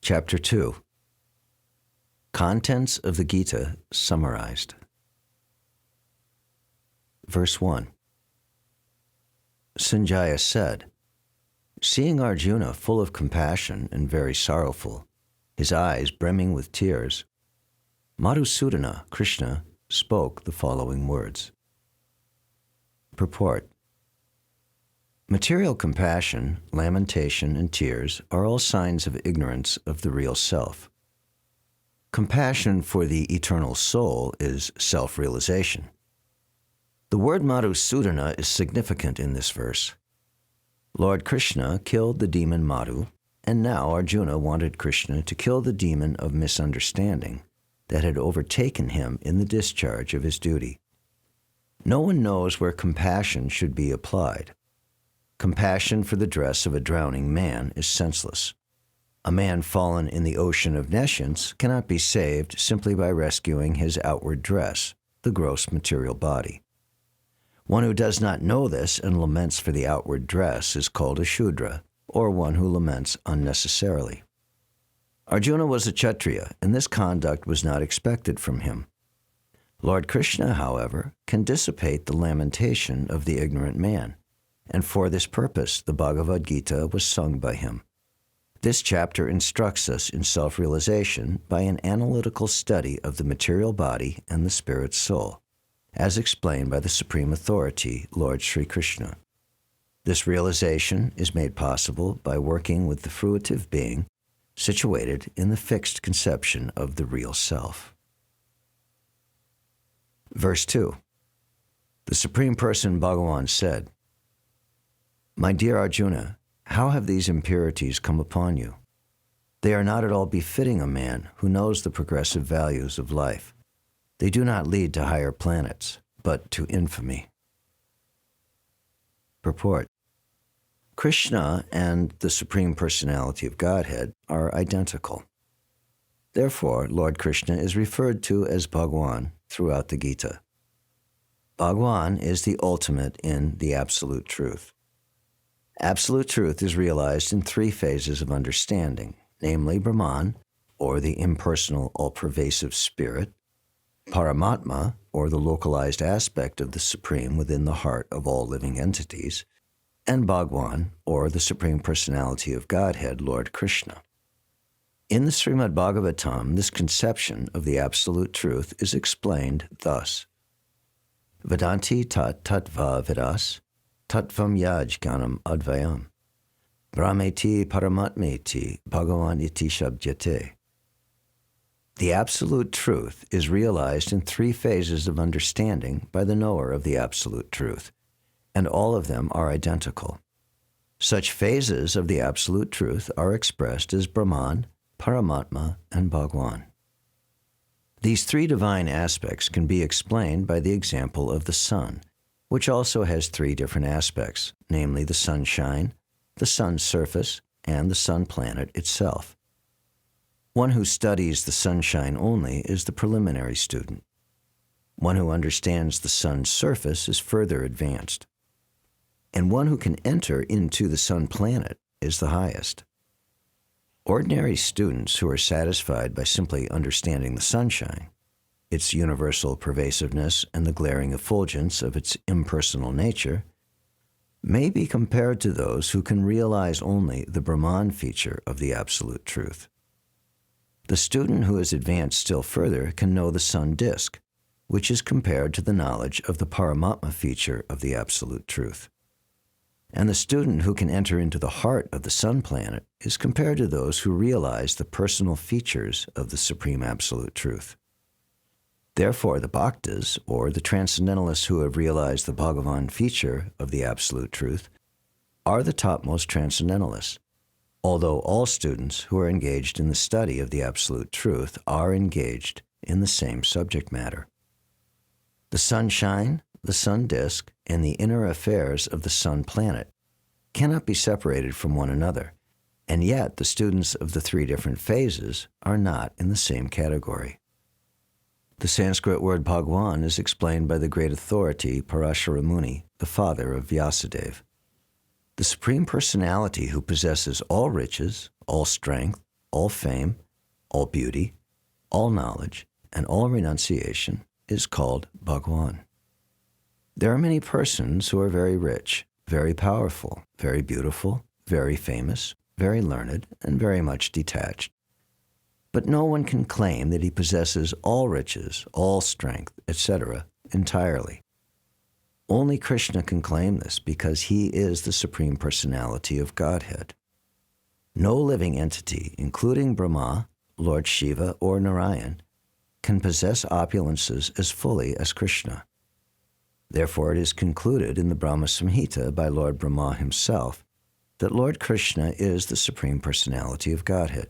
Chapter 2. Contents of the Gita summarized. Verse 1. Sanjaya said, seeing Arjuna full of compassion and very sorrowful, his eyes brimming with tears, Madhusudana, Krishna, spoke the following words. Purport. Material compassion, lamentation, and tears are all signs of ignorance of the real self. Compassion for the eternal soul is self-realization. The word Madhusudana is significant in this verse. Lord Krishna killed the demon Madhu, and now Arjuna wanted Krishna to kill the demon of misunderstanding that had overtaken him in the discharge of his duty. No one knows where compassion should be applied. Compassion for the dress of a drowning man is senseless. A man fallen in the ocean of nescience cannot be saved simply by rescuing his outward dress, the gross material body. One who does not know this and laments for the outward dress is called a Shudra, or one who laments unnecessarily. Arjuna was a Kshatriya, and this conduct was not expected from him. Lord Krishna, however, can dissipate the lamentation of the ignorant man, and for this purpose the Bhagavad Gita was sung by him. This chapter instructs us in self-realization by an analytical study of the material body and the spirit soul, as explained by the Supreme Authority, Lord Sri Krishna. This realization is made possible by working with the fruitive being situated in the fixed conception of the real self. Verse 2. The Supreme Person Bhagavan said, my dear Arjuna, how have these impurities come upon you? They are not at all befitting a man who knows the progressive values of life. They do not lead to higher planets, but to infamy. Purport. Krishna and the Supreme Personality of Godhead are identical. Therefore, Lord Krishna is referred to as Bhagwan throughout the Gita. Bhagwan is the ultimate in the Absolute Truth. Absolute truth is realized in three phases of understanding, namely Brahman, or the impersonal all-pervasive spirit, Paramatma, or the localized aspect of the Supreme within the heart of all living entities, and Bhagwan, or the Supreme Personality of Godhead, Lord Krishna. In the Srimad Bhagavatam, this conception of the Absolute Truth is explained thus. Vedanti tat tattva vidas, tattvam yaj ganam advayam, brahmeti paramatmeti bhagavan iti shabdyate. The Absolute Truth is realized in three phases of understanding by the knower of the Absolute Truth, and all of them are identical. Such phases of the Absolute Truth are expressed as Brahman, Paramatma, and Bhagwan. These three divine aspects can be explained by the example of the sun, which also has three different aspects, namely the sunshine, the sun's surface, and the sun planet itself. One who studies the sunshine only is the preliminary student. One who understands the sun's surface is further advanced. And one who can enter into the sun planet is the highest. Ordinary students who are satisfied by simply understanding the sunshine, its universal pervasiveness and the glaring effulgence of its impersonal nature, may be compared to those who can realize only the Brahman feature of the Absolute Truth. The student who has advanced still further can know the sun disk, which is compared to the knowledge of the Paramatma feature of the Absolute Truth. And the student who can enter into the heart of the sun planet is compared to those who realize the personal features of the Supreme Absolute Truth. Therefore, the Bhaktas, or the Transcendentalists who have realized the Bhagavan feature of the Absolute Truth, are the topmost Transcendentalists, although all students who are engaged in the study of the Absolute Truth are engaged in the same subject matter. The sunshine, the sun disk, and the inner affairs of the sun planet cannot be separated from one another, and yet the students of the three different phases are not in the same category. The Sanskrit word Bhagwan is explained by the great authority Parashara Muni, the father of Vyasadeva. The Supreme Personality who possesses all riches, all strength, all fame, all beauty, all knowledge, and all renunciation is called Bhagwan. There are many persons who are very rich, very powerful, very beautiful, very famous, very learned, and very much detached. But no one can claim that he possesses all riches, all strength, etc., entirely. Only Krishna can claim this because he is the Supreme Personality of Godhead. No living entity, including Brahma, Lord Shiva, or Narayan, can possess opulences as fully as Krishna. Therefore, it is concluded in the Brahma Samhita by Lord Brahma himself that Lord Krishna is the Supreme Personality of Godhead.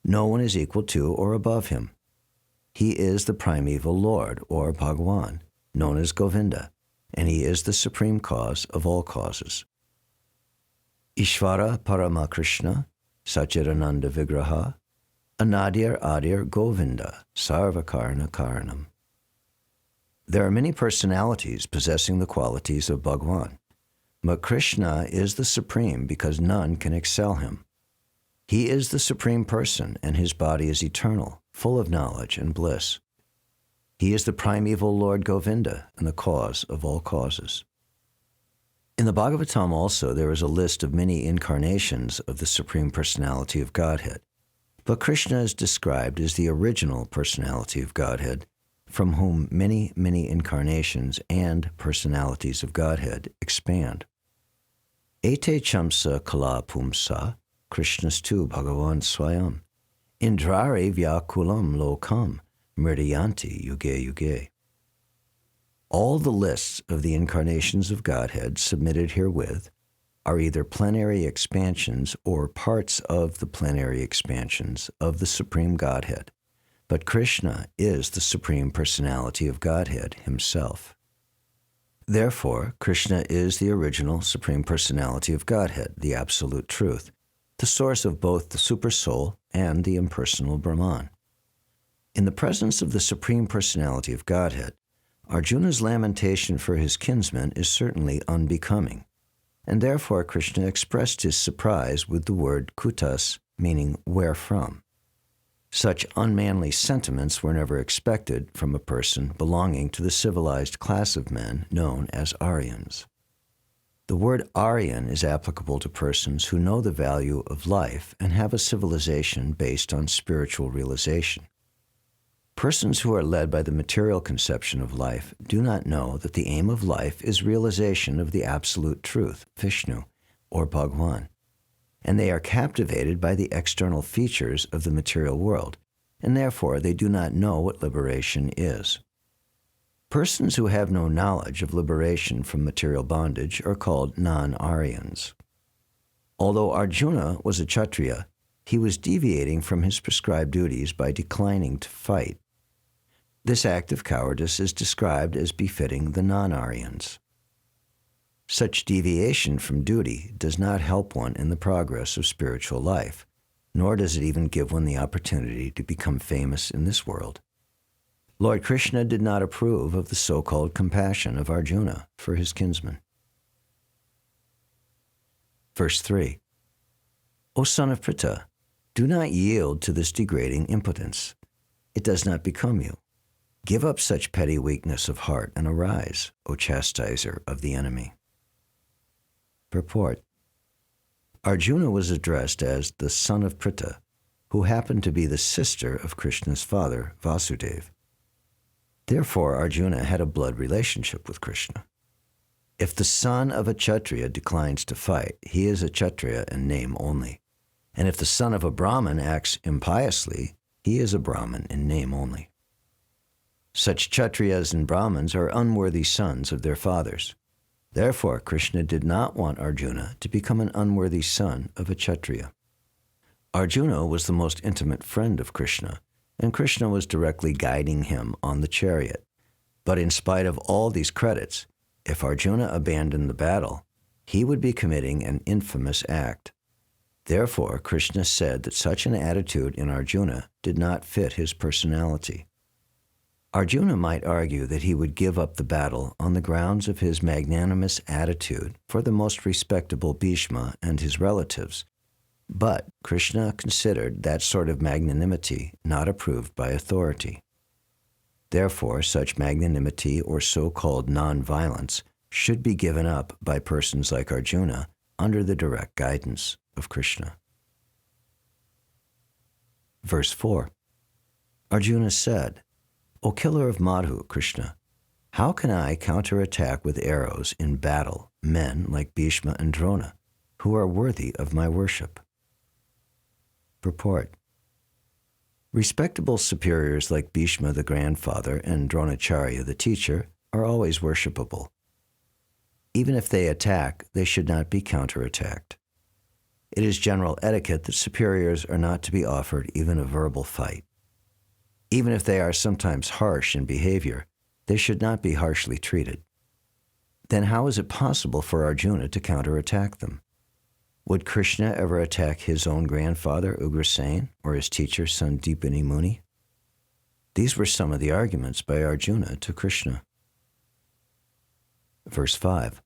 No one is equal to or above him. He is the primeval Lord, or Bhagwan, known as Govinda, and he is the supreme cause of all causes. Ishvara Parama Krishna, Satchidananda Vigraha, Anadir Adir Govinda, Sarvakarna Karanam. There are many personalities possessing the qualities of Bhagwan, but Krishna is the supreme because none can excel him. He is the Supreme Person, and his body is eternal, full of knowledge and bliss. He is the primeval Lord Govinda and the cause of all causes. In the Bhagavatam also there is a list of many incarnations of the Supreme Personality of Godhead, but Krishna is described as the original personality of Godhead, from whom many, many incarnations and personalities of Godhead expand. Ete chamsa kala pumsa, Krishnastu Bhagavan Swayam, Indrari Vyakulam Lokam, Mridayanti Yuge Yuge. All the lists of the incarnations of Godhead submitted herewith are either plenary expansions or parts of the plenary expansions of the Supreme Godhead, but Krishna is the Supreme Personality of Godhead himself. Therefore, Krishna is the original Supreme Personality of Godhead, the Absolute Truth, the source of both the Supersoul and the impersonal Brahman. In the presence of the Supreme Personality of Godhead, Arjuna's lamentation for his kinsman is certainly unbecoming, and therefore Krishna expressed his surprise with the word kutas, meaning where from. Such unmanly sentiments were never expected from a person belonging to the civilized class of men known as Aryans. The word Aryan is applicable to persons who know the value of life and have a civilization based on spiritual realization. Persons who are led by the material conception of life do not know that the aim of life is realization of the absolute truth, Vishnu, or Bhagwan, and they are captivated by the external features of the material world, and therefore they do not know what liberation is. Persons who have no knowledge of liberation from material bondage are called non-Aryans. Although Arjuna was a Kshatriya, he was deviating from his prescribed duties by declining to fight. This act of cowardice is described as befitting the non-Aryans. Such deviation from duty does not help one in the progress of spiritual life, nor does it even give one the opportunity to become famous in this world. Lord Krishna did not approve of the so-called compassion of Arjuna for his kinsman. Verse 3. O son of Pritha, do not yield to this degrading impotence. It does not become you. Give up such petty weakness of heart and arise, O chastiser of the enemy. Purport. Arjuna was addressed as the son of Pritha, who happened to be the sister of Krishna's father, Vasudeva. Therefore, Arjuna had a blood relationship with Krishna. If the son of a Kshatriya declines to fight, he is a Kshatriya in name only. And if the son of a Brahmin acts impiously, he is a Brahmin in name only. Such Kshatriyas and Brahmins are unworthy sons of their fathers. Therefore, Krishna did not want Arjuna to become an unworthy son of a Kshatriya. Arjuna was the most intimate friend of Krishna, and Krishna was directly guiding him on the chariot. But in spite of all these credits, if Arjuna abandoned the battle, he would be committing an infamous act. Therefore, Krishna said that such an attitude in Arjuna did not fit his personality. Arjuna might argue that he would give up the battle on the grounds of his magnanimous attitude for the most respectable Bhishma and his relatives, But Krishna considered that sort of magnanimity not approved by authority. Therefore, such magnanimity or so-called non-violence should be given up by persons like Arjuna under the direct guidance of Krishna. Verse 4. Arjuna said, O killer of Madhu, Krishna, how can I counterattack with arrows in battle men like Bhishma and Drona, who are worthy of my worship? Purport. Respectable superiors like Bhishma the grandfather and Dronacharya the teacher are always worshipable. Even if they attack, they should not be counterattacked. It is general etiquette that superiors are not to be offered even a verbal fight. Even if they are sometimes harsh in behavior, they should not be harshly treated. Then how is it possible for Arjuna to counterattack them? Would Krishna ever attack his own grandfather, Ugrasen, or his teacher, Sandipani Muni? These were some of the arguments by Arjuna to Krishna. Verse 5.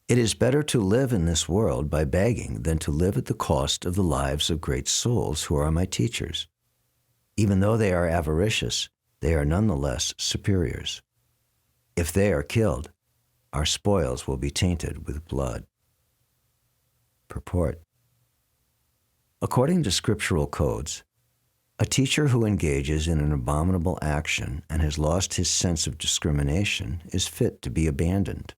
It is better to live in this world by begging than to live at the cost of the lives of great souls who are my teachers. Even though they are avaricious, they are nonetheless superiors. If they are killed, our spoils will be tainted with blood. Purport. According to scriptural codes, a teacher who engages in an abominable action and has lost his sense of discrimination is fit to be abandoned.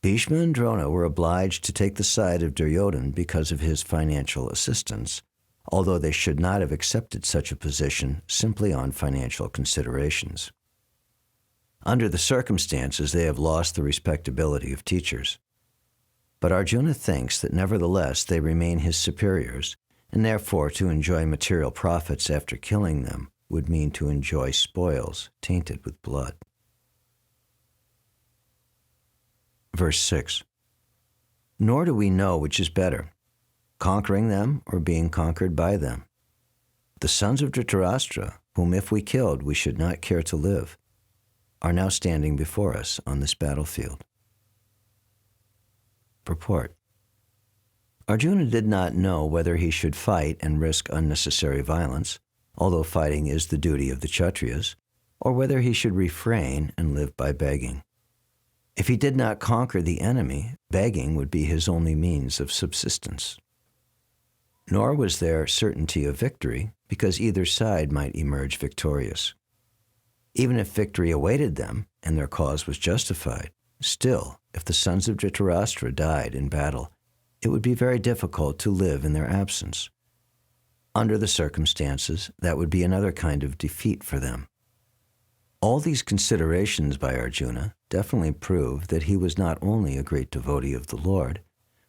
Bhishma and Drona were obliged to take the side of Duryodhana because of his financial assistance, although they should not have accepted such a position simply on financial considerations. Under the circumstances, they have lost the respectability of teachers. But Arjuna thinks that nevertheless they remain his superiors, and therefore to enjoy material profits after killing them would mean to enjoy spoils tainted with blood. Verse 6. Nor do we know which is better, conquering them or being conquered by them. The sons of Dhritarashtra, whom if we killed we should not care to live, are now standing before us on this battlefield. Purport. Arjuna did not know whether he should fight and risk unnecessary violence, although fighting is the duty of the Kshatriyas, or whether he should refrain and live by begging. If he did not conquer the enemy, begging would be his only means of subsistence. Nor was there certainty of victory, because either side might emerge victorious. Even if victory awaited them and their cause was justified, still, if the sons of Dhritarashtra died in battle, it would be very difficult to live in their absence. Under the circumstances, that would be another kind of defeat for them. All these considerations by Arjuna definitely prove that he was not only a great devotee of the Lord,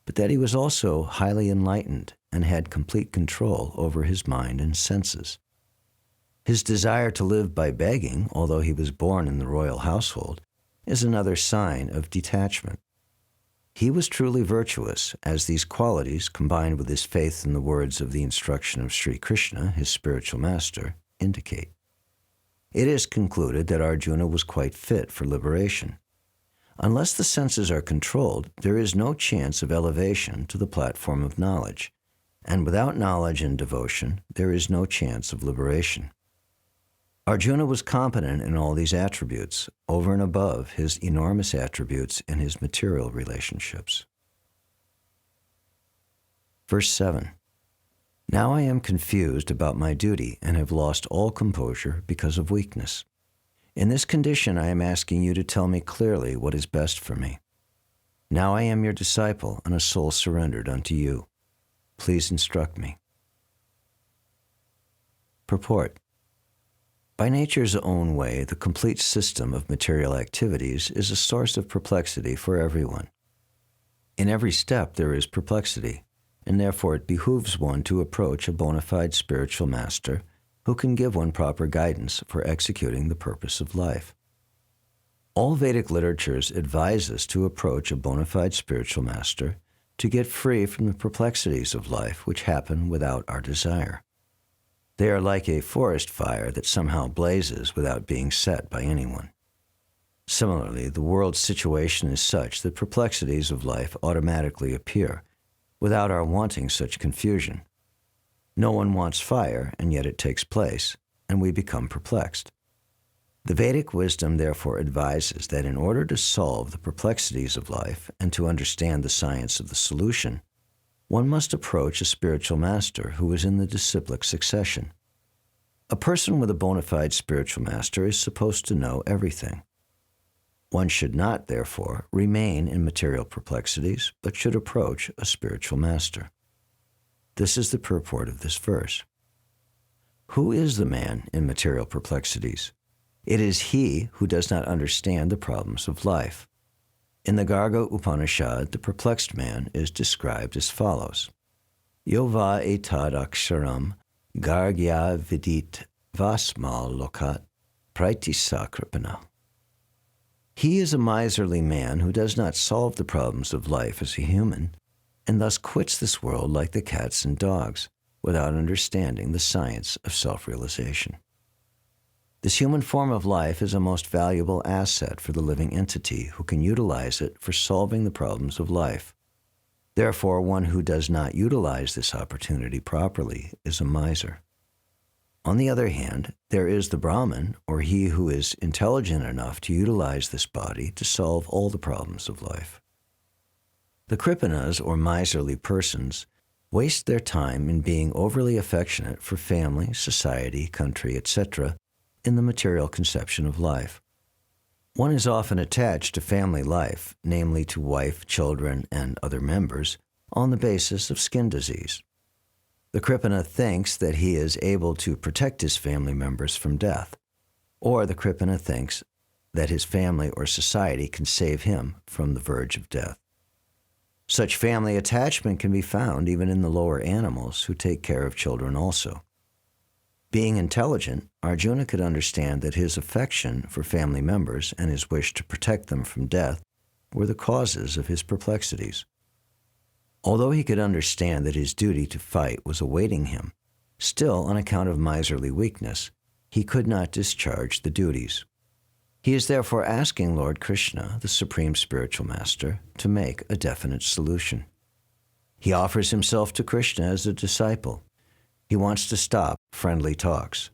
but that he was also highly enlightened and had complete control over his mind and senses. His desire to live by begging, although he was born in the royal household, is another sign of detachment. He was truly virtuous, as these qualities, combined with his faith in the words of the instruction of Sri Krishna, his spiritual master, indicate. It is concluded that Arjuna was quite fit for liberation. Unless the senses are controlled, there is no chance of elevation to the platform of knowledge, and without knowledge and devotion, there is no chance of liberation. Arjuna was competent in all these attributes, over and above his enormous attributes in his material relationships. Verse 7. Now I am confused about my duty and have lost all composure because of weakness. In this condition I am asking you to tell me clearly what is best for me. Now I am your disciple and a soul surrendered unto you. Please instruct me. Purport. By nature's own way, the complete system of material activities is a source of perplexity for everyone. In every step there is perplexity, and therefore it behooves one to approach a bona fide spiritual master who can give one proper guidance for executing the purpose of life. All Vedic literatures advise us to approach a bona fide spiritual master to get free from the perplexities of life which happen without our desire. They are like a forest fire that somehow blazes without being set by anyone. Similarly, the world's situation is such that perplexities of life automatically appear, without our wanting such confusion. No one wants fire, and yet it takes place, and we become perplexed. The Vedic wisdom therefore advises that in order to solve the perplexities of life and to understand the science of the solution, one must approach a spiritual master who is in the disciplic succession. A person with a bona fide spiritual master is supposed to know everything. One should not, therefore, remain in material perplexities, but should approach a spiritual master. This is the purport of this verse. Who is the man in material perplexities? It is he who does not understand the problems of life. In the Garga Upanishad, the perplexed man is described as follows. Yova etad aksharam gargya vidit vasmal lokat praitisa kripana. He is a miserly man who does not solve the problems of life as a human, and thus quits this world like the cats and dogs, without understanding the science of self-realization. This human form of life is a most valuable asset for the living entity who can utilize it for solving the problems of life. Therefore, one who does not utilize this opportunity properly is a miser. On the other hand, there is the Brahmin, or he who is intelligent enough to utilize this body to solve all the problems of life. The Kripanas, or miserly persons, waste their time in being overly affectionate for family, society, country, etc., in the material conception of life. One is often attached to family life, namely to wife, children, and other members, on the basis of skin disease. The Kripana thinks that he is able to protect his family members from death, or the Kripana thinks that his family or society can save him from the verge of death. Such family attachment can be found even in the lower animals who take care of children also. Being intelligent, Arjuna could understand that his affection for family members and his wish to protect them from death were the causes of his perplexities. Although he could understand that his duty to fight was awaiting him, still, on account of miserly weakness, he could not discharge the duties. He is therefore asking Lord Krishna, the Supreme Spiritual Master, to make a definite solution. He offers himself to Krishna as a disciple. He wants to stop friendly talks.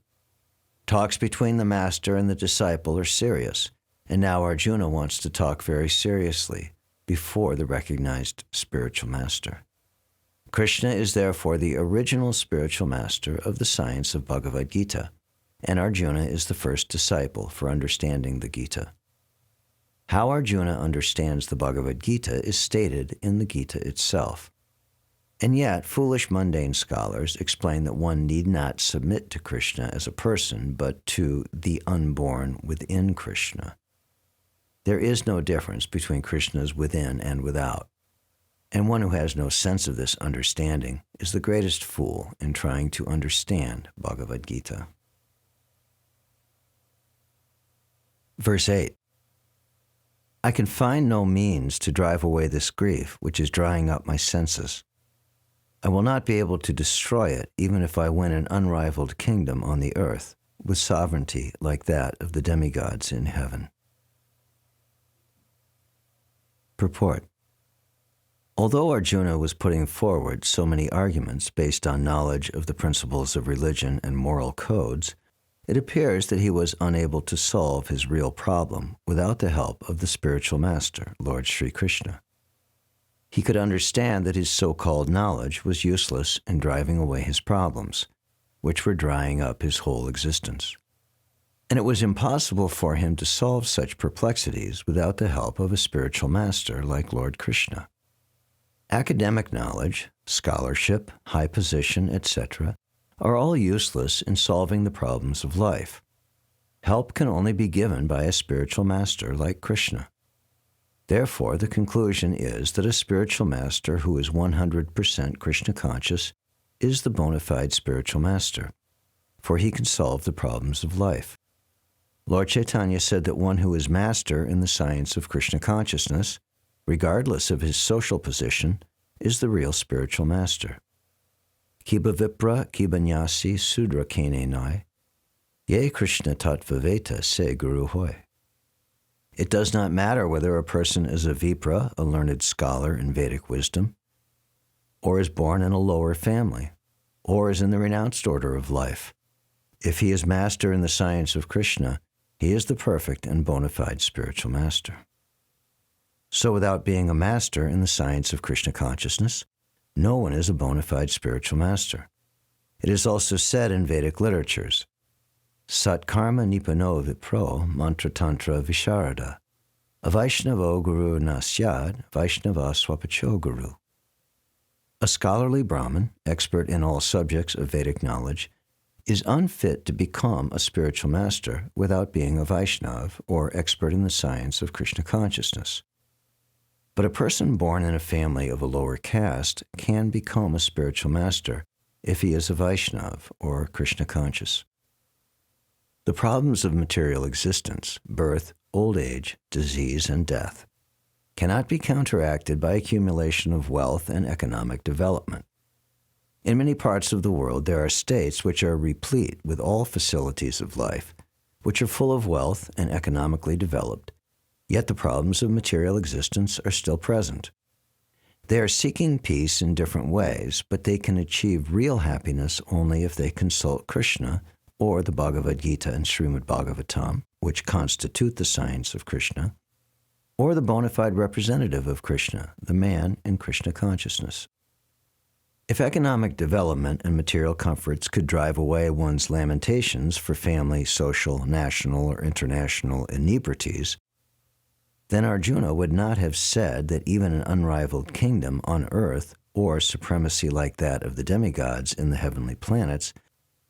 Talks between the master and the disciple are serious, and now Arjuna wants to talk very seriously before the recognized spiritual master. Krishna is therefore the original spiritual master of the science of Bhagavad Gita, and Arjuna is the first disciple for understanding the Gita. How Arjuna understands the Bhagavad Gita is stated in the Gita itself. And yet, foolish mundane scholars explain that one need not submit to Krishna as a person, but to the unborn within Krishna. There is no difference between Krishna's within and without, and one who has no sense of this understanding is the greatest fool in trying to understand Bhagavad Gita. Verse 8. I can find no means to drive away this grief which is drying up my senses. I will not be able to destroy it even if I win an unrivaled kingdom on the earth, with sovereignty like that of the demigods in heaven. Purport. Although Arjuna was putting forward so many arguments based on knowledge of the principles of religion and moral codes, it appears that he was unable to solve his real problem without the help of the spiritual master, Lord Sri Krishna. He could understand that his so-called knowledge was useless in driving away his problems, which were drying up his whole existence. And it was impossible for him to solve such perplexities without the help of a spiritual master like Lord Krishna. Academic knowledge, scholarship, high position, etc., are all useless in solving the problems of life. Help can only be given by a spiritual master like Krishna. Therefore, the conclusion is that a spiritual master who is 100% Krishna conscious is the bona fide spiritual master, for he can solve the problems of life. Lord Chaitanya said that one who is master in the science of Krishna consciousness, regardless of his social position, is the real spiritual master. Kiba vipra kiba nyasi sudra kene nai, ye Krishna tattva veta se guru hoy. It does not matter whether a person is a vipra, a learned scholar in Vedic wisdom, or is born in a lower family, or is in the renounced order of life. If he is master in the science of Krishna, he is the perfect and bona fide spiritual master. So without being a master in the science of Krishna consciousness, no one is a bona fide spiritual master. It is also said in Vedic literatures, Sat karma nipano vipro mantra tantra visharada, avaishnavo guru nasyad, vaishnava swapacho guru. A scholarly Brahmin, expert in all subjects of Vedic knowledge, is unfit to become a spiritual master without being a Vaishnav or expert in the science of Krishna consciousness. But a person born in a family of a lower caste can become a spiritual master if he is a Vaishnav or Krishna conscious. The problems of material existence, birth, old age, disease, and death, cannot be counteracted by accumulation of wealth and economic development. In many parts of the world, there are states which are replete with all facilities of life, which are full of wealth and economically developed, yet the problems of material existence are still present. They are seeking peace in different ways, but they can achieve real happiness only if they consult Krishna or the Bhagavad Gita and Srimad Bhagavatam, which constitute the science of Krishna, or the bona fide representative of Krishna, the man in Krishna consciousness. If economic development and material comforts could drive away one's lamentations for family, social, national, or international inebrities, then Arjuna would not have said that even an unrivaled kingdom on earth or supremacy like that of the demigods in the heavenly planets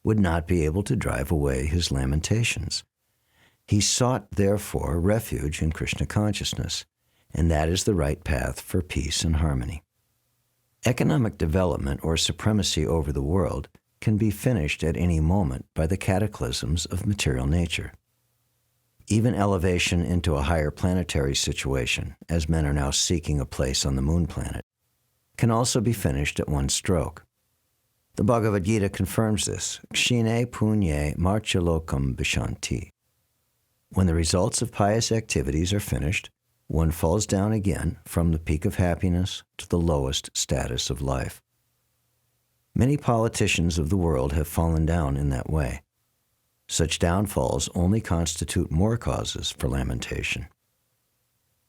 would not be able to drive away his lamentations. He sought, therefore, refuge in Krishna consciousness, and that is the right path for peace and harmony. Economic development or supremacy over the world can be finished at any moment by the cataclysms of material nature. Even elevation into a higher planetary situation, as men are now seeking a place on the moon planet, can also be finished at one stroke. The Bhagavad Gita confirms this, Kshine punye marchalokam vishanti. When the results of pious activities are finished, one falls down again from the peak of happiness to the lowest status of life. Many politicians of the world have fallen down in that way. Such downfalls only constitute more causes for lamentation.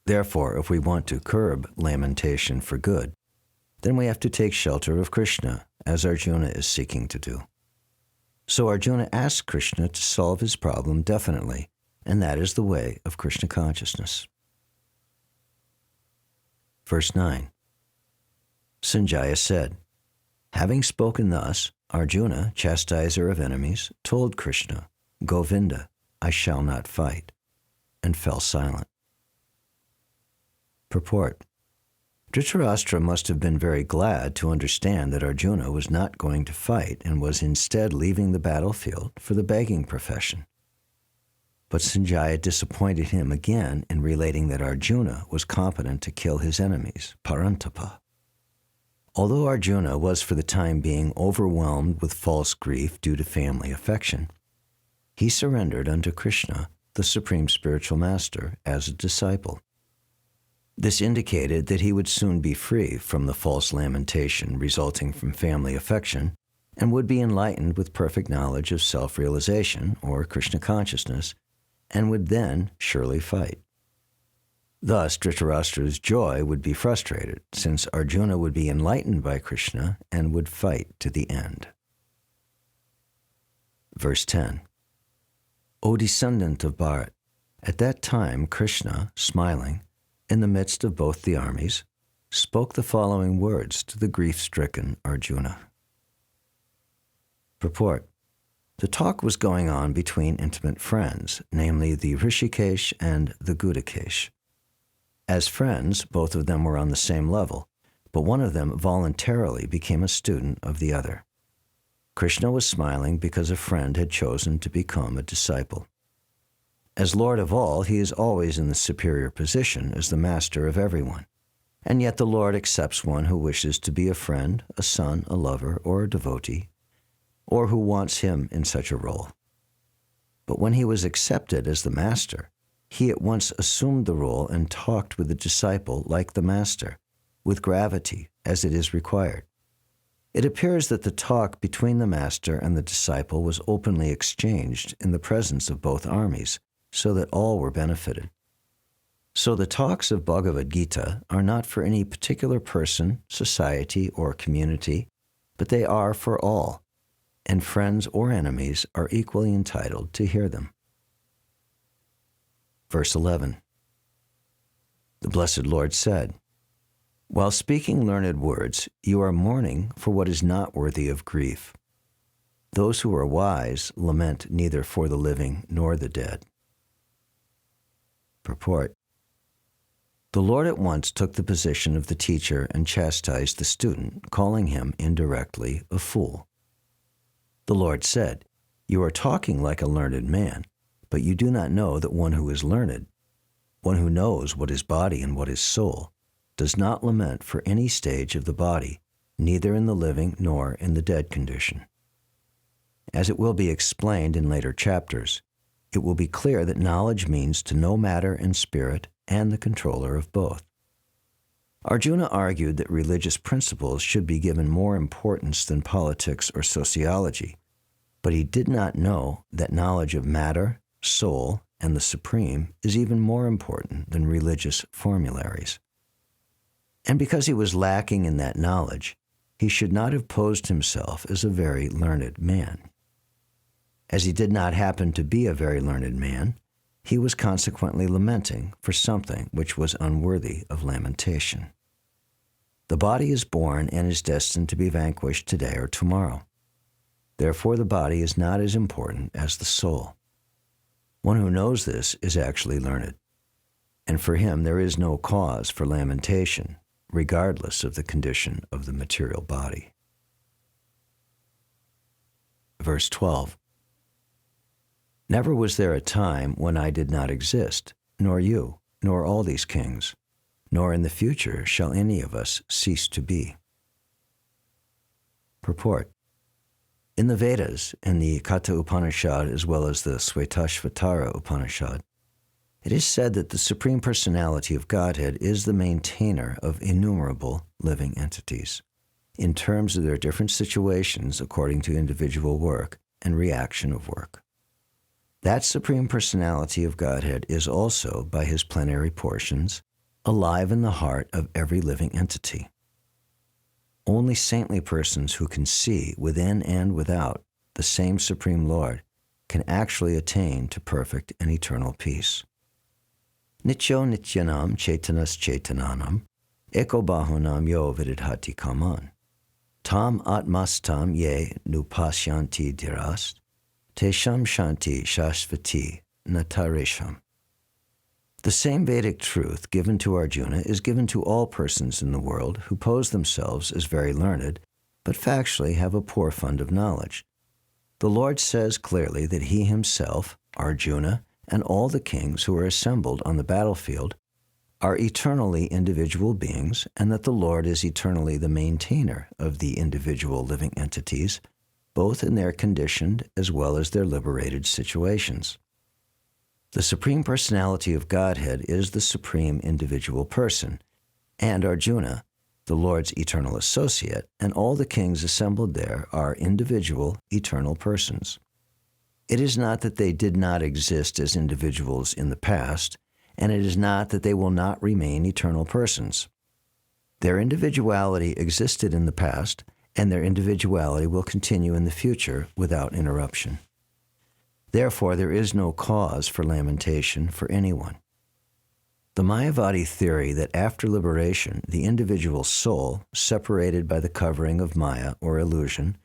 Therefore, if we want to curb lamentation for good, then we have to take shelter of Krishna, as Arjuna is seeking to do. So Arjuna asks Krishna to solve his problem definitely, and that is the way of Krishna consciousness. Verse 9. Sanjaya said, having spoken thus, Arjuna, chastiser of enemies, told Krishna, Govinda, I shall not fight, and fell silent. Purport. Dhritarashtra must have been very glad to understand that Arjuna was not going to fight and was instead leaving the battlefield for the begging profession. But Sanjaya disappointed him again in relating that Arjuna was competent to kill his enemies, Parantapa. Although Arjuna was for the time being overwhelmed with false grief due to family affection, he surrendered unto Krishna, the Supreme Spiritual Master, as a disciple. This indicated that he would soon be free from the false lamentation resulting from family affection and would be enlightened with perfect knowledge of self-realization, or Krishna consciousness, and would then surely fight. Thus, Dhritarashtra's joy would be frustrated, since Arjuna would be enlightened by Krishna and would fight to the end. Verse 10. O descendant of Bharat, at that time Krishna, smiling, in the midst of both the armies, spoke the following words to the grief-stricken Arjuna. Purport. The talk was going on between intimate friends, namely the Rishikesh and the Gudakesh. As friends, both of them were on the same level, but one of them voluntarily became a student of the other. Krishna was smiling because a friend had chosen to become a disciple. As Lord of all, he is always in the superior position as the master of everyone, and yet the Lord accepts one who wishes to be a friend, a son, a lover, or a devotee, or who wants him in such a role. But when he was accepted as the master, he at once assumed the role and talked with the disciple like the master, with gravity, as it is required. It appears that the talk between the master and the disciple was openly exchanged in the presence of both armies, so that all were benefited. So the talks of Bhagavad Gita are not for any particular person, society, or community, but they are for all, and friends or enemies are equally entitled to hear them. Verse 11. The Blessed Lord said, "While speaking learned words, you are mourning for what is not worthy of grief. Those who are wise lament neither for the living nor the dead." Purport. The Lord at once took the position of the teacher and chastised the student, calling him indirectly a fool. The Lord said, "You are talking like a learned man, but you do not know that one who is learned, one who knows what is body and what is soul, does not lament for any stage of the body, neither in the living nor in the dead condition." As it will be explained in later chapters, it will be clear that knowledge means to know matter and spirit and the controller of both. Arjuna argued that religious principles should be given more importance than politics or sociology, but he did not know that knowledge of matter, soul, and the Supreme is even more important than religious formularies. And because he was lacking in that knowledge, he should not have posed himself as a very learned man. As he did not happen to be a very learned man, he was consequently lamenting for something which was unworthy of lamentation. The body is born and is destined to be vanquished today or tomorrow. Therefore, the body is not as important as the soul. One who knows this is actually learned, and for him there is no cause for lamentation, regardless of the condition of the material body. Verse 12. Never was there a time when I did not exist, nor you, nor all these kings, nor in the future shall any of us cease to be. Purport. In the Vedas, in the Katha Upanishad as well as the Svetashvatara Upanishad, it is said that the Supreme Personality of Godhead is the maintainer of innumerable living entities, in terms of their different situations according to individual work and reaction of work. That Supreme Personality of Godhead is also, by his plenary portions, alive in the heart of every living entity. Only saintly persons who can see, within and without, the same Supreme Lord can actually attain to perfect and eternal peace. Nityo nityanam chaitanas chaitananam, eko bahunam yo vididhati kaman, tam atmastam ye nupasyanti dirast, tesham shanti shashvati nataresham. The same Vedic truth given to Arjuna is given to all persons in the world who pose themselves as very learned, but factually have a poor fund of knowledge. The Lord says clearly that he himself, Arjuna, and all the kings who are assembled on the battlefield are eternally individual beings, and that the Lord is eternally the maintainer of the individual living entities, both in their conditioned as well as their liberated situations. The Supreme Personality of Godhead is the supreme individual person, and Arjuna, the Lord's eternal associate, and all the kings assembled there are individual, eternal persons. It is not that they did not exist as individuals in the past, and it is not that they will not remain eternal persons. Their individuality existed in the past, and their individuality will continue in the future without interruption. Therefore, there is no cause for lamentation for anyone. The Mayavadi theory that after liberation, the individual soul, separated by the covering of Maya or illusion,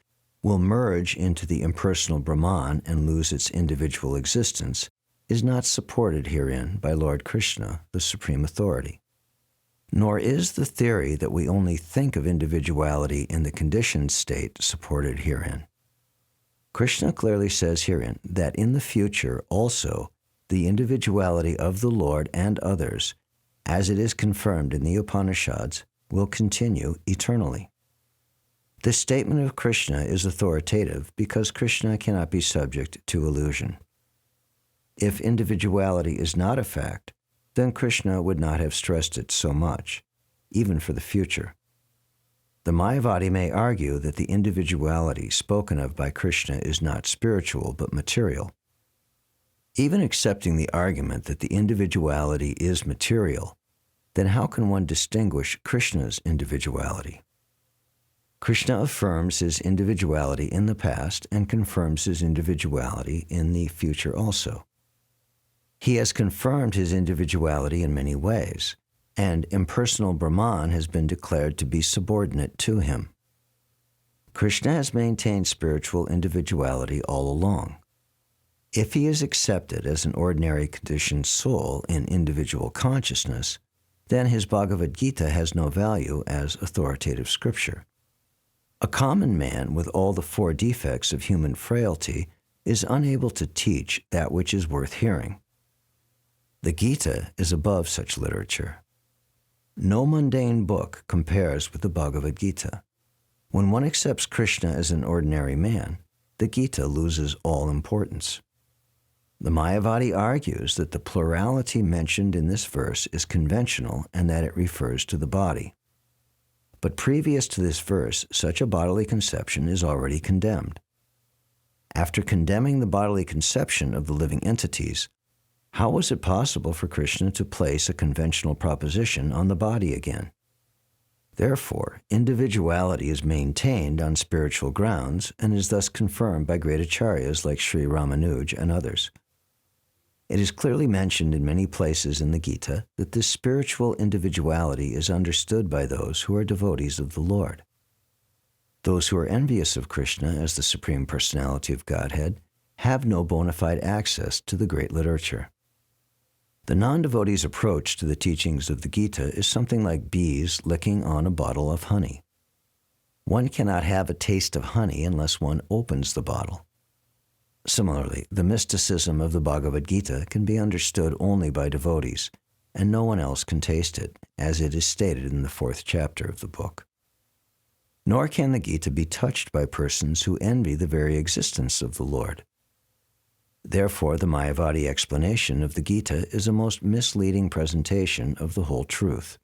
will merge into the impersonal Brahman and lose its individual existence is not supported herein by Lord Krishna, the Supreme Authority. Nor is the theory that we only think of individuality in the conditioned state supported herein. Krishna clearly says herein that in the future also the individuality of the Lord and others, as it is confirmed in the Upanishads, will continue eternally. This statement of Krishna is authoritative because Krishna cannot be subject to illusion. If individuality is not a fact, then Krishna would not have stressed it so much, even for the future. The Mayavadi may argue that the individuality spoken of by Krishna is not spiritual but material. Even accepting the argument that the individuality is material, then how can one distinguish Krishna's individuality? Krishna affirms his individuality in the past and confirms his individuality in the future also. He has confirmed his individuality in many ways, and impersonal Brahman has been declared to be subordinate to him. Krishna has maintained spiritual individuality all along. If he is accepted as an ordinary conditioned soul in individual consciousness, then his Bhagavad Gita has no value as authoritative scripture. A common man with all the 4 defects of human frailty is unable to teach that which is worth hearing. The Gita is above such literature. No mundane book compares with the Bhagavad Gita. When one accepts Krishna as an ordinary man, the Gita loses all importance. The Mayavadi argues that the plurality mentioned in this verse is conventional and that it refers to the body. But previous to this verse, such a bodily conception is already condemned. After condemning the bodily conception of the living entities, how was it possible for Krishna to place a conventional proposition on the body again? Therefore, individuality is maintained on spiritual grounds and is thus confirmed by great acharyas like Sri Ramanuj and others. It is clearly mentioned in many places in the Gita that this spiritual individuality is understood by those who are devotees of the Lord. Those who are envious of Krishna as the Supreme Personality of Godhead have no bona fide access to the great literature. The non-devotee's approach to the teachings of the Gita is something like bees licking on a bottle of honey. One cannot have a taste of honey unless one opens the bottle. Similarly, the mysticism of the Bhagavad Gita can be understood only by devotees, and no one else can taste it, as it is stated in the 4th chapter of the book. Nor can the Gita be touched by persons who envy the very existence of the Lord. Therefore, the Mayavadi explanation of the Gita is a most misleading presentation of the whole truth.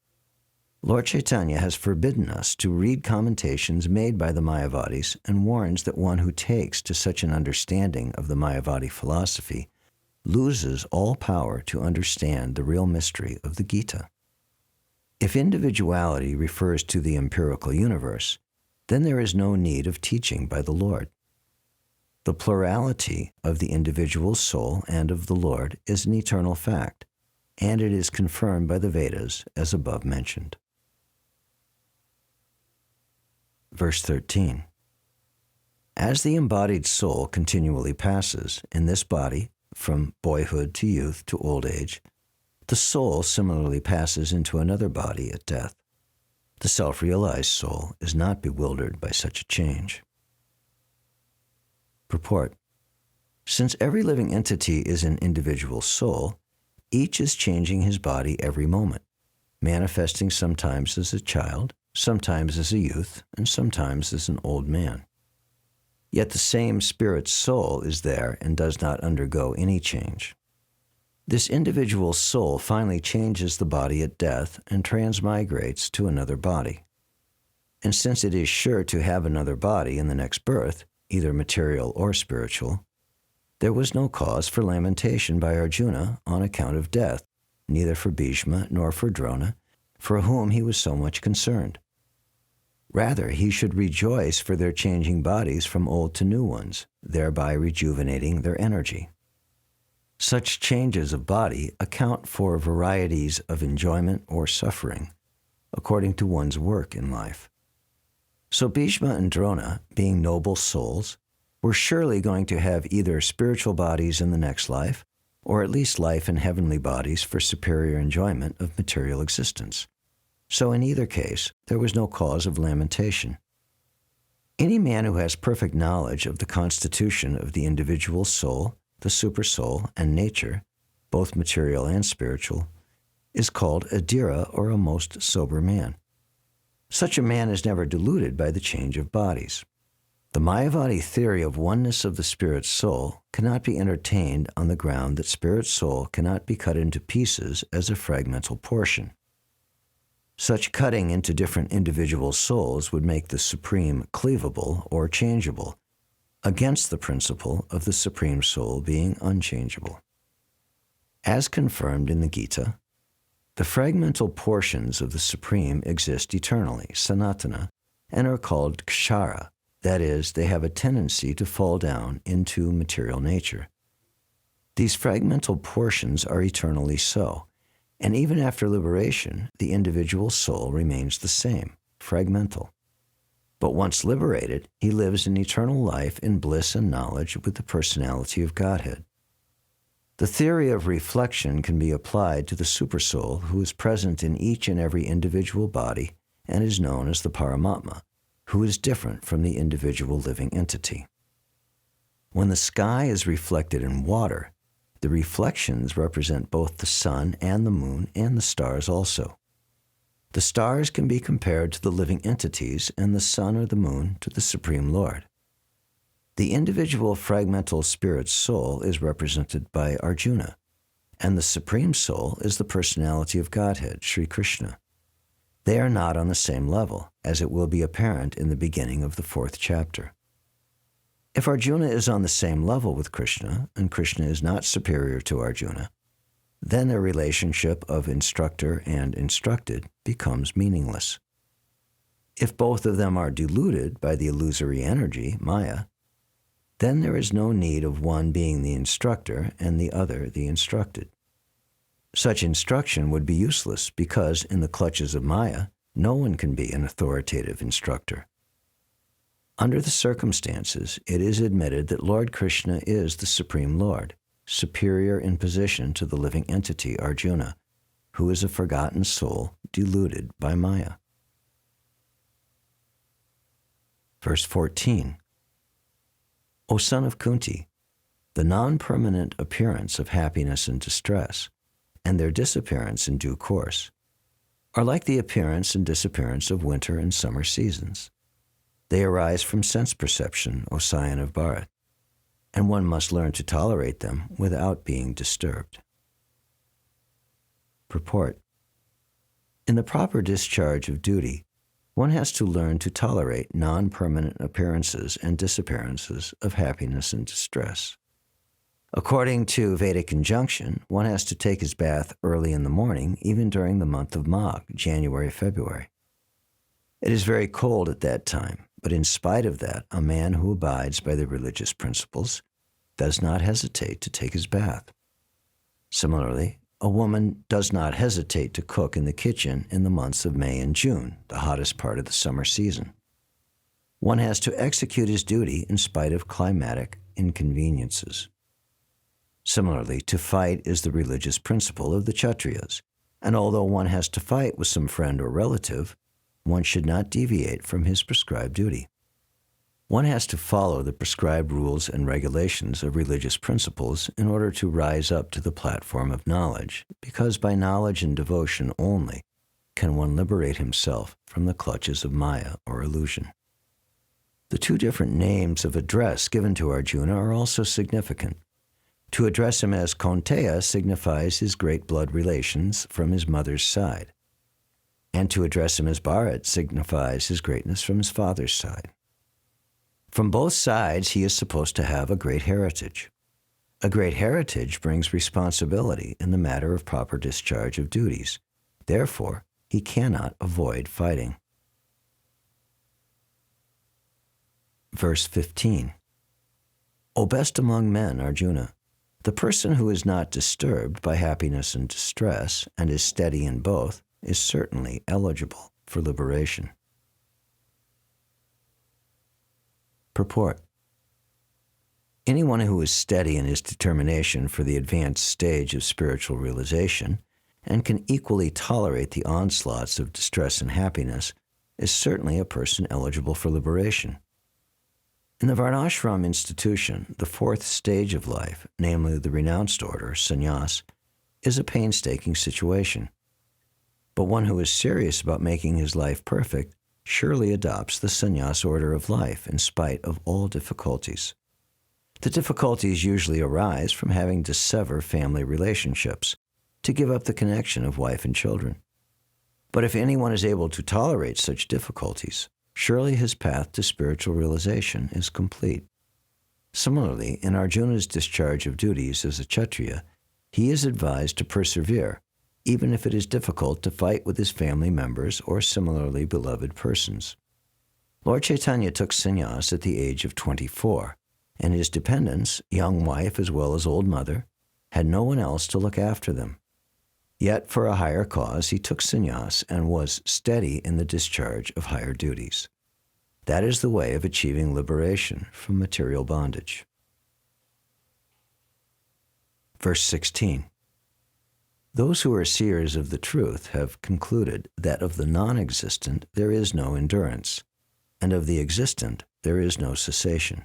Lord Chaitanya has forbidden us to read commentations made by the Mayavadis and warns that one who takes to such an understanding of the Mayavadi philosophy loses all power to understand the real mystery of the Gita. If individuality refers to the empirical universe, then there is no need of teaching by the Lord. The plurality of the individual soul and of the Lord is an eternal fact, and it is confirmed by the Vedas as above mentioned. Verse 13. As the embodied soul continually passes in this body from boyhood to youth to old age, the soul similarly passes into another body at death. The self-realized soul is not bewildered by such a change. Purport. Since every living entity is an individual soul, each is changing his body every moment, manifesting sometimes as a child, sometimes as a youth, and sometimes as an old man. Yet the same spirit soul is there and does not undergo any change. This individual soul finally changes the body at death and transmigrates to another body. And since it is sure to have another body in the next birth, either material or spiritual, there was no cause for lamentation by Arjuna on account of death, neither for Bhishma nor for Drona, for whom he was so much concerned. Rather, he should rejoice for their changing bodies from old to new ones, thereby rejuvenating their energy. Such changes of body account for varieties of enjoyment or suffering, according to one's work in life. So Bhishma and Drona, being noble souls, were surely going to have either spiritual bodies in the next life, or at least life in heavenly bodies for superior enjoyment of material existence. So in either case, there was no cause of lamentation. Any man who has perfect knowledge of the constitution of the individual soul, the supersoul, and nature, both material and spiritual, is called a dhira or a most sober man. Such a man is never deluded by the change of bodies. The Mayavadi theory of oneness of the spirit soul cannot be entertained on the ground that spirit soul cannot be cut into pieces as a fragmental portion. Such cutting into different individual souls would make the Supreme cleavable or changeable, against the principle of the Supreme Soul being unchangeable. As confirmed in the Gita, the fragmental portions of the Supreme exist eternally, sanatana, and are called kshara. That is, they have a tendency to fall down into material nature. These fragmental portions are eternally so, and even after liberation, the individual soul remains the same, fragmental. But once liberated, he lives an eternal life in bliss and knowledge with the personality of Godhead. The theory of reflection can be applied to the Supersoul who is present in each and every individual body and is known as the Paramatma, who is different from the individual living entity. When the sky is reflected in water, the reflections represent both the sun and the moon and the stars also. The stars can be compared to the living entities and the sun or the moon to the Supreme Lord. The individual fragmental spirit soul is represented by Arjuna, and the Supreme Soul is the personality of Godhead, Sri Krishna. They are not on the same level, as it will be apparent in the beginning of the 4th chapter. If Arjuna is on the same level with Krishna, and Krishna is not superior to Arjuna, then their relationship of instructor and instructed becomes meaningless. If both of them are deluded by the illusory energy, Maya, then there is no need of one being the instructor and the other the instructed. Such instruction would be useless because in the clutches of Maya, no one can be an authoritative instructor. Under the circumstances, it is admitted that Lord Krishna is the Supreme Lord, superior in position to the living entity Arjuna, who is a forgotten soul deluded by Maya. Verse 14. O son of Kunti, the non-permanent appearance of happiness and distress, and their disappearance in due course, are like the appearance and disappearance of winter and summer seasons. They arise from sense perception, O scion of Bharat, and one must learn to tolerate them without being disturbed. Purport. In the proper discharge of duty, one has to learn to tolerate non-permanent appearances and disappearances of happiness and distress. According to Vedic injunction, one has to take his bath early in the morning, even during the month of Magh, January, February. It is very cold at that time, but in spite of that, a man who abides by the religious principles does not hesitate to take his bath. Similarly, a woman does not hesitate to cook in the kitchen in the months of May and June, the hottest part of the summer season. One has to execute his duty in spite of climatic inconveniences. Similarly, to fight is the religious principle of the Kshatriyas, and although one has to fight with some friend or relative, one should not deviate from his prescribed duty. One has to follow the prescribed rules and regulations of religious principles in order to rise up to the platform of knowledge, because by knowledge and devotion only can one liberate himself from the clutches of Maya or illusion. The two different names of address given to Arjuna are also significant. To address him as Kaunteya signifies his great blood relations from his mother's side, and to address him as Bharat signifies his greatness from his father's side. From both sides, he is supposed to have a great heritage. A great heritage brings responsibility in the matter of proper discharge of duties. Therefore, he cannot avoid fighting. Verse 15. O best among men, Arjuna, the person who is not disturbed by happiness and distress and is steady in both is certainly eligible for liberation. Purport. Anyone who is steady in his determination for the advanced stage of spiritual realization and can equally tolerate the onslaughts of distress and happiness is certainly a person eligible for liberation. In the Varnashram institution, the 4th stage of life, namely the renounced order, sannyas, is a painstaking situation. But one who is serious about making his life perfect surely adopts the sannyas order of life in spite of all difficulties. The difficulties usually arise from having to sever family relationships, to give up the connection of wife and children. But if anyone is able to tolerate such difficulties, surely his path to spiritual realization is complete. Similarly, in Arjuna's discharge of duties as a Kshatriya, he is advised to persevere, even if it is difficult to fight with his family members or similarly beloved persons. Lord Chaitanya took sannyas at the age of 24, and his dependents, young wife as well as old mother, had no one else to look after them. Yet for a higher cause he took sannyas and was steady in the discharge of higher duties. That is the way of achieving liberation from material bondage. Verse 16. Those who are seers of the truth have concluded that of the non-existent there is no endurance, and of the existent there is no cessation.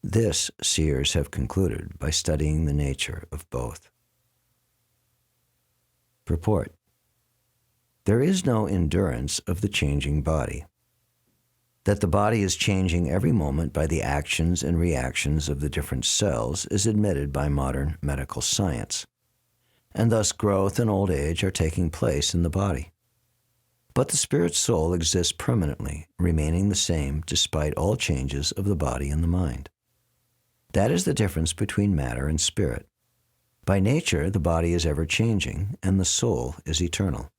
This seers have concluded by studying the nature of both. Purport. There is no endurance of the changing body. That the body is changing every moment by the actions and reactions of the different cells is admitted by modern medical science, and thus growth and old age are taking place in the body. But the spirit soul exists permanently, remaining the same despite all changes of the body and the mind. That is the difference between matter and spirit. By nature, the body is ever changing, and the soul is eternal.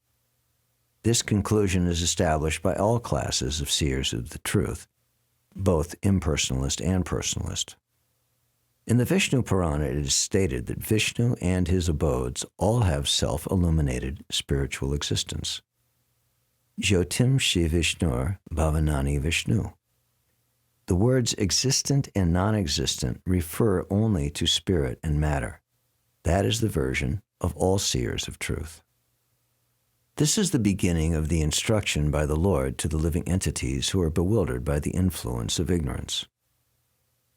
This conclusion is established by all classes of seers of the truth, both impersonalist and personalist. In the Vishnu Purana, it is stated that Vishnu and his abodes all have self-illuminated spiritual existence. Jyotim Shri Vishnur Bhavanani Vishnu. The words existent and non-existent refer only to spirit and matter. That is the version of all seers of truth. This is the beginning of the instruction by the Lord to the living entities who are bewildered by the influence of ignorance.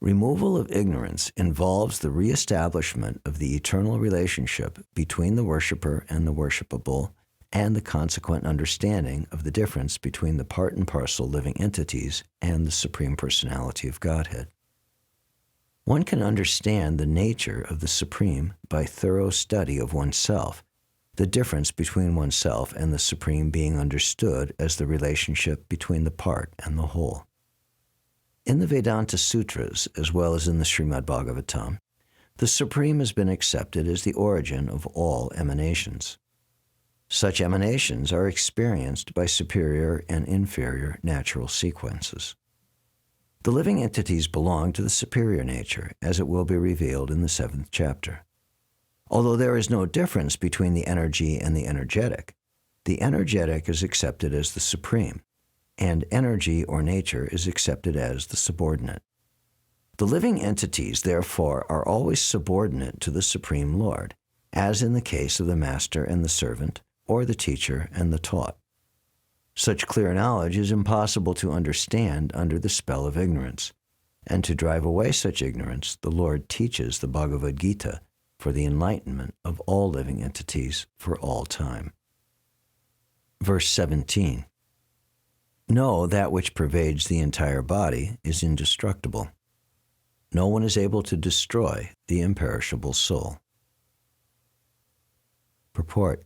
Removal of ignorance involves the reestablishment of the eternal relationship between the worshipper and the worshipable, and the consequent understanding of the difference between the part and parcel living entities and the Supreme Personality of Godhead. One can understand the nature of the Supreme by thorough study of oneself, the difference between oneself and the Supreme being understood as the relationship between the part and the whole. In the Vedanta Sutras, as well as in the Srimad Bhagavatam, the Supreme has been accepted as the origin of all emanations. Such emanations are experienced by superior and inferior natural sequences. The living entities belong to the superior nature, as it will be revealed in the 7th chapter. Although there is no difference between the energy and the energetic is accepted as the supreme, and energy or nature is accepted as the subordinate. The living entities, therefore, are always subordinate to the Supreme Lord, as in the case of the master and the servant, or the teacher and the taught. Such clear knowledge is impossible to understand under the spell of ignorance, and to drive away such ignorance, the Lord teaches the Bhagavad Gita for the enlightenment of all living entities for all time. Verse 17. Know that which pervades the entire body is indestructible. No one is able to destroy the imperishable soul. Purport.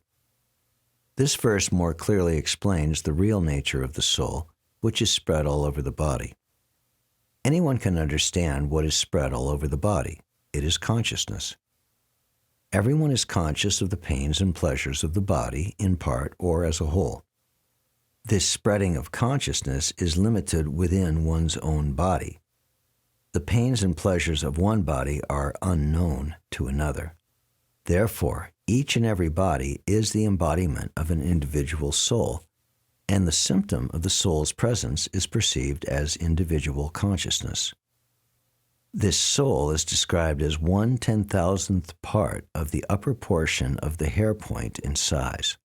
This verse more clearly explains the real nature of the soul, which is spread all over the body. Anyone can understand what is spread all over the body. It is consciousness. Everyone is conscious of the pains and pleasures of the body, in part or as a whole. This spreading of consciousness is limited within one's own body. The pains and pleasures of one body are unknown to another. Therefore, each and every body is the embodiment of an individual soul, and the symptom of the soul's presence is perceived as individual consciousness. This soul is described as 1/10,000th part of the upper portion of the hair point in size.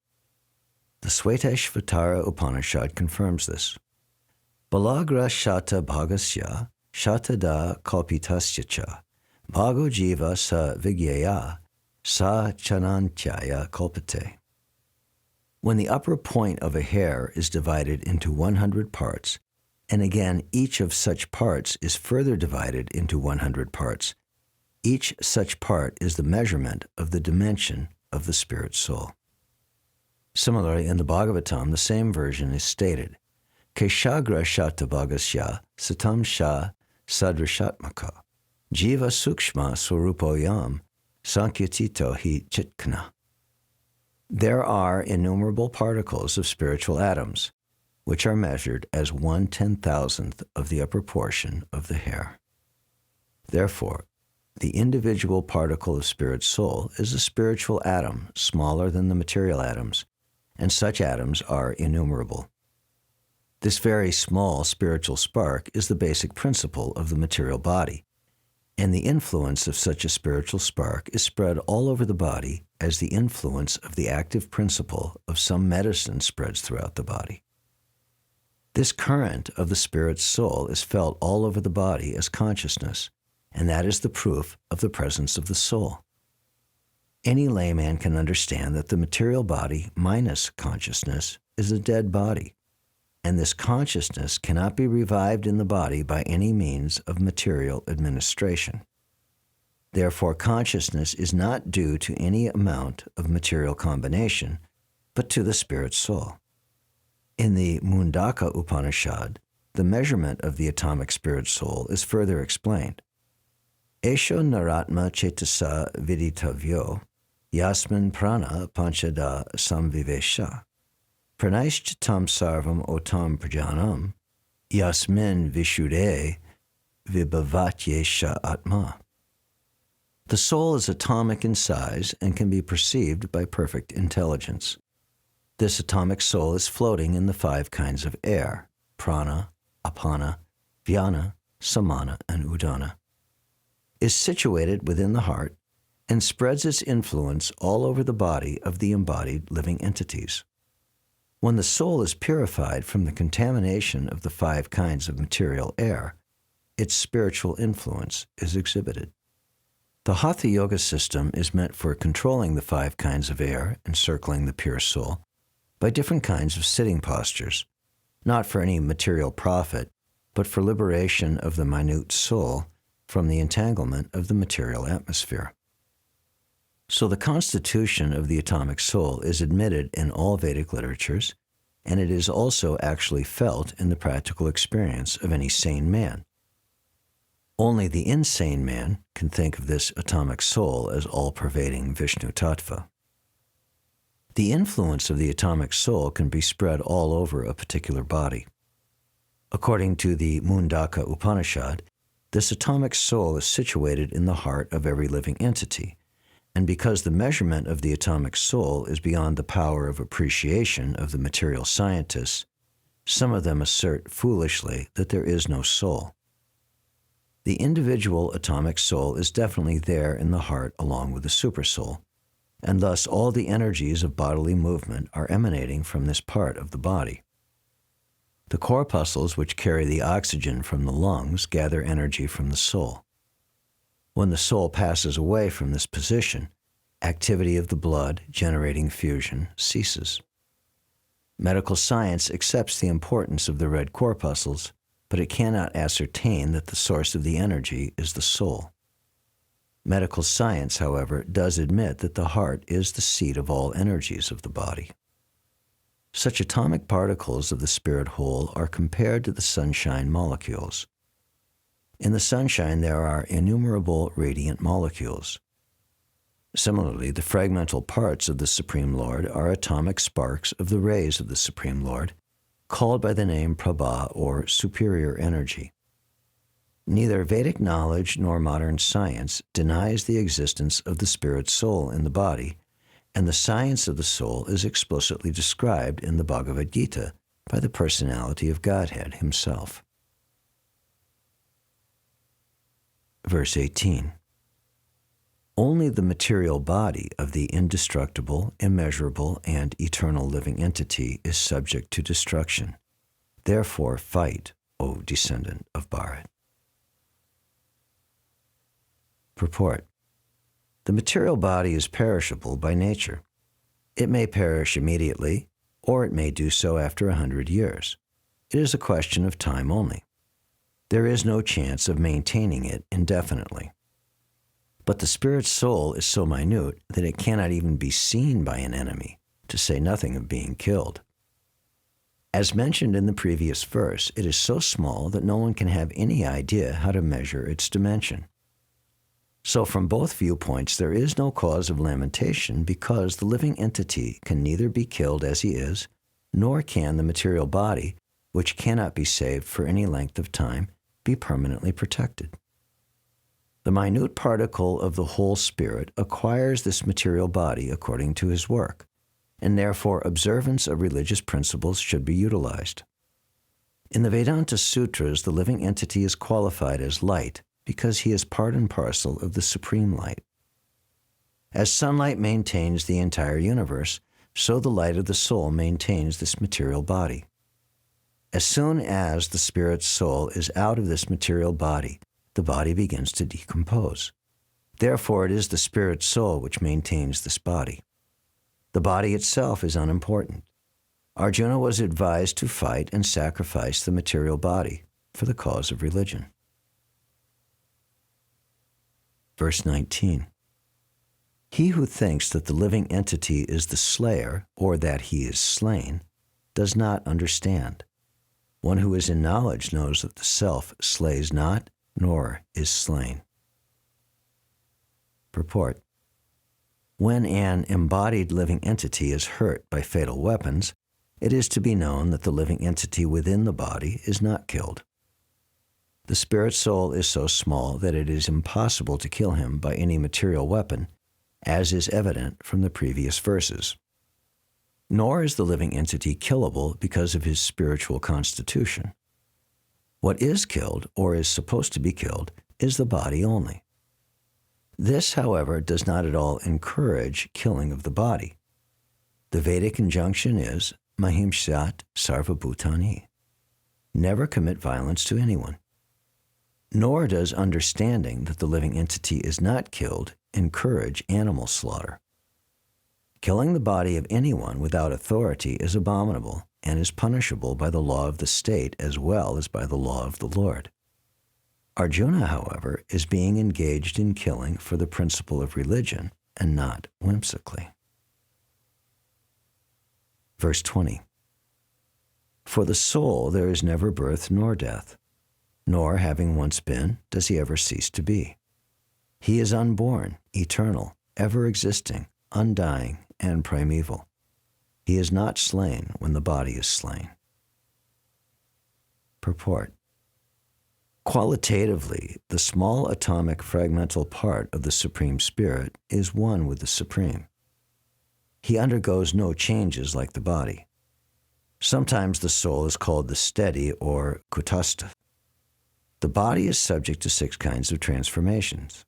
The Svetashvatara Upanishad confirms this. Balagra shata bhagasya shatada kalpitasya cha bhago jiva sa vigyaya sa chanantyaya kalpate. When the upper point of a hair is divided into 100 parts, and again each of such parts is further divided into 100 parts, each such part is the measurement of the dimension of the spirit soul. Similarly, in the Bhagavatam, the same version is stated, Keshagra Shatabhagasya Satam Sha Sadrashatmaka Jiva Sukshma Swarupoyam Sankyatito Hi Chitkana. There are innumerable particles of spiritual atoms, which are measured as 1/10,000th of the upper portion of the hair. Therefore, the individual particle of spirit soul is a spiritual atom smaller than the material atoms, and such atoms are innumerable. This very small spiritual spark is the basic principle of the material body, and the influence of such a spiritual spark is spread all over the body as the influence of the active principle of some medicine spreads throughout the body. This current of the spirit's soul is felt all over the body as consciousness, and that is the proof of the presence of the soul. Any layman can understand that the material body minus consciousness is a dead body, and this consciousness cannot be revived in the body by any means of material administration. Therefore, consciousness is not due to any amount of material combination, but to the spirit soul. In the Mundaka Upanishad, the measurement of the atomic spirit soul is further explained. Esho naratma cetasa viditavyo yasmin prana panchada samvivesha pranayshchitam sarvam otam prajanam yasmin vishuddhe vibhavatyesha atma. The soul is atomic in size and can be perceived by perfect intelligence. This atomic soul is floating in the 5 kinds of air, prana, apana, vyana, samana, and udana, is situated within the heart, and spreads its influence all over the body of the embodied living entities. When the soul is purified from the contamination of the 5 kinds of material air, its spiritual influence is exhibited. The Hatha Yoga system is meant for controlling the 5 kinds of air encircling the pure soul by different kinds of sitting postures, not for any material profit, but for liberation of the minute soul from the entanglement of the material atmosphere. So the constitution of the atomic soul is admitted in all Vedic literatures, and it is also actually felt in the practical experience of any sane man. Only the insane man can think of this atomic soul as all-pervading Vishnu Tattva. The influence of the atomic soul can be spread all over a particular body. According to the Mundaka Upanishad, this atomic soul is situated in the heart of every living entity, and because the measurement of the atomic soul is beyond the power of appreciation of the material scientists, some of them assert foolishly that there is no soul. The individual atomic soul is definitely there in the heart along with the supersoul, and thus all the energies of bodily movement are emanating from this part of the body. The corpuscles which carry the oxygen from the lungs gather energy from the soul. When the soul passes away from this position, activity of the blood generating fusion ceases. Medical science accepts the importance of the red corpuscles, but it cannot ascertain that the source of the energy is the soul. Medical science, however, does admit that the heart is the seat of all energies of the body. Such atomic particles of the spirit whole are compared to the sunshine molecules. In the sunshine, there are innumerable radiant molecules. Similarly, the fragmental parts of the Supreme Lord are atomic sparks of the rays of the Supreme Lord, called by the name Prabha, or superior energy. Neither Vedic knowledge nor modern science denies the existence of the spirit soul in the body, and the science of the soul is explicitly described in the Bhagavad Gita by the personality of Godhead himself. Verse 18. Only the material body of the indestructible, immeasurable, and eternal living entity is subject to destruction. Therefore fight, O descendant of Bharat. Purport. The material body is perishable by nature. It may perish immediately, or it may do so after 100 years. It is a question of time only. There is no chance of maintaining it indefinitely. But the spirit soul is so minute that it cannot even be seen by an enemy, to say nothing of being killed. As mentioned in the previous verse, it is so small that no one can have any idea how to measure its dimension. So from both viewpoints, there is no cause of lamentation because the living entity can neither be killed as he is, nor can the material body, which cannot be saved for any length of time, be permanently protected. The minute particle of the whole spirit acquires this material body according to his work, and therefore observance of religious principles should be utilized. In the Vedanta Sutras, the living entity is qualified as light because he is part and parcel of the supreme light. As sunlight maintains the entire universe, so the light of the soul maintains this material body. As soon as the spirit's soul is out of this material body, the body begins to decompose. Therefore, it is the spirit's soul which maintains this body. The body itself is unimportant. Arjuna was advised to fight and sacrifice the material body for the cause of religion. Verse 19. He who thinks that the living entity is the slayer, or that he is slain, does not understand. One who is in knowledge knows that the self slays not, nor is slain. Purport. When an embodied living entity is hurt by fatal weapons, it is to be known that the living entity within the body is not killed. The spirit soul is so small that it is impossible to kill him by any material weapon, as is evident from the previous verses. Nor is the living entity killable because of his spiritual constitution. What is killed, or is supposed to be killed, is the body only. This, however, does not at all encourage killing of the body. The Vedic injunction is Mahimsat Sarvabhutani. Never commit violence to anyone. Nor does understanding that the living entity is not killed encourage animal slaughter. Killing the body of anyone without authority is abominable and is punishable by the law of the state as well as by the law of the Lord. Arjuna, however, is being engaged in killing for the principle of religion and not whimsically. Verse 20. For the soul there is never birth nor death, nor having once been does he ever cease to be. He is unborn, eternal, ever existing, undying, and primeval. He is not slain when the body is slain. Purport. Qualitatively, the small atomic fragmental part of the Supreme Spirit is one with the Supreme. He undergoes no changes like the body. Sometimes the soul is called the steady or kutastha. The body is subject to 6 kinds of transformations.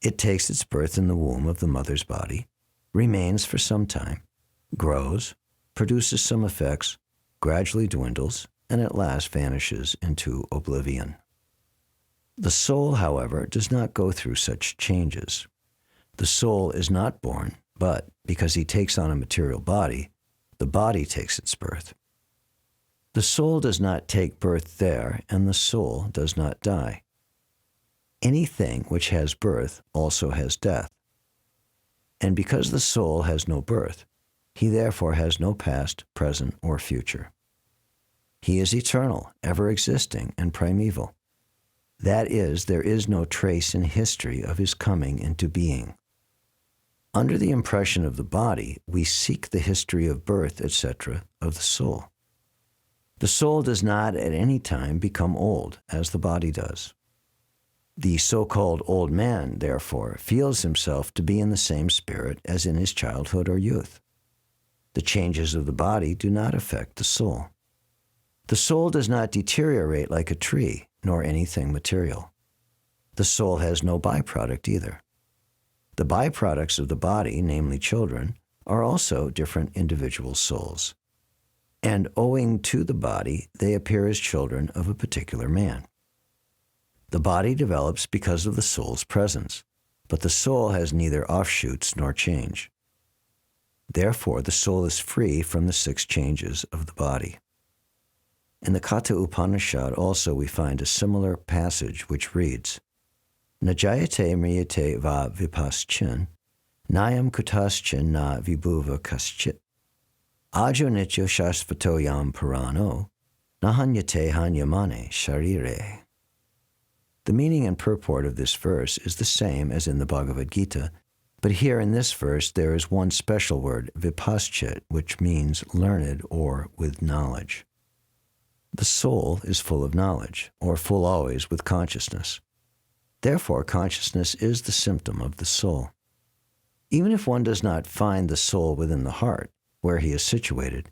It takes its birth in the womb of the mother's body, remains for some time, grows, produces some effects, gradually dwindles, and at last vanishes into oblivion. The soul, however, does not go through such changes. The soul is not born, but because he takes on a material body, the body takes its birth. The soul does not take birth there, and the soul does not die. Anything which has birth also has death. And because the soul has no birth, he therefore has no past, present, or future. He is eternal, ever existing, and primeval. That is, there is no trace in history of his coming into being. Under the impression of the body, we seek the history of birth, etc., of the soul. The soul does not at any time become old, as the body does. The so-called old man, therefore, feels himself to be in the same spirit as in his childhood or youth. The changes of the body do not affect the soul. The soul does not deteriorate like a tree, nor anything material. The soul has no byproduct either. The byproducts of the body, namely children, are also different individual souls. And owing to the body, they appear as children of a particular man. The body develops because of the soul's presence, but the soul has neither offshoots nor change. Therefore, the soul is free from the 6 changes of the body. In the Katha Upanishad also we find a similar passage which reads, Najayate mriyate va vipaschin, nayam kutaschin na vibhuva kaschit Ajo nityo shashvatoyam purano, nahanyate hanyamane sharire. The meaning and purport of this verse is the same as in the Bhagavad Gita, but here in this verse there is one special word, vipaschit, which means learned or with knowledge. The soul is full of knowledge, or full always with consciousness. Therefore, consciousness is the symptom of the soul. Even if one does not find the soul within the heart, where he is situated,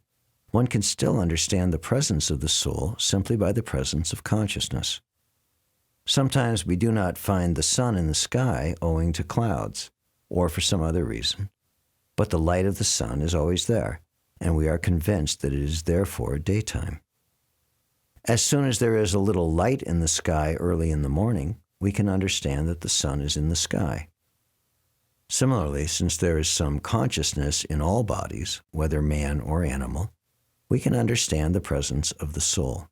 one can still understand the presence of the soul simply by the presence of consciousness. Sometimes we do not find the sun in the sky owing to clouds, or for some other reason, but the light of the sun is always there, and we are convinced that it is therefore daytime. As soon as there is a little light in the sky early in the morning, we can understand that the sun is in the sky. Similarly, since there is some consciousness in all bodies, whether man or animal, we can understand the presence of the soul.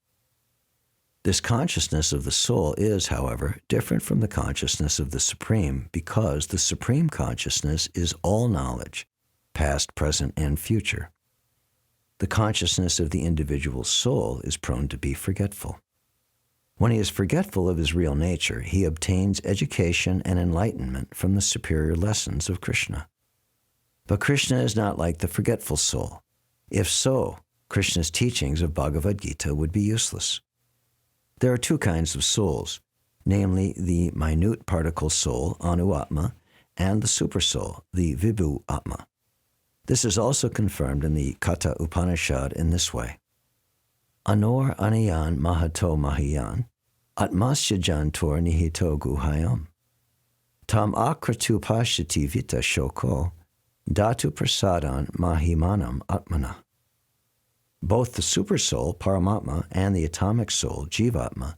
This consciousness of the soul is, however, different from the consciousness of the Supreme because the Supreme Consciousness is all knowledge, past, present, and future. The consciousness of the individual soul is prone to be forgetful. When he is forgetful of his real nature, he obtains education and enlightenment from the superior lessons of Krishna. But Krishna is not like the forgetful soul. If so, Krishna's teachings of Bhagavad Gita would be useless. There are two kinds of souls, namely the minute particle soul, Anu-Atma, and the supersoul, the Vibhu-Atma. This is also confirmed in the Katha Upanishad in this way. Anor aniyan mahato mahiyan, atmasya jantor nihito guhayam. Tam akratu pashyati vita shoko, datu prasadan mahimanam atmana. Both the supersoul, Paramatma, and the atomic soul, Jivatma,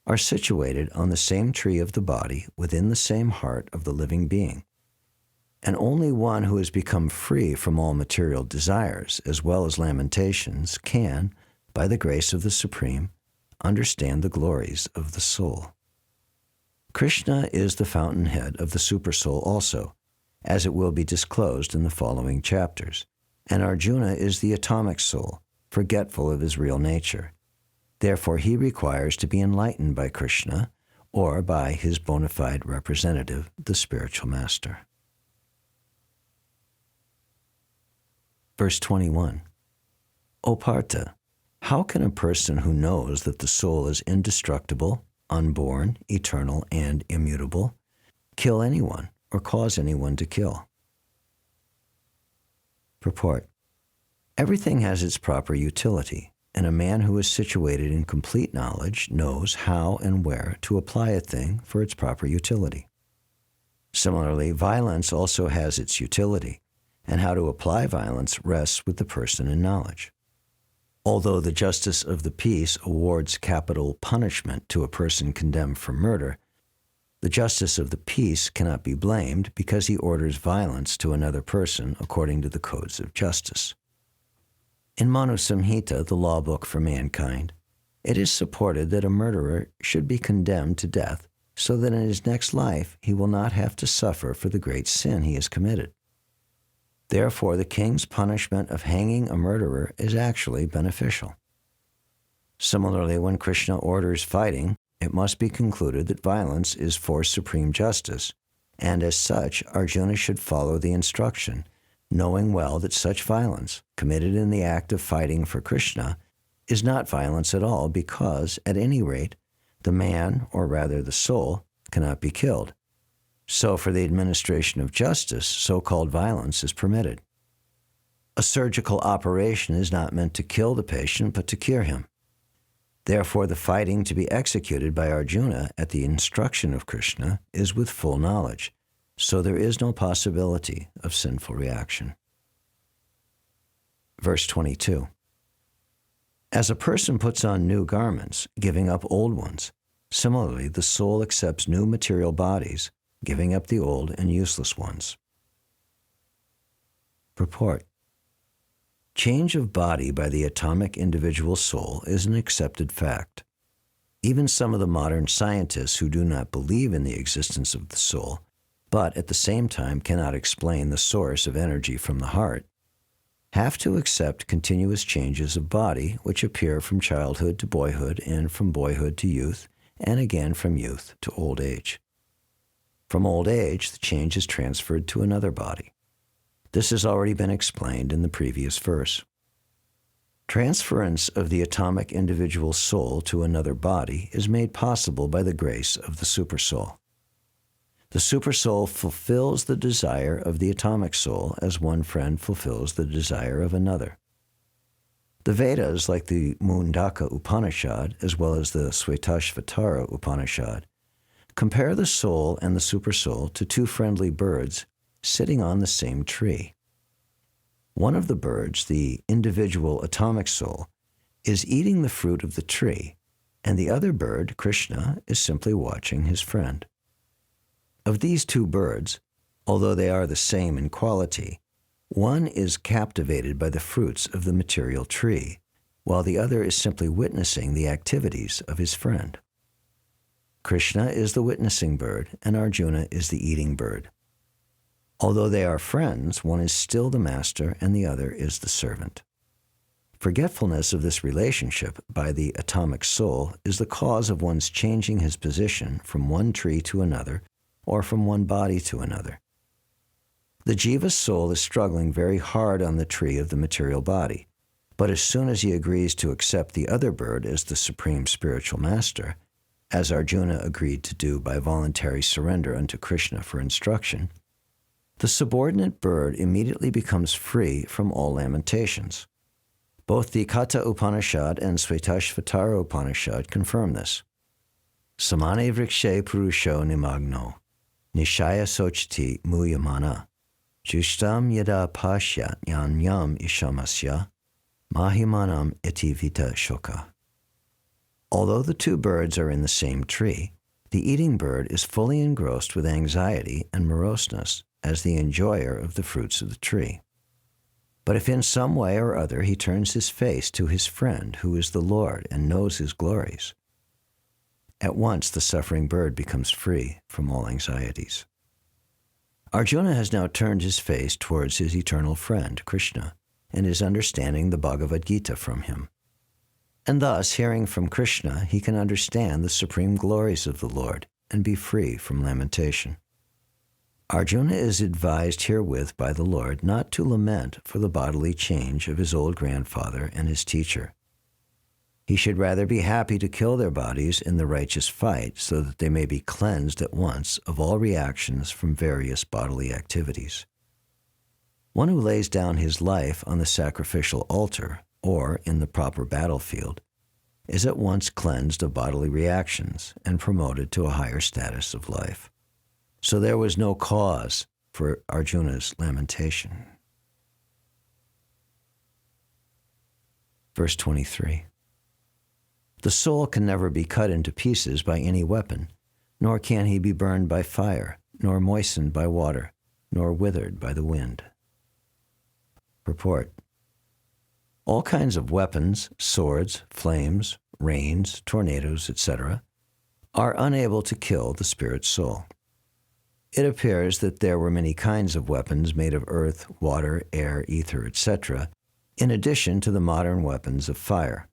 are situated on the same tree of the body within the same heart of the living being. And only one who has become free from all material desires, as well as lamentations, can, by the grace of the Supreme, understand the glories of the soul. Krishna is the fountainhead of the Supersoul also, as it will be disclosed in the following chapters, and Arjuna is the atomic soul, forgetful of his real nature. Therefore, he requires to be enlightened by Krishna or by his bona fide representative, the spiritual master. Verse 21. O Partha, how can a person who knows that the soul is indestructible, unborn, eternal, and immutable, kill anyone or cause anyone to kill? Purport. Everything has its proper utility, and a man who is situated in complete knowledge knows how and where to apply a thing for its proper utility. Similarly, violence also has its utility, and how to apply violence rests with the person in knowledge. Although the justice of the peace awards capital punishment to a person condemned for murder, the justice of the peace cannot be blamed because he orders violence to another person according to the codes of justice. In Manu Samhita, the law book for mankind, it is supported that a murderer should be condemned to death so that in his next life he will not have to suffer for the great sin he has committed. Therefore, the king's punishment of hanging a murderer is actually beneficial. Similarly, when Krishna orders fighting, it must be concluded that violence is for supreme justice, and as such, Arjuna should follow the instruction, knowing well that such violence, committed in the act of fighting for Krishna, is not violence at all because, at any rate, the man, or rather the soul, cannot be killed. So for the administration of justice, so-called violence is permitted. A surgical operation is not meant to kill the patient, but to cure him. Therefore, the fighting to be executed by Arjuna at the instruction of Krishna is with full knowledge, so there is no possibility of sinful reaction. Verse 22. As a person puts on new garments, giving up old ones, similarly the soul accepts new material bodies, giving up the old and useless ones. Purport. Change of body by the atomic individual soul is an accepted fact. Even some of the modern scientists who do not believe in the existence of the soul, but at the same time cannot explain the source of energy from the heart, have to accept continuous changes of body which appear from childhood to boyhood and from boyhood to youth and again from youth to old age. From old age, the change is transferred to another body. This has already been explained in the previous verse. Transference of the atomic individual soul to another body is made possible by the grace of the Supersoul. The Supersoul fulfills the desire of the atomic soul as one friend fulfills the desire of another. The Vedas, like the Mundaka Upanishad, as well as the Svetashvatara Upanishad, compare the soul and the Supersoul to two friendly birds sitting on the same tree. One of the birds, the individual atomic soul, is eating the fruit of the tree, and the other bird, Krishna, is simply watching his friend. Of these two birds, although they are the same in quality, one is captivated by the fruits of the material tree, while the other is simply witnessing the activities of his friend. Krishna is the witnessing bird, and Arjuna is the eating bird. Although they are friends, one is still the master and the other is the servant. Forgetfulness of this relationship by the atomic soul is the cause of one's changing his position from one tree to another or from one body to another. The jiva's soul is struggling very hard on the tree of the material body, but as soon as he agrees to accept the other bird as the supreme spiritual master, as Arjuna agreed to do by voluntary surrender unto Krishna for instruction, the subordinate bird immediately becomes free from all lamentations. Both the Katha Upanishad and Svetashvatara Upanishad confirm this. Samane vrikshe purusho nimagno, nishaya sochiti muyamana, justam yada pashyat yam ishamasya, mahimanam iti vita shoka. Although the two birds are in the same tree, the eating bird is fully engrossed with anxiety and moroseness as the enjoyer of the fruits of the tree. But if in some way or other he turns his face to his friend who is the Lord and knows his glories, at once the suffering bird becomes free from all anxieties. Arjuna has now turned his face towards his eternal friend, Krishna, and is understanding the Bhagavad Gita from him. And thus, hearing from Krishna, he can understand the supreme glories of the Lord and be free from lamentation. Arjuna is advised herewith by the Lord not to lament for the bodily change of his old grandfather and his teacher. He should rather be happy to kill their bodies in the righteous fight so that they may be cleansed at once of all reactions from various bodily activities. One who lays down his life on the sacrificial altar or in the proper battlefield is at once cleansed of bodily reactions and promoted to a higher status of life. So there was no cause for Arjuna's lamentation. Verse 23. The soul can never be cut into pieces by any weapon, nor can he be burned by fire, nor moistened by water, nor withered by the wind. Purport. All kinds of weapons, swords, flames, rains, tornadoes, etc., are unable to kill the spirit soul. It appears that there were many kinds of weapons made of earth, water, air, ether, etc., in addition to the modern weapons of fire.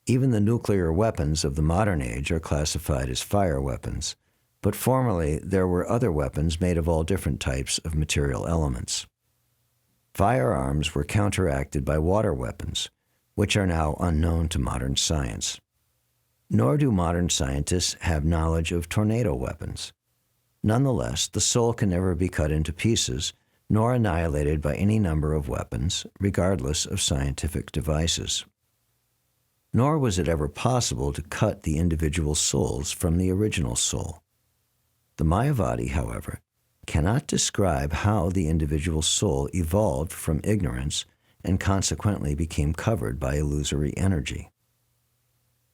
Even the nuclear weapons of the modern age are classified as fire weapons, but formerly there were other weapons made of all different types of material elements. Firearms were counteracted by water weapons, which are now unknown to modern science. Nor do modern scientists have knowledge of tornado weapons. Nonetheless, the soul can never be cut into pieces, nor annihilated by any number of weapons, regardless of scientific devices. Nor was it ever possible to cut the individual souls from the original soul. The Mayavadi, however, cannot describe how the individual soul evolved from ignorance and consequently became covered by illusory energy.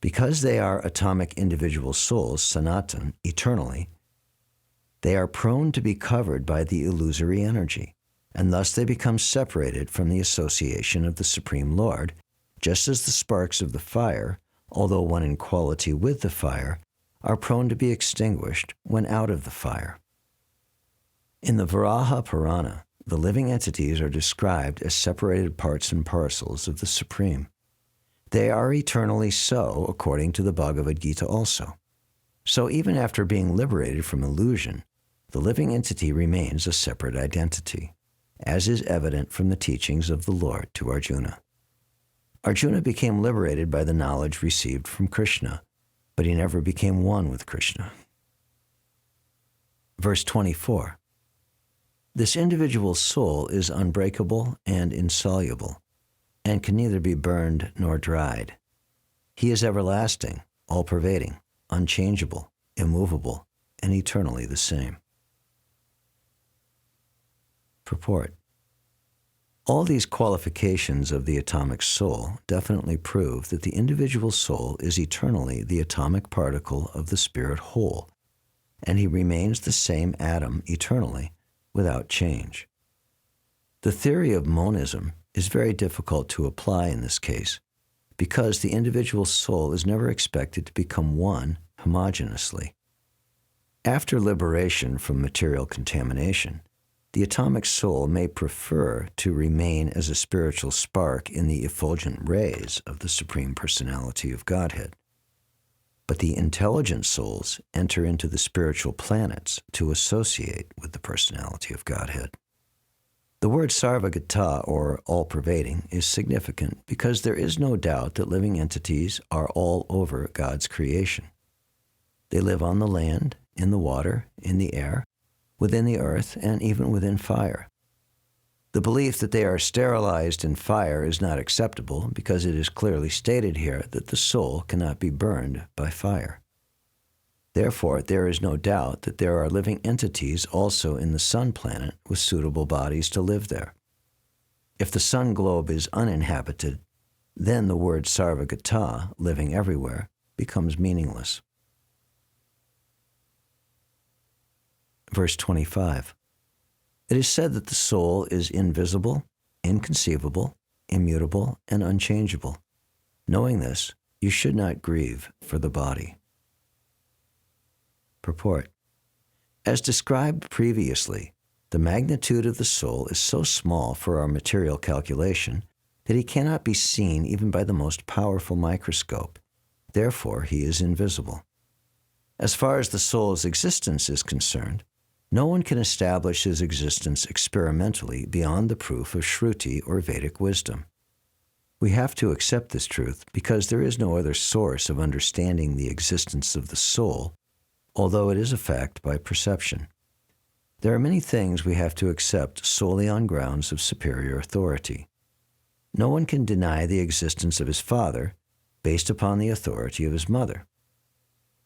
Because they are atomic individual souls, Sanatan, eternally, they are prone to be covered by the illusory energy, and thus they become separated from the association of the Supreme Lord, just as the sparks of the fire, although one in quality with the fire, are prone to be extinguished when out of the fire. In the Varaha Purana, the living entities are described as separated parts and parcels of the Supreme. They are eternally so, according to the Bhagavad Gita also. So even after being liberated from illusion, the living entity remains a separate identity, as is evident from the teachings of the Lord to Arjuna. Arjuna became liberated by the knowledge received from Krishna, but he never became one with Krishna. Verse 24. This individual soul is unbreakable and insoluble, and can neither be burned nor dried. He is everlasting, all-pervading, unchangeable, immovable, and eternally the same. Purport. All these qualifications of the atomic soul definitely prove that the individual soul is eternally the atomic particle of the spirit whole, and he remains the same atom eternally, without change. The theory of monism is very difficult to apply in this case, because the individual soul is never expected to become one homogeneously. After liberation from material contamination, the atomic soul may prefer to remain as a spiritual spark in the effulgent rays of the Supreme Personality of Godhead. But the intelligent souls enter into the spiritual planets to associate with the Personality of Godhead. The word sarvagata, or all-pervading, is significant because there is no doubt that living entities are all over God's creation. They live on the land, in the water, in the air, within the earth, and even within fire. The belief that they are sterilized in fire is not acceptable because it is clearly stated here that the soul cannot be burned by fire. Therefore, there is no doubt that there are living entities also in the sun planet with suitable bodies to live there. If the sun globe is uninhabited, then the word sarvagata, living everywhere, becomes meaningless. Verse 25. It is said that the soul is invisible, inconceivable, immutable, and unchangeable. Knowing this, you should not grieve for the body. Purport. As described previously, the magnitude of the soul is so small for our material calculation that he cannot be seen even by the most powerful microscope. Therefore, he is invisible. As far as the soul's existence is concerned, no one can establish his existence experimentally beyond the proof of Shruti or Vedic wisdom. We have to accept this truth because there is no other source of understanding the existence of the soul, although it is a fact by perception. There are many things we have to accept solely on grounds of superior authority. No one can deny the existence of his father based upon the authority of his mother.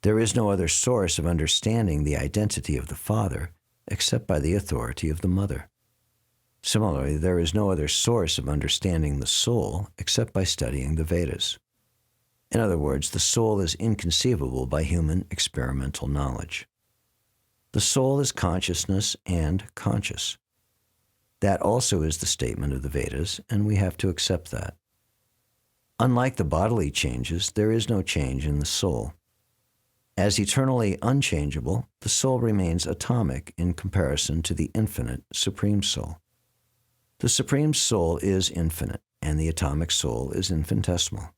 There is no other source of understanding the identity of the father except by the authority of the mother. Similarly, there is no other source of understanding the soul except by studying the Vedas. In other words, the soul is inconceivable by human experimental knowledge. The soul is consciousness and conscious. That also is the statement of the Vedas, and we have to accept that. Unlike the bodily changes, there is no change in the soul. As eternally unchangeable, the soul remains atomic in comparison to the infinite Supreme Soul. The Supreme Soul is infinite, and the atomic soul is infinitesimal.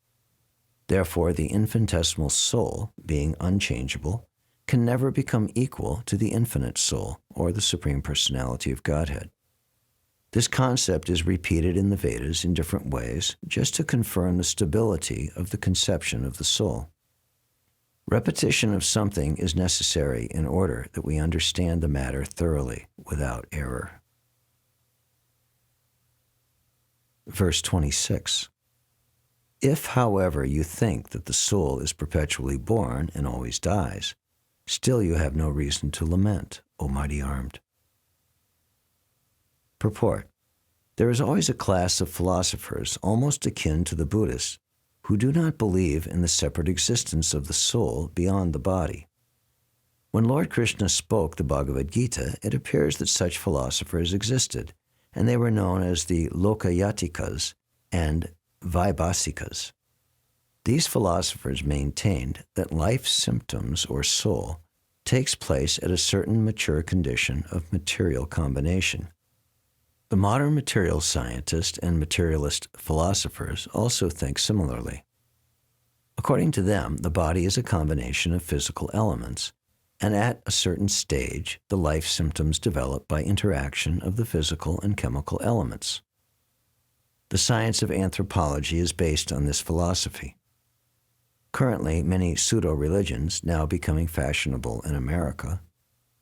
Therefore, the infinitesimal soul, being unchangeable, can never become equal to the infinite soul, or the Supreme Personality of Godhead. This concept is repeated in the Vedas in different ways, just to confirm the stability of the conception of the soul. Repetition of something is necessary in order that we understand the matter thoroughly, without error. Verse 26. If, however, you think that the soul is perpetually born and always dies, still you have no reason to lament, O mighty armed. Purport. There is always a class of philosophers, almost akin to the Buddhists, who do not believe in the separate existence of the soul beyond the body. When Lord Krishna spoke the Bhagavad Gita, it appears that such philosophers existed, and they were known as the Lokayatikas and Vaibhasikas. These philosophers maintained that life's symptoms, or soul, takes place at a certain mature condition of material combination. The modern material scientist and materialist philosophers also think similarly. According to them, the body is a combination of physical elements, and at a certain stage, the life symptoms develop by interaction of the physical and chemical elements. The science of anthropology is based on this philosophy. Currently, many pseudo-religions, now becoming fashionable in America,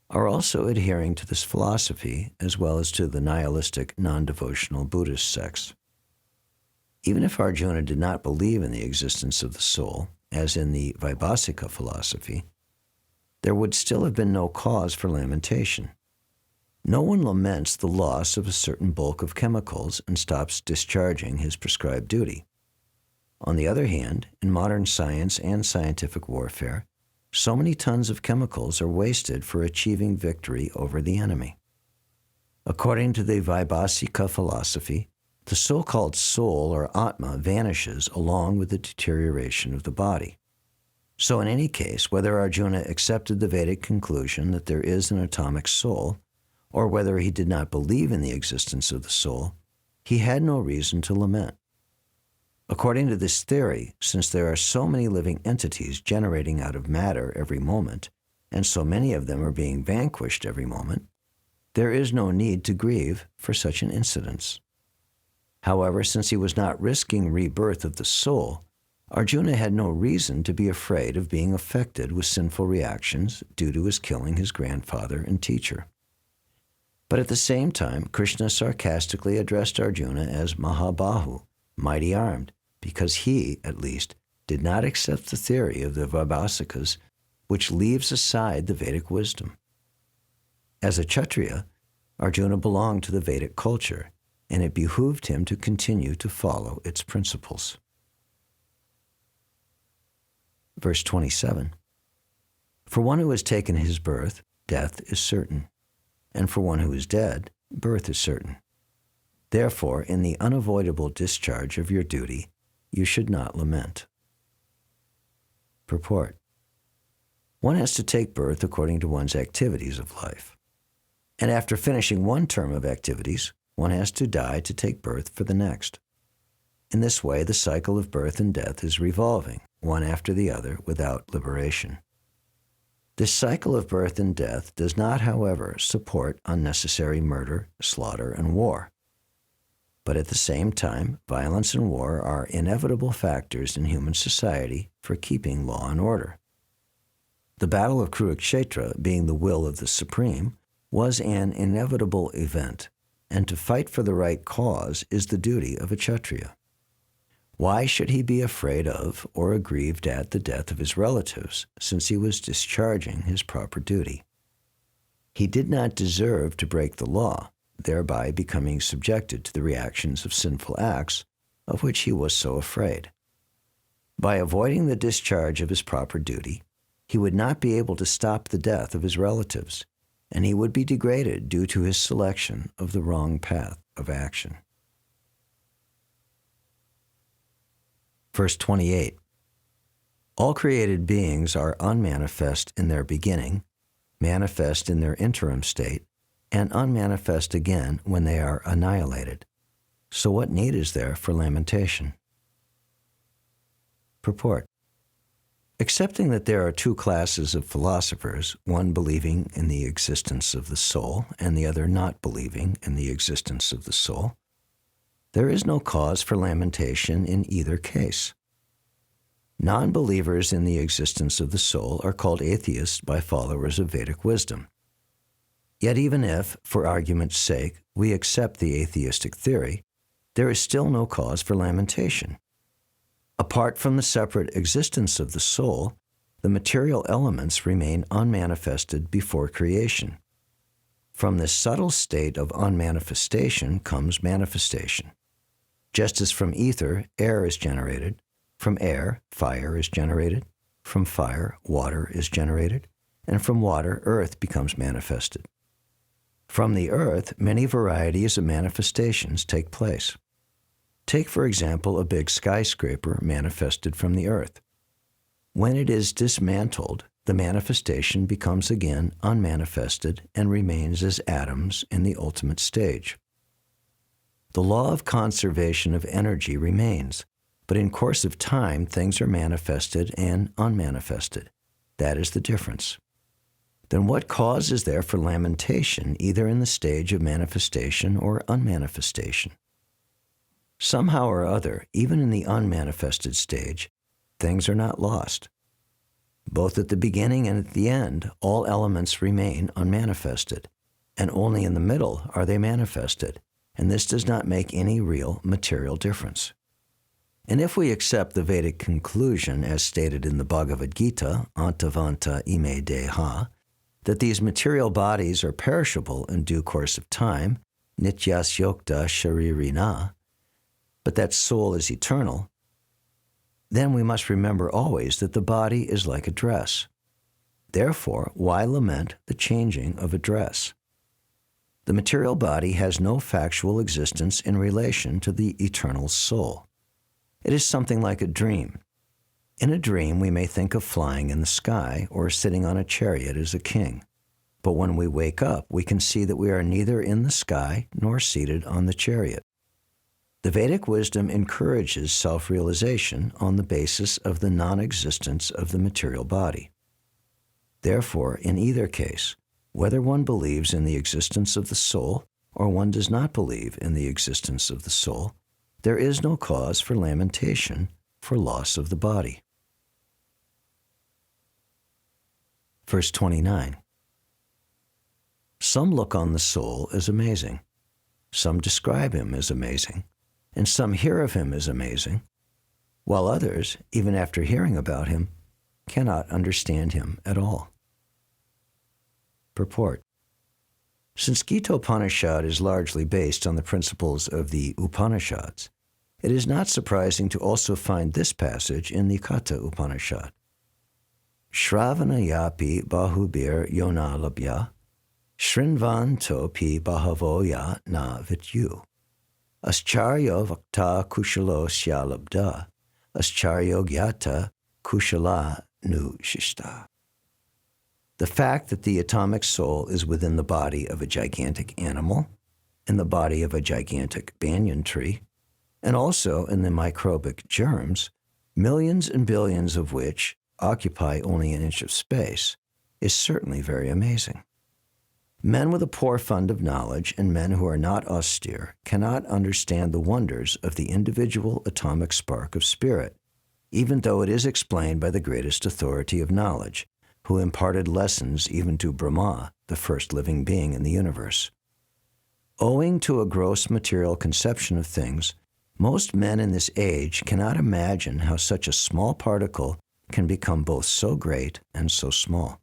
are also adhering to this philosophy as well as to the nihilistic, non-devotional Buddhist sects. Even if Arjuna did not believe in the existence of the soul, as in the Vaibhasika philosophy, there would still have been no cause for lamentation. No one laments the loss of a certain bulk of chemicals and stops discharging his prescribed duty. On the other hand, in modern science and scientific warfare, so many tons of chemicals are wasted for achieving victory over the enemy. According to the Vaibhasika philosophy, the so-called soul or Atma vanishes along with the deterioration of the body. So in any case, whether Arjuna accepted the Vedic conclusion that there is an atomic soul, or whether he did not believe in the existence of the soul, he had no reason to lament. According to this theory, since there are so many living entities generating out of matter every moment, and so many of them are being vanquished every moment, there is no need to grieve for such an incidence. However, since he was not risking rebirth of the soul, Arjuna had no reason to be afraid of being affected with sinful reactions due to his killing his grandfather and teacher. But at the same time, Krishna sarcastically addressed Arjuna as Mahabahu, mighty armed, because he, at least, did not accept the theory of the Vaibhasikas, which leaves aside the Vedic wisdom. As a Kshatriya, Arjuna belonged to the Vedic culture, and it behooved him to continue to follow its principles. Verse 27. For one who has taken his birth, death is certain, and for one who is dead, birth is certain. Therefore, in the unavoidable discharge of your duty, you should not lament. Purport. One has to take birth according to one's activities of life. And after finishing one term of activities, one has to die to take birth for the next. In this way, the cycle of birth and death is revolving, one after the other, without liberation. This cycle of birth and death does not, however, support unnecessary murder, slaughter, and war. But at the same time, violence and war are inevitable factors in human society for keeping law and order. The Battle of Kurukshetra, being the will of the Supreme, was an inevitable event, and to fight for the right cause is the duty of a Kshatriya. Why should he be afraid of or aggrieved at the death of his relatives, since he was discharging his proper duty? He did not deserve to break the law, thereby becoming subjected to the reactions of sinful acts of which he was so afraid. By avoiding the discharge of his proper duty, he would not be able to stop the death of his relatives, and he would be degraded due to his selection of the wrong path of action. Verse 28. All created beings are unmanifest in their beginning, manifest in their interim state, and unmanifest again when they are annihilated. So what need is there for lamentation? Purport. Accepting that there are two classes of philosophers, one believing in the existence of the soul and the other not believing in the existence of the soul, there is no cause for lamentation in either case. Non-believers in the existence of the soul are called atheists by followers of Vedic wisdom. Yet even if, for argument's sake, we accept the atheistic theory, there is still no cause for lamentation. Apart from the separate existence of the soul, the material elements remain unmanifested before creation. From this subtle state of unmanifestation comes manifestation. Just as from ether, air is generated, from air, fire is generated, from fire, water is generated, and from water, earth becomes manifested. From the earth, many varieties of manifestations take place. Take, for example, a big skyscraper manifested from the earth. When it is dismantled, the manifestation becomes again unmanifested and remains as atoms in the ultimate stage. The law of conservation of energy remains, but in course of time, things are manifested and unmanifested. That is the difference. Then what cause is there for lamentation, either in the stage of manifestation or unmanifestation? Somehow or other, even in the unmanifested stage, things are not lost. Both at the beginning and at the end, all elements remain unmanifested, and only in the middle are they manifested, and this does not make any real material difference. And if we accept the Vedic conclusion as stated in the Bhagavad Gita, Antavanta ime deha, that these material bodies are perishable in due course of time, nityasyokta sharirina, but that soul is eternal, then we must remember always that the body is like a dress. Therefore, why lament the changing of a dress? The material body has no factual existence in relation to the eternal soul. It is something like a dream. In a dream, we may think of flying in the sky or sitting on a chariot as a king. But when we wake up, we can see that we are neither in the sky nor seated on the chariot. The Vedic wisdom encourages self-realization on the basis of the non-existence of the material body. Therefore, in either case, whether one believes in the existence of the soul or one does not believe in the existence of the soul, there is no cause for lamentation for loss of the body. Verse 29. Some look on the soul as amazing. Some describe him as amazing, and some hear of him as amazing, while others, even after hearing about him, cannot understand him at all. Purport. Since Gita Upanishad is largely based on the principles of the Upanishads, it is not surprising to also find this passage in the Katha Upanishad. Shravanayapi bahubir yona labhya, shrinvanto pi bahavoya na vityu. Ascharyo vakta kushalo syalabda, ascharyo gyata kushala nu shishta. The fact that the atomic soul is within the body of a gigantic animal, in the body of a gigantic banyan tree, and also in the microbic germs, millions and billions of which occupy only an inch of space, is certainly very amazing. Men with a poor fund of knowledge and men who are not austere cannot understand the wonders of the individual atomic spark of spirit, even though it is explained by the greatest authority of knowledge, who imparted lessons even to Brahma, the first living being in the universe. Owing to a gross material conception of things, most men in this age cannot imagine how such a small particle can become both so great and so small.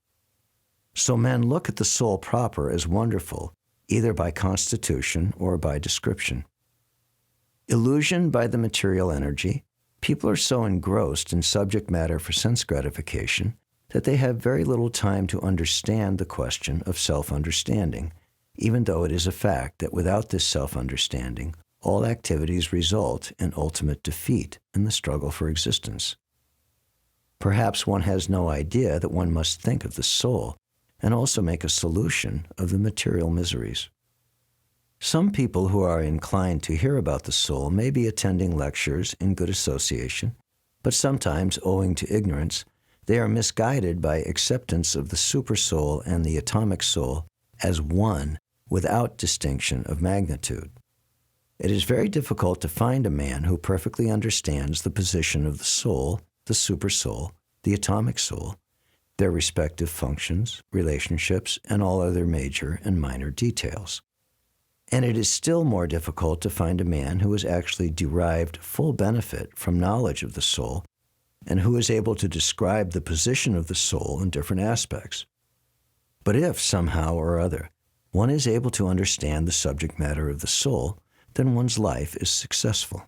So men look at the soul proper as wonderful, either by constitution or by description. Illusioned by the material energy, people are so engrossed in subject matter for sense gratification that they have very little time to understand the question of self-understanding, even though it is a fact that without this self-understanding, all activities result in ultimate defeat in the struggle for existence. Perhaps one has no idea that one must think of the soul and also make a solution of the material miseries. Some people who are inclined to hear about the soul may be attending lectures in good association, but sometimes, owing to ignorance, they are misguided by acceptance of the supersoul and the atomic soul as one without distinction of magnitude. It is very difficult to find a man who perfectly understands the position of the soul, the supersoul, the atomic soul, their respective functions, relationships, and all other major and minor details. And it is still more difficult to find a man who has actually derived full benefit from knowledge of the soul and who is able to describe the position of the soul in different aspects. But if, somehow or other, one is able to understand the subject matter of the soul, then one's life is successful.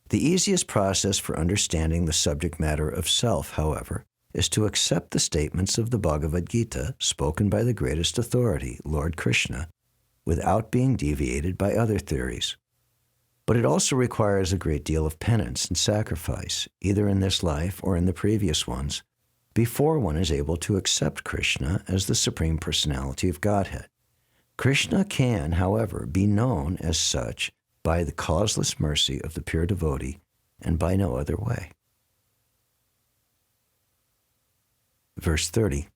The easiest process for understanding the subject matter of self, however, is to accept the statements of the Bhagavad Gita spoken by the greatest authority, Lord Krishna, without being deviated by other theories. But it also requires a great deal of penance and sacrifice, either in this life or in the previous ones, before one is able to accept Krishna as the Supreme Personality of Godhead. Krishna can, however, be known as such by the causeless mercy of the pure devotee and by no other way. Verse 30.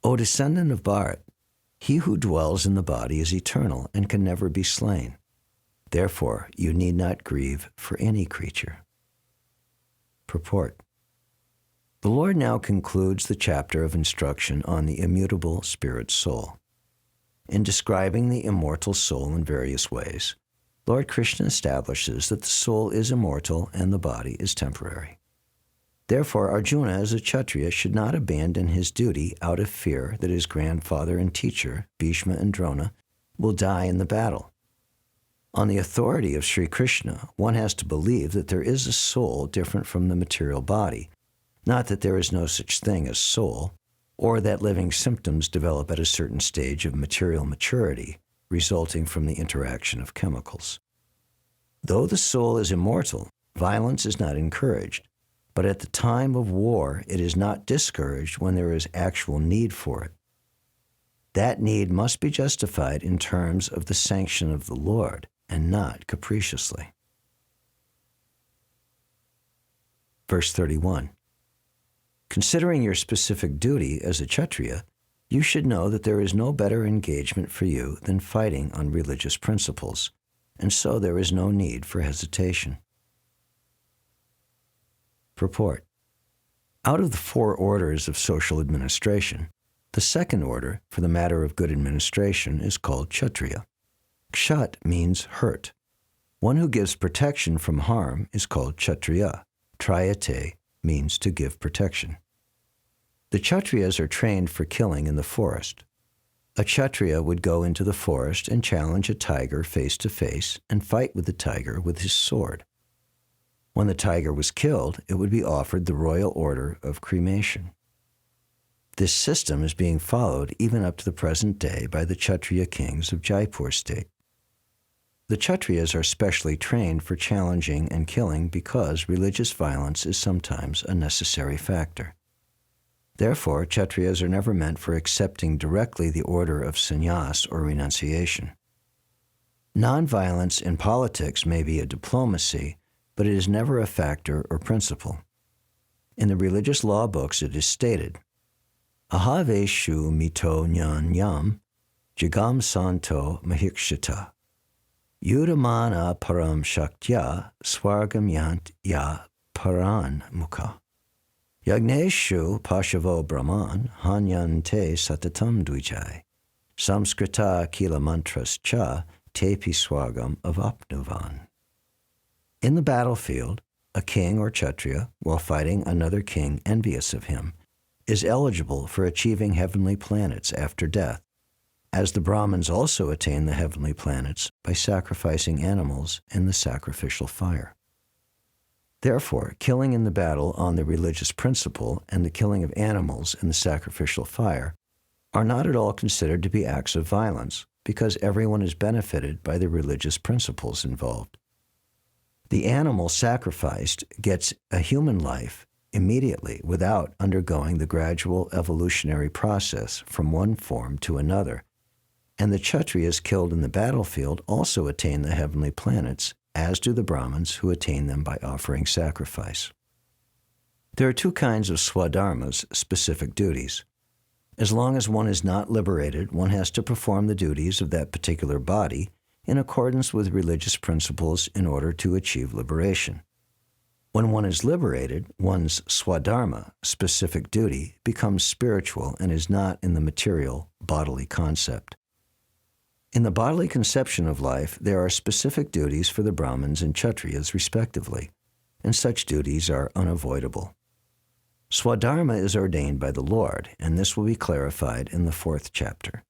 O descendant of Bharat, he who dwells in the body is eternal and can never be slain. Therefore, you need not grieve for any creature. Purport. The Lord now concludes the chapter of instruction on the immutable spirit soul. In describing the immortal soul in various ways, Lord Krishna establishes that the soul is immortal and the body is temporary. Therefore, Arjuna, as a Kshatriya, should not abandon his duty out of fear that his grandfather and teacher, Bhishma and Drona, will die in the battle. On the authority of Sri Krishna, one has to believe that there is a soul different from the material body, not that there is no such thing as soul, or that living symptoms develop at a certain stage of material maturity, resulting from the interaction of chemicals. Though the soul is immortal, violence is not encouraged, but at the time of war, it is not discouraged when there is actual need for it. That need must be justified in terms of the sanction of the Lord, and not capriciously. Verse 31. Considering your specific duty as a Kshatriya, you should know that there is no better engagement for you than fighting on religious principles, and so there is no need for hesitation. Purport. Out of the 4 orders of social administration, the second order, for the matter of good administration, is called Kshatriya. Kshat means hurt. One who gives protection from harm is called Kshatriya. Trayate means to give protection. The Kshatriyas are trained for killing in the forest. A Kshatriya would go into the forest and challenge a tiger face to face and fight with the tiger with his sword. When the tiger was killed, it would be offered the royal order of cremation. This system is being followed even up to the present day by the Kshatriya kings of Jaipur state. The Kshatriyas are specially trained for challenging and killing because religious violence is sometimes a necessary factor. Therefore, Kshatriyas are never meant for accepting directly the order of sannyas or renunciation. Nonviolence in politics may be a diplomacy, but it is never a factor or principle. In the religious law books it is stated, Ahaveshu mito nyan yam, jagam santo mahikshita, yudamana param shaktya, swargam yant ya paran mukha. Yagneshu pashavo brahman, hanyante satatam dvijay, samskrita kila mantras cha, tepi swargam avapnuvan. In the battlefield, a king or Kshatriya, while fighting another king envious of him, is eligible for achieving heavenly planets after death, as the Brahmins also attain the heavenly planets by sacrificing animals in the sacrificial fire. Therefore, killing in the battle on the religious principle and the killing of animals in the sacrificial fire are not at all considered to be acts of violence, because everyone is benefited by the religious principles involved. The animal sacrificed gets a human life immediately without undergoing the gradual evolutionary process from one form to another, and the Kshatriyas killed in the battlefield also attain the heavenly planets, as do the Brahmins who attain them by offering sacrifice. There are 2 kinds of swadharmas, specific duties. As long as one is not liberated, one has to perform the duties of that particular body in accordance with religious principles in order to achieve liberation. When one is liberated, one's swadharma, specific duty, becomes spiritual and is not in the material, bodily concept. In the bodily conception of life, there are specific duties for the Brahmins and Kshatriyas respectively, and such duties are unavoidable. Swadharma is ordained by the Lord, and this will be clarified in the 4th chapter.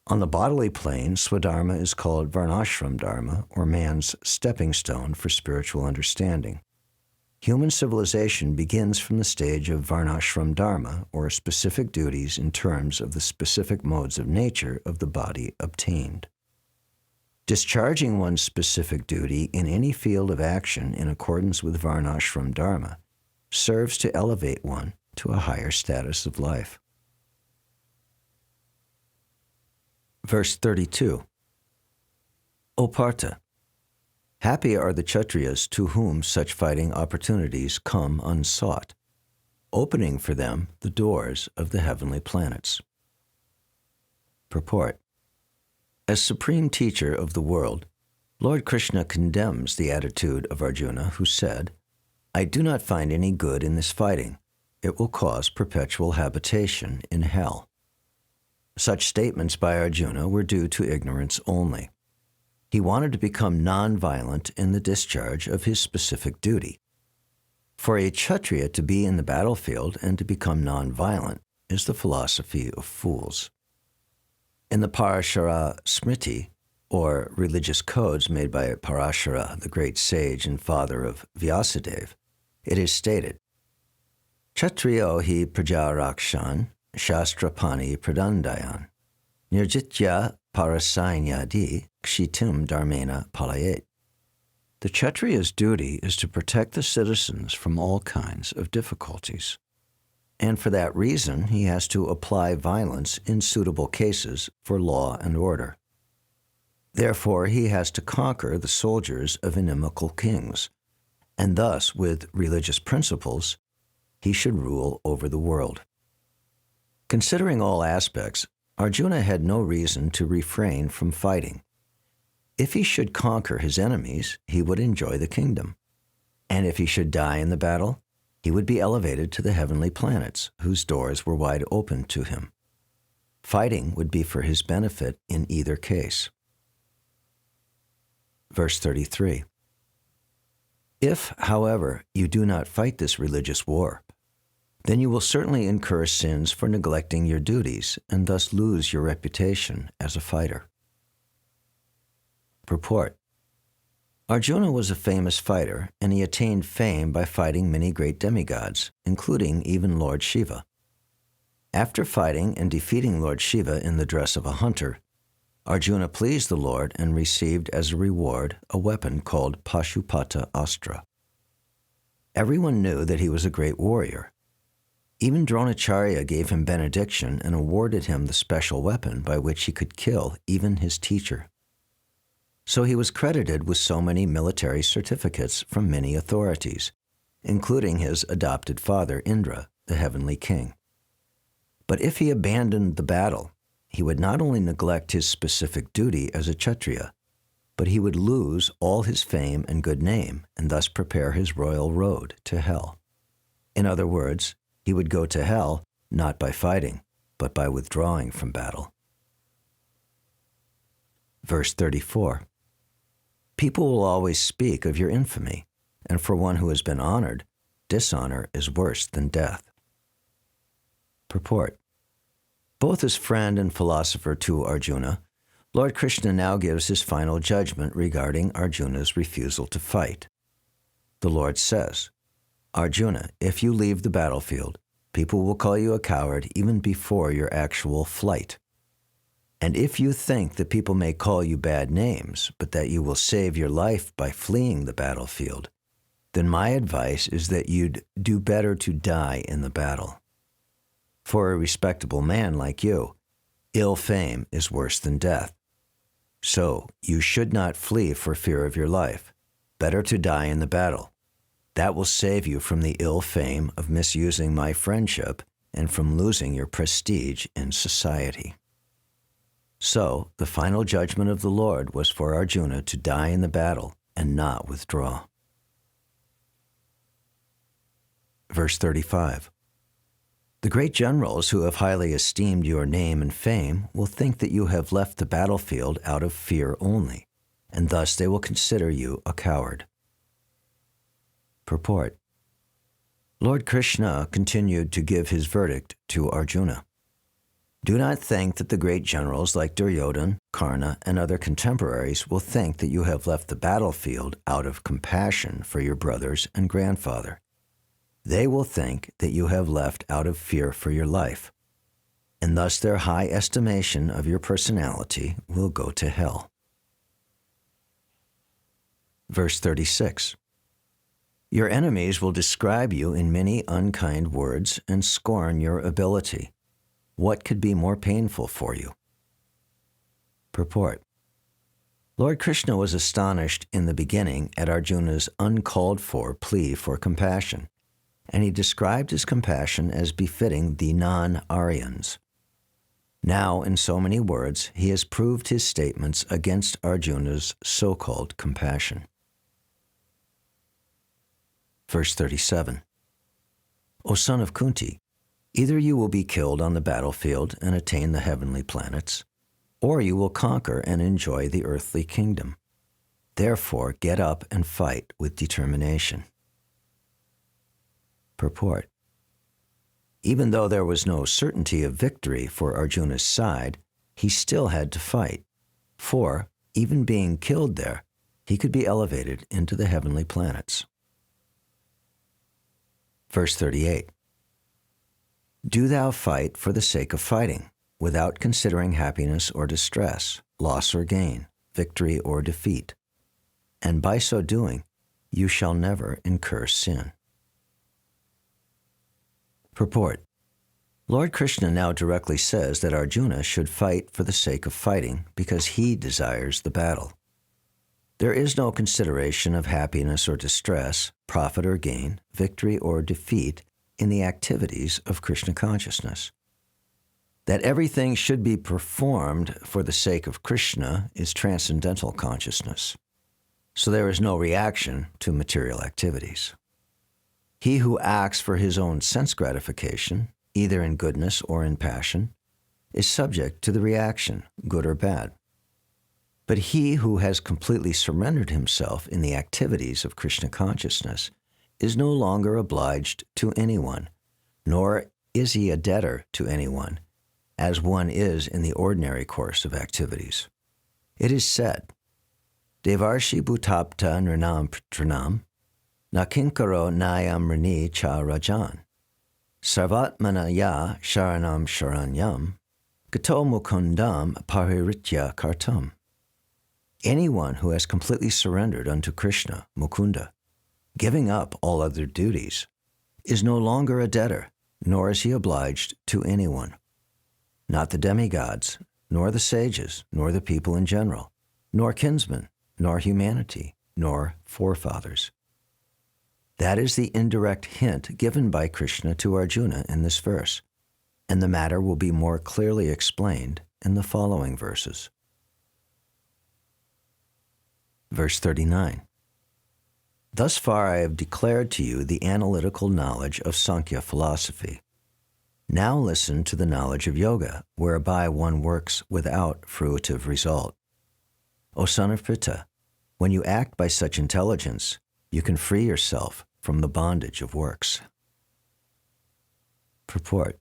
On the bodily plane, Swadharma is called Varnashram Dharma, or man's stepping stone for spiritual understanding. Human civilization begins from the stage of Varnashram Dharma, or specific duties in terms of the specific modes of nature of the body obtained. Discharging one's specific duty in any field of action in accordance with Varnashram Dharma serves to elevate one to a higher status of life. Verse 32. O Partha, happy are the Kshatriyas to whom such fighting opportunities come unsought, opening for them the doors of the heavenly planets. Purport. As Supreme Teacher of the world, Lord Krishna condemns the attitude of Arjuna who said, "I do not find any good in this fighting. It will cause perpetual habitation in hell." Such statements by Arjuna were due to ignorance only. He wanted to become non-violent in the discharge of his specific duty. For a Kshatriya to be in the battlefield and to become non-violent is the philosophy of fools. In the Parashara Smriti, or religious codes made by Parashara, the great sage and father of Vyasadeva, it is stated, Kshatriyo hi prajarakshan shastrapani pradandayan nirjitya parasainyadi kshitim dharmena palayet. The Kshatriya's duty is to protect the citizens from all kinds of difficulties. And for that reason, he has to apply violence in suitable cases for law and order. Therefore, he has to conquer the soldiers of inimical kings, and thus, with religious principles, he should rule over the world. Considering all aspects, Arjuna had no reason to refrain from fighting. If he should conquer his enemies, he would enjoy the kingdom. And if he should die in the battle, he would be elevated to the heavenly planets, whose doors were wide open to him. Fighting would be for his benefit in either case. Verse 33. If, however, you do not fight this religious war, then you will certainly incur sins for neglecting your duties and thus lose your reputation as a fighter. Purport. Arjuna was a famous fighter, and he attained fame by fighting many great demigods, including even Lord Shiva. After fighting and defeating Lord Shiva in the dress of a hunter, Arjuna pleased the Lord and received as a reward a weapon called Pashupata Astra. Everyone knew that he was a great warrior. Even Dronacharya gave him benediction and awarded him the special weapon by which he could kill even his teacher. So he was credited with so many military certificates from many authorities, including his adopted father Indra, the heavenly king. But if he abandoned the battle, he would not only neglect his specific duty as a Kshatriya, but he would lose all his fame and good name and thus prepare his royal road to hell. In other words, he would go to hell not by fighting, but by withdrawing from battle. Verse 34. People will always speak of your infamy, and for one who has been honored, dishonor is worse than death. Purport. Both as friend and philosopher to Arjuna, Lord Krishna now gives his final judgment regarding Arjuna's refusal to fight. The Lord says, Arjuna, if you leave the battlefield, people will call you a coward even before your actual flight. And if you think that people may call you bad names, but that you will save your life by fleeing the battlefield, then my advice is that you'd do better to die in the battle. For a respectable man like you, ill fame is worse than death. So you should not flee for fear of your life. Better to die in the battle. That will save you from the ill fame of misusing my friendship and from losing your prestige in society. So, the final judgment of the Lord was for Arjuna to die in the battle and not withdraw. Verse 35. The great generals who have highly esteemed your name and fame will think that you have left the battlefield out of fear only, and thus they will consider you a coward. Purport. Lord Krishna continued to give his verdict to Arjuna. Do not think that the great generals like Duryodhana, Karna, and other contemporaries will think that you have left the battlefield out of compassion for your brothers and grandfather. They will think that you have left out of fear for your life, and thus their high estimation of your personality will go to hell. Verse 36. Your enemies will describe you in many unkind words and scorn your ability. What could be more painful for you? Purport. Lord Krishna was astonished in the beginning at Arjuna's uncalled-for plea for compassion, and he described his compassion as befitting the non-Aryans. Now, in so many words, he has proved his statements against Arjuna's so-called compassion. Verse 37. O son of Kunti, either you will be killed on the battlefield and attain the heavenly planets, or you will conquer and enjoy the earthly kingdom. Therefore, get up and fight with determination. Purport. Even though there was no certainty of victory for Arjuna's side, he still had to fight, for, even being killed there, he could be elevated into the heavenly planets. Verse 38. Do thou fight for the sake of fighting, without considering happiness or distress, loss or gain, victory or defeat, and by so doing, you shall never incur sin. Purport. Lord Krishna now directly says that Arjuna should fight for the sake of fighting because he desires the battle. There is no consideration of happiness or distress, profit or gain, victory or defeat in the activities of Krishna consciousness. That everything should be performed for the sake of Krishna is transcendental consciousness, so there is no reaction to material activities. He who acts for his own sense gratification, either in goodness or in passion, is subject to the reaction, good or bad. But he who has completely surrendered himself in the activities of Krishna consciousness is no longer obliged to anyone, nor is he a debtor to anyone, as one is in the ordinary course of activities. It is said, Devarshi bhutapta nrinam putranam, nakinkaro nayam rini cha rajan, sarvatmana ya sharanam sharanyam, gato mukundam pariritya kartam. Anyone who has completely surrendered unto Krishna, Mukunda, giving up all other duties, is no longer a debtor, nor is he obliged to anyone. Not the demigods, nor the sages, nor the people in general, nor kinsmen, nor humanity, nor forefathers. That is the indirect hint given by Krishna to Arjuna in this verse, and the matter will be more clearly explained in the following verses. Verse 39. Thus far I have declared to you the analytical knowledge of Sankhya philosophy. Now listen to the knowledge of yoga, whereby one works without fruitive result. O son of Pritha, when you act by such intelligence, you can free yourself from the bondage of works. Purport.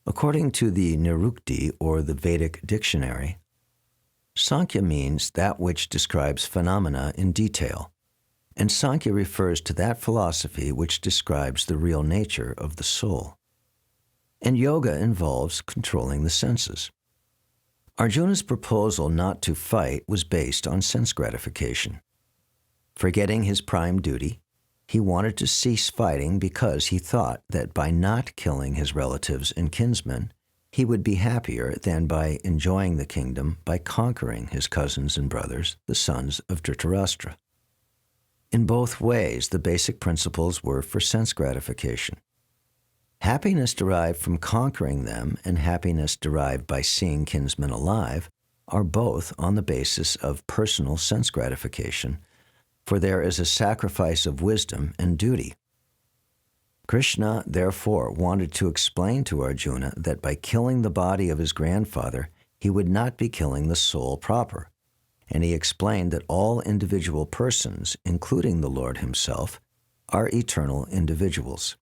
According to the Nirukti, or the Vedic dictionary, Sankhya means that which describes phenomena in detail, and Sankhya refers to that philosophy which describes the real nature of the soul. And yoga involves controlling the senses. Arjuna's proposal not to fight was based on sense gratification. Forgetting his prime duty, he wanted to cease fighting because he thought that by not killing his relatives and kinsmen, he would be happier than by enjoying the kingdom by conquering his cousins and brothers, the sons of Dhritarashtra. In both ways, the basic principles were for sense gratification. Happiness derived from conquering them and happiness derived by seeing kinsmen alive are both on the basis of personal sense gratification, for there is a sacrifice of wisdom and duty. Krishna, therefore, wanted to explain to Arjuna that by killing the body of his grandfather, he would not be killing the soul proper, and he explained that all individual persons, including the Lord himself, are eternal individuals.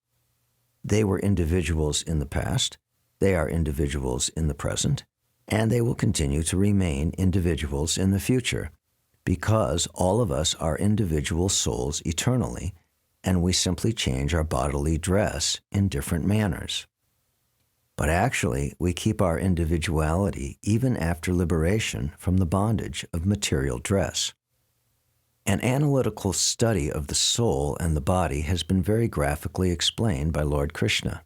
They were individuals in the past, they are individuals in the present, and they will continue to remain individuals in the future, because all of us are individual souls eternally, and we simply change our bodily dress in different manners. But actually, we keep our individuality even after liberation from the bondage of material dress. An analytical study of the soul and the body has been very graphically explained by Lord Krishna.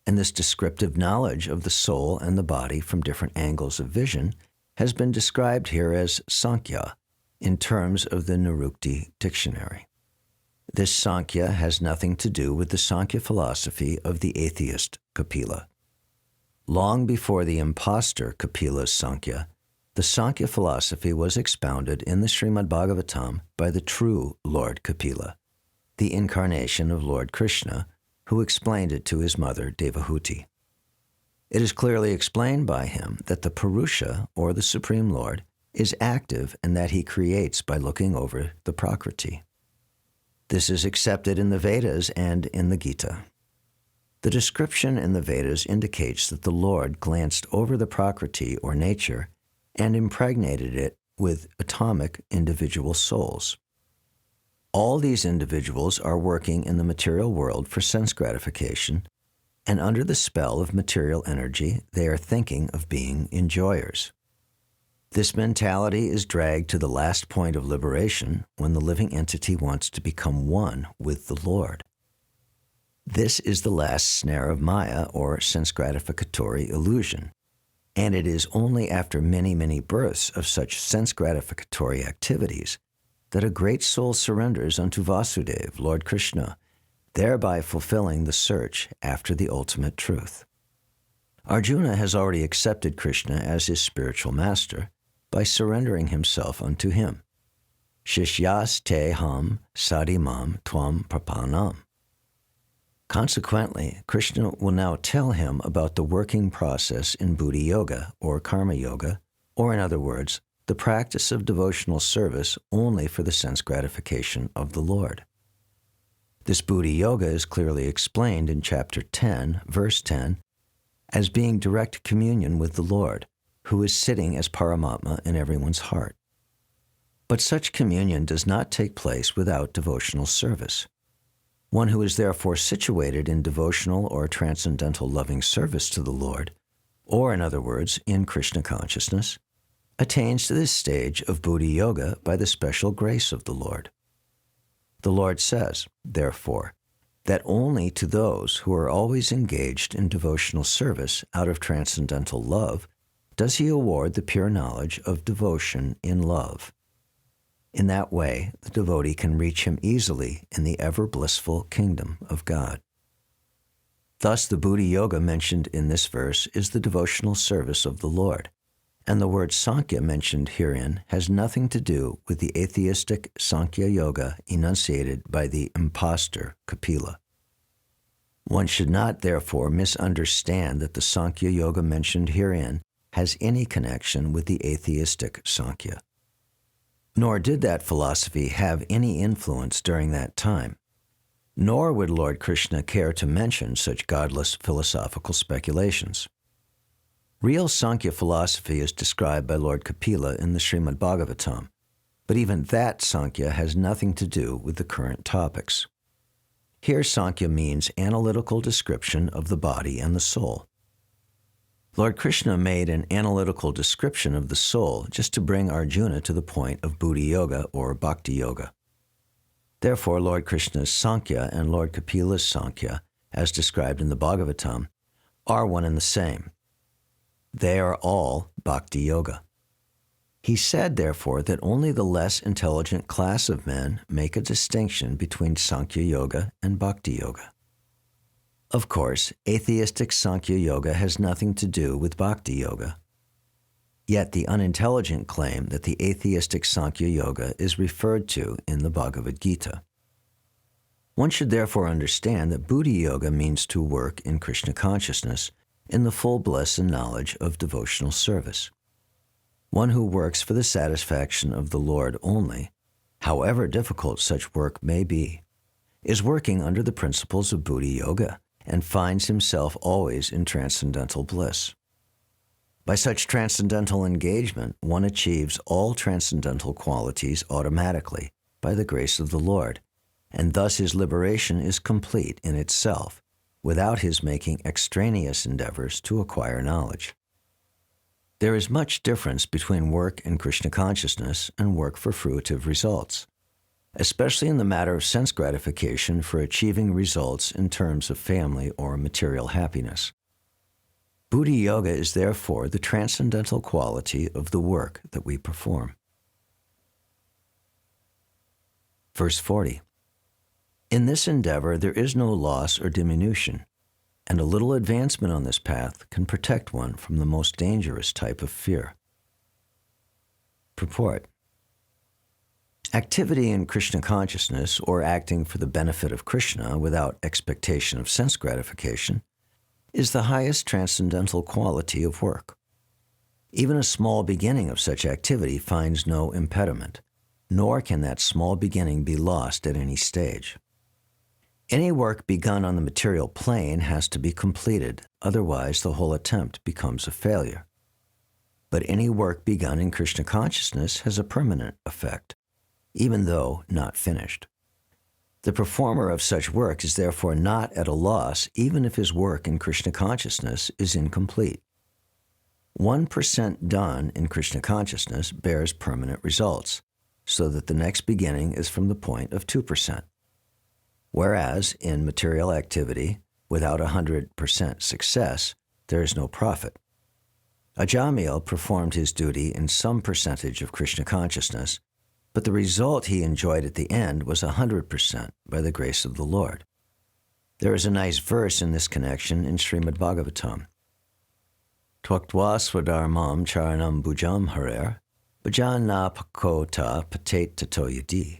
And this descriptive knowledge of the soul and the body from different angles of vision has been described here as Sankhya in terms of the Nirukti dictionary. This Sankhya has nothing to do with the Sankhya philosophy of the atheist Kapila. Long before the impostor Kapila's Sankhya, the Sankhya philosophy was expounded in the Srimad Bhagavatam by the true Lord Kapila, the incarnation of Lord Krishna, who explained it to his mother Devahuti. It is clearly explained by him that the Purusha, or the Supreme Lord, is active and that he creates by looking over the Prakriti. This is accepted in the Vedas and in the Gita. The description in the Vedas indicates that the Lord glanced over the Prakriti, or nature, and impregnated it with atomic individual souls. All these individuals are working in the material world for sense gratification, and under the spell of material energy, they are thinking of being enjoyers. This mentality is dragged to the last point of liberation when the living entity wants to become one with the Lord. This is the last snare of Maya, or sense gratificatory illusion, and it is only after many, many births of such sense gratificatory activities that a great soul surrenders unto Vasudeva, Lord Krishna, thereby fulfilling the search after the ultimate truth. Arjuna has already accepted Krishna as his spiritual master by surrendering himself unto him. Shishyas te ham sadimam tvam prapanam. Consequently, Krishna will now tell him about the working process in Buddhi Yoga, or Karma Yoga, or in other words, the practice of devotional service only for the sense gratification of the Lord. This Buddhi Yoga is clearly explained in chapter 10, verse 10, as being direct communion with the Lord, who is sitting as Paramatma in everyone's heart. But such communion does not take place without devotional service. One who is therefore situated in devotional or transcendental loving service to the Lord, or in other words, in Krishna consciousness, attains to this stage of Buddhi Yoga by the special grace of the Lord. The Lord says, therefore, that only to those who are always engaged in devotional service out of transcendental love does he award the pure knowledge of devotion in love. In that way, the devotee can reach him easily in the ever-blissful kingdom of God. Thus, the Buddhi Yoga mentioned in this verse is the devotional service of the Lord, and the word Sankhya mentioned herein has nothing to do with the atheistic Sankhya Yoga enunciated by the impostor Kapila. One should not, therefore, misunderstand that the Sankhya Yoga mentioned herein has any connection with the atheistic Sankhya. Nor did that philosophy have any influence during that time, nor would Lord Krishna care to mention such godless philosophical speculations. Real Sankhya philosophy is described by Lord Kapila in the Srimad Bhagavatam, but even that Sankhya has nothing to do with the current topics. Here Sankhya means analytical description of the body and the soul. Lord Krishna made an analytical description of the soul just to bring Arjuna to the point of Buddhi Yoga or Bhakti Yoga. Therefore, Lord Krishna's Sankhya and Lord Kapila's Sankhya, as described in the Bhagavatam, are one and the same. They are all Bhakti Yoga. He said, therefore, that only the less intelligent class of men make a distinction between Sankhya Yoga and Bhakti Yoga. Of course, atheistic Sankhya Yoga has nothing to do with Bhakti Yoga. Yet the unintelligent claim that the atheistic Sankhya Yoga is referred to in the Bhagavad Gita. One should therefore understand that Buddhi Yoga means to work in Krishna consciousness in the full bliss and knowledge of devotional service. One who works for the satisfaction of the Lord only, however difficult such work may be, is working under the principles of Buddhi Yoga and finds himself always in transcendental bliss. By such transcendental engagement, one achieves all transcendental qualities automatically by the grace of the Lord, and thus his liberation is complete in itself, without his making extraneous endeavors to acquire knowledge. There is much difference between work in Krishna consciousness and work for fruitive results, especially in the matter of sense gratification for achieving results in terms of family or material happiness. Buddhi Yoga is therefore the transcendental quality of the work that we perform. Verse 40. In this endeavor there is no loss or diminution, and a little advancement on this path can protect one from the most dangerous type of fear. Purport. Activity in Krishna consciousness, or acting for the benefit of Krishna without expectation of sense gratification, is the highest transcendental quality of work. Even a small beginning of such activity finds no impediment, nor can that small beginning be lost at any stage. Any work begun on the material plane has to be completed, otherwise the whole attempt becomes a failure. But any work begun in Krishna consciousness has a permanent effect, even though not finished. The performer of such work is therefore not at a loss even if his work in Krishna consciousness is incomplete. 1% done in Krishna consciousness bears permanent results, so that the next beginning is from the point of 2%. Whereas in material activity, without 100% success, there is no profit. Ajamil performed his duty in some percentage of Krishna consciousness, but the result he enjoyed at the end was 100% by the grace of the Lord. There is a nice verse in this connection in Srimad Bhagavatam. Tvaktva swadharmam charanam bhujam harer, bhajana pakota patet tato yadi,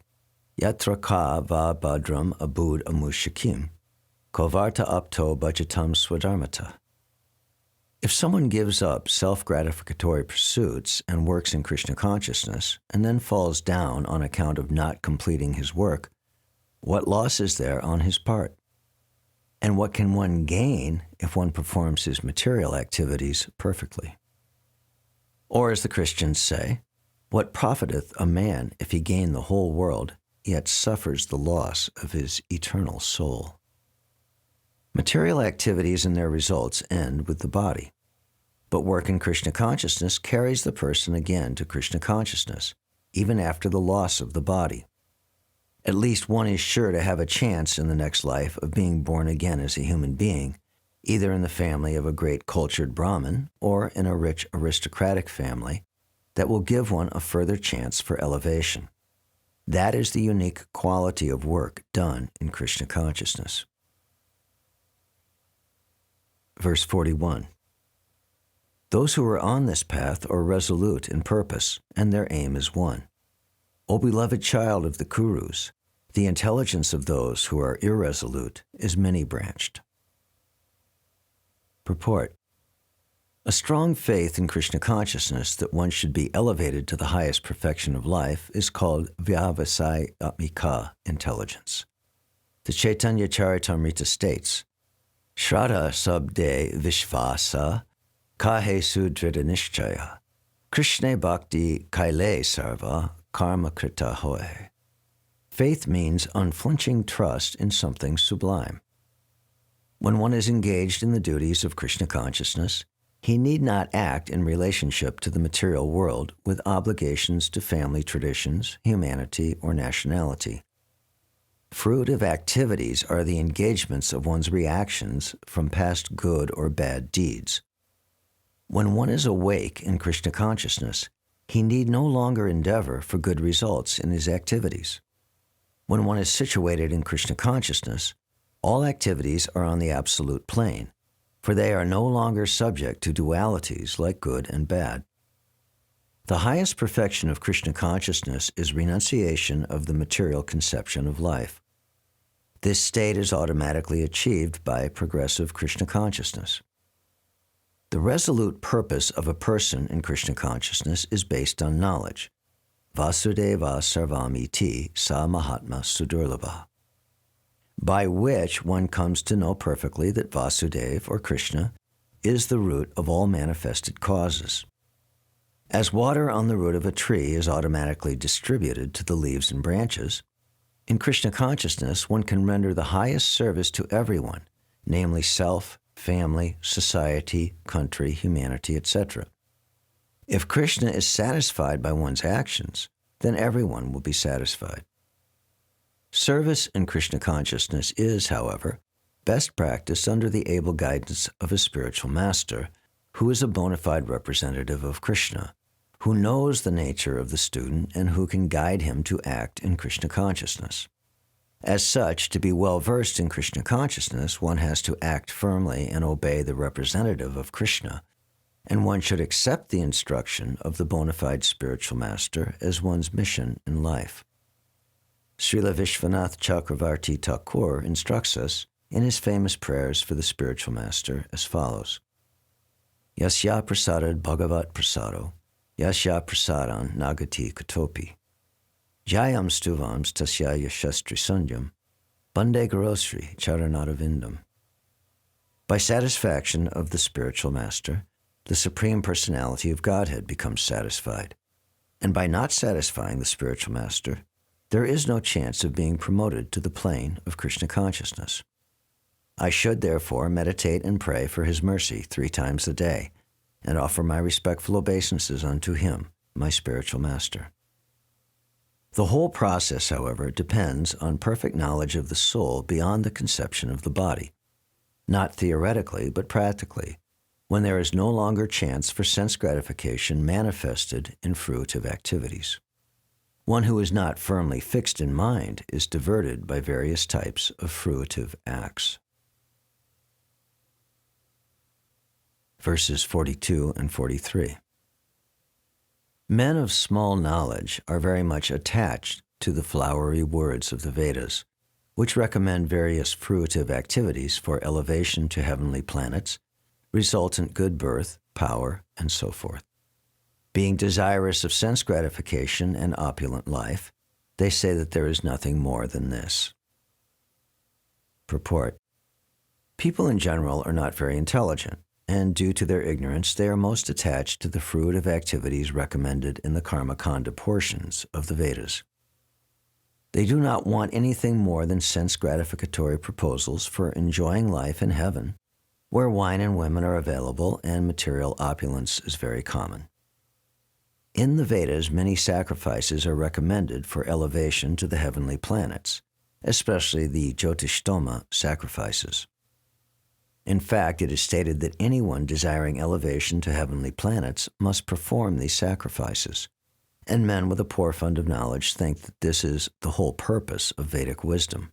yatra ka va badram abud amushakim, kovarta apto bhajatam swadharmata. If someone gives up self-gratificatory pursuits and works in Krishna consciousness and then falls down on account of not completing his work, what loss is there on his part? And what can one gain if one performs his material activities perfectly? Or as the Christians say, what profiteth a man if he gain the whole world, yet suffers the loss of his eternal soul? Material activities and their results end with the body. But work in Krishna consciousness carries the person again to Krishna consciousness, even after the loss of the body. At least one is sure to have a chance in the next life of being born again as a human being, either in the family of a great cultured Brahmin or in a rich aristocratic family, that will give one a further chance for elevation. That is the unique quality of work done in Krishna consciousness. Verse 41. Those who are on this path are resolute in purpose, and their aim is one. O beloved child of the Kurus, the intelligence of those who are irresolute is many-branched. Purport. A strong faith in Krishna consciousness that one should be elevated to the highest perfection of life is called Vyavasayamika intelligence. The Chaitanya Charitamrita states, Shraddha sabde vishvasa kahe sudrida nishchaya Krishna bhakti kaile sarva karma krita hoye. Faith means unflinching trust in something sublime. When one is engaged in the duties of Krishna consciousness, he need not act in relationship to the material world with obligations to family traditions, humanity, or nationality. Fruitive activities are the engagements of one's reactions from past good or bad deeds. When one is awake in Krishna consciousness, he need no longer endeavor for good results in his activities. When one is situated in Krishna consciousness, all activities are on the absolute plane, for they are no longer subject to dualities like good and bad. The highest perfection of Krishna consciousness is renunciation of the material conception of life. This state is automatically achieved by progressive Krishna consciousness. The resolute purpose of a person in Krishna consciousness is based on knowledge. Vasudeva sarvamiti sa mahatma sudurlabha, by which one comes to know perfectly that Vasudeva, or Krishna, is the root of all manifested causes. As water on the root of a tree is automatically distributed to the leaves and branches, in Krishna consciousness one can render the highest service to everyone, namely self, family, society, country, humanity, etc. If Krishna is satisfied by one's actions, then everyone will be satisfied. Service in Krishna consciousness is, however, best practiced under the able guidance of a spiritual master, who is a bona fide representative of Krishna, who knows the nature of the student and who can guide him to act in Krishna consciousness. As such, to be well versed in Krishna consciousness, one has to act firmly and obey the representative of Krishna, and one should accept the instruction of the bona fide spiritual master as one's mission in life. Srila Vishwanath Chakravarti Thakur instructs us in his famous prayers for the spiritual master as follows: Yasya prasadad bhagavat prasado, yasya prasadan nagati katopi, jayam stuvams tasya yashastri sanjam, bande garosri charanadavindam. By satisfaction of the spiritual master, the Supreme Personality of Godhead becomes satisfied. And by not satisfying the spiritual master, there is no chance of being promoted to the plane of Krishna consciousness. I should therefore meditate and pray for his mercy 3 times a day, and offer my respectful obeisances unto him, my spiritual master. The whole process, however, depends on perfect knowledge of the soul beyond the conception of the body, not theoretically, but practically, when there is no longer chance for sense gratification manifested in fruitive activities. One who is not firmly fixed in mind is diverted by various types of fruitive acts. Verses 42 and 43. Men of small knowledge are very much attached to the flowery words of the Vedas, which recommend various fruitive activities for elevation to heavenly planets, resultant good birth, power, and so forth. Being desirous of sense gratification and opulent life, they say that there is nothing more than this. Purport: people in general are not very intelligent, and due to their ignorance, they are most attached to the fruitive activities recommended in the Karmakanda portions of the Vedas. They do not want anything more than sense gratificatory proposals for enjoying life in heaven, where wine and women are available and material opulence is very common. In the Vedas, many sacrifices are recommended for elevation to the heavenly planets, especially the Jyotishtoma sacrifices. In fact, it is stated that anyone desiring elevation to heavenly planets must perform these sacrifices, and men with a poor fund of knowledge think that this is the whole purpose of Vedic wisdom.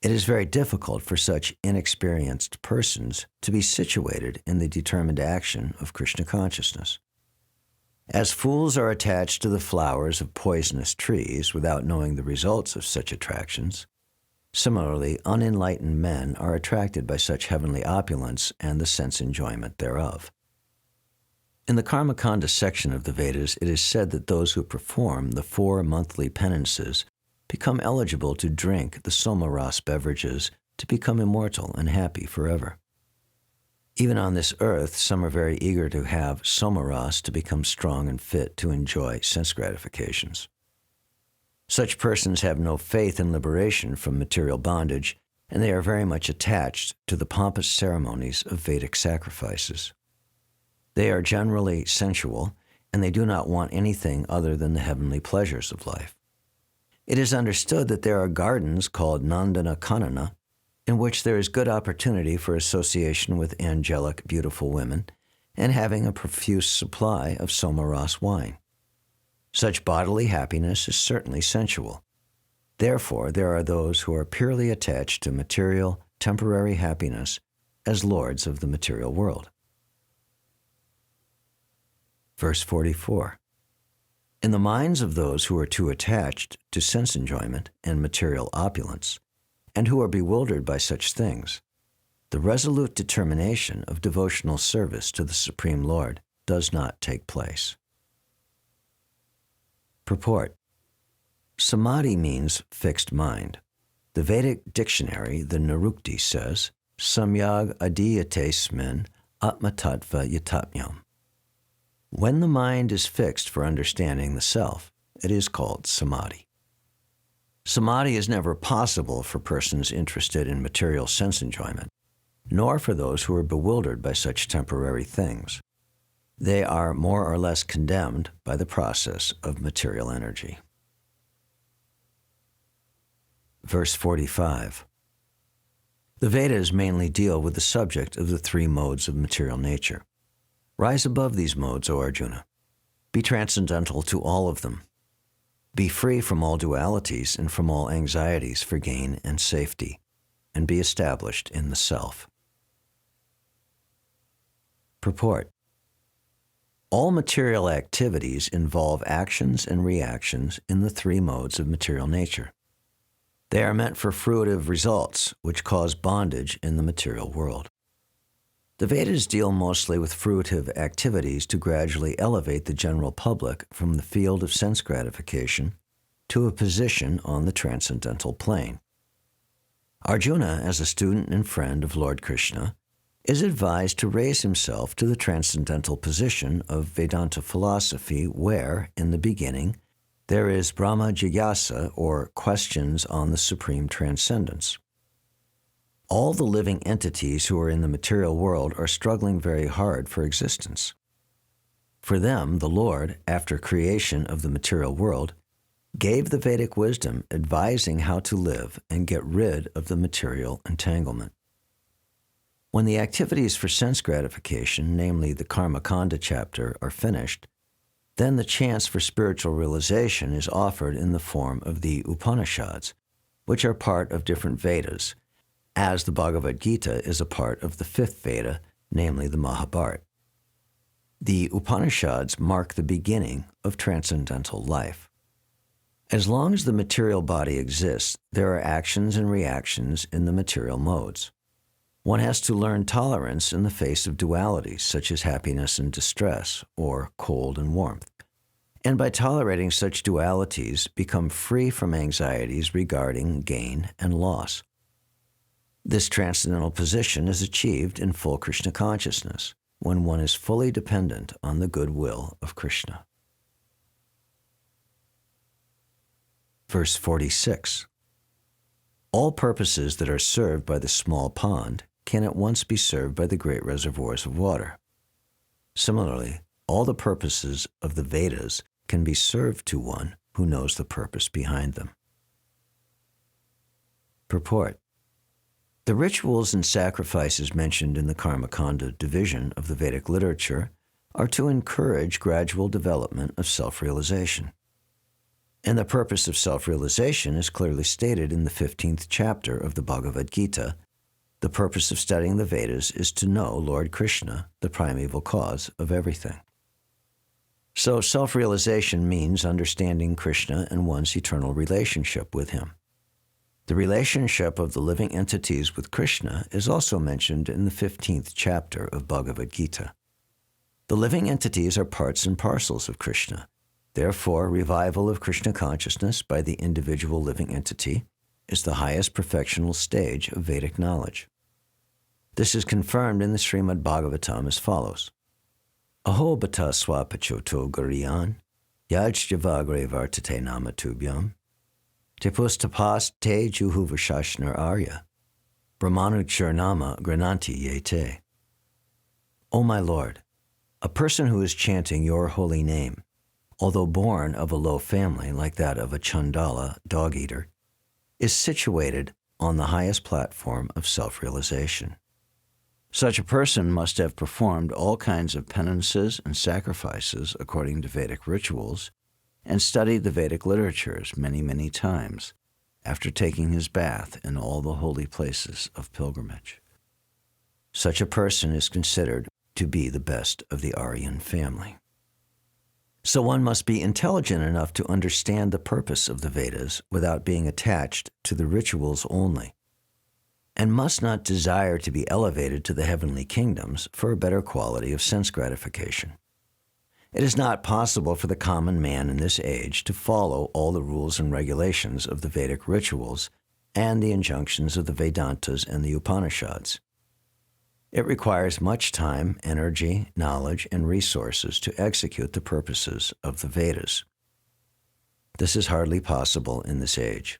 It is very difficult for such inexperienced persons to be situated in the determined action of Krishna consciousness. As fools are attached to the flowers of poisonous trees without knowing the results of such attractions, similarly, unenlightened men are attracted by such heavenly opulence and the sense enjoyment thereof. In the Karmakanda section of the Vedas, it is said that those who perform the 4 monthly penances become eligible to drink the Somaras beverages to become immortal and happy forever. Even on this earth, some are very eager to have Somaras to become strong and fit to enjoy sense gratifications. Such persons have no faith in liberation from material bondage, and they are very much attached to the pompous ceremonies of Vedic sacrifices. They are generally sensual, and they do not want anything other than the heavenly pleasures of life. It is understood that there are gardens called Nandana Kanana, in which there is good opportunity for association with angelic, beautiful women, and having a profuse supply of Somaras wine. Such bodily happiness is certainly sensual. Therefore, there are those who are purely attached to material, temporary happiness as lords of the material world. Verse 44. In the minds of those who are too attached to sense enjoyment and material opulence, and who are bewildered by such things, the resolute determination of devotional service to the Supreme Lord does not take place. Purport: Samadhi means fixed mind. The Vedic dictionary, the Nirukti, says, Samyag adiyate smin atmatattva yatapnyam. When the mind is fixed for understanding the self, it is called samadhi. Samadhi is never possible for persons interested in material sense enjoyment, nor for those who are bewildered by such temporary things. They are more or less condemned by the process of material energy. Verse 45. The Vedas mainly deal with the subject of the 3 modes of material nature, Rise above these modes, O Arjuna. Be transcendental to all of them. Be free from all dualities and from all anxieties for gain and safety, and be established in the self. Purport. All material activities involve actions and reactions in the three modes of material nature. They are meant for fruitive results, which cause bondage in the material world. The Vedas deal mostly with fruitive activities to gradually elevate the general public from the field of sense gratification to a position on the transcendental plane. Arjuna, as a student and friend of Lord Krishna, is advised to raise himself to the transcendental position of Vedanta philosophy where, in the beginning, there is Brahma Jigyasa, or questions on the supreme transcendence. All the living entities who are in the material world are struggling very hard for existence. For them, the Lord, after creation of the material world, gave the Vedic wisdom advising how to live and get rid of the material entanglement. When the activities for sense gratification, namely the Karma Kanda chapter, are finished, then the chance for spiritual realization is offered in the form of the Upanishads, which are part of different Vedas, as the Bhagavad Gita is a part of the fifth Veda, namely the Mahabharata. The Upanishads mark the beginning of transcendental life. As long as the material body exists, there are actions and reactions in the material modes. One has to learn tolerance in the face of dualities such as happiness and distress, or cold and warmth, and by tolerating such dualities, become free from anxieties regarding gain and loss. This transcendental position is achieved in full Krishna consciousness, when one is fully dependent on the goodwill of Krishna. Verse 46. All purposes that are served by the small pond can at once be served by the great reservoirs of water. Similarly, all the purposes of the Vedas can be served to one who knows the purpose behind them. Purport. The rituals and sacrifices mentioned in the Karma Kanda division of the Vedic literature are to encourage gradual development of self-realization. And the purpose of self-realization is clearly stated in the 15th chapter of the Bhagavad Gita. The purpose of studying the Vedas is to know Lord Krishna, the primeval cause of everything. So self-realization means understanding Krishna and one's eternal relationship with him. The relationship of the living entities with Krishna is also mentioned in the 15th chapter of Bhagavad Gita. The living entities are parts and parcels of Krishna. Therefore, revival of Krishna consciousness by the individual living entity is the highest perfectional stage of Vedic knowledge. This is confirmed in the Srimad Bhagavatam as follows. Aho bata swapachoto gariyan, yajjavagre vartate nama tubhyam, te pustapas te juhuvashashnar arya, brahmanuchar nama grananti yete. O my Lord, a person who is chanting your holy name, although born of a low family like that of a Chandala dog-eater, is situated on the highest platform of self-realization. Such a person must have performed all kinds of penances and sacrifices according to Vedic rituals and studied the Vedic literatures many, many times after taking his bath in all the holy places of pilgrimage. Such a person is considered to be the best of the Aryan family. So one must be intelligent enough to understand the purpose of the Vedas without being attached to the rituals only, and must not desire to be elevated to the heavenly kingdoms for a better quality of sense gratification. It is not possible for the common man in this age to follow all the rules and regulations of the Vedic rituals and the injunctions of the Vedantas and the Upanishads. It requires much time, energy, knowledge, and resources to execute the purposes of the Vedas. This is hardly possible in this age.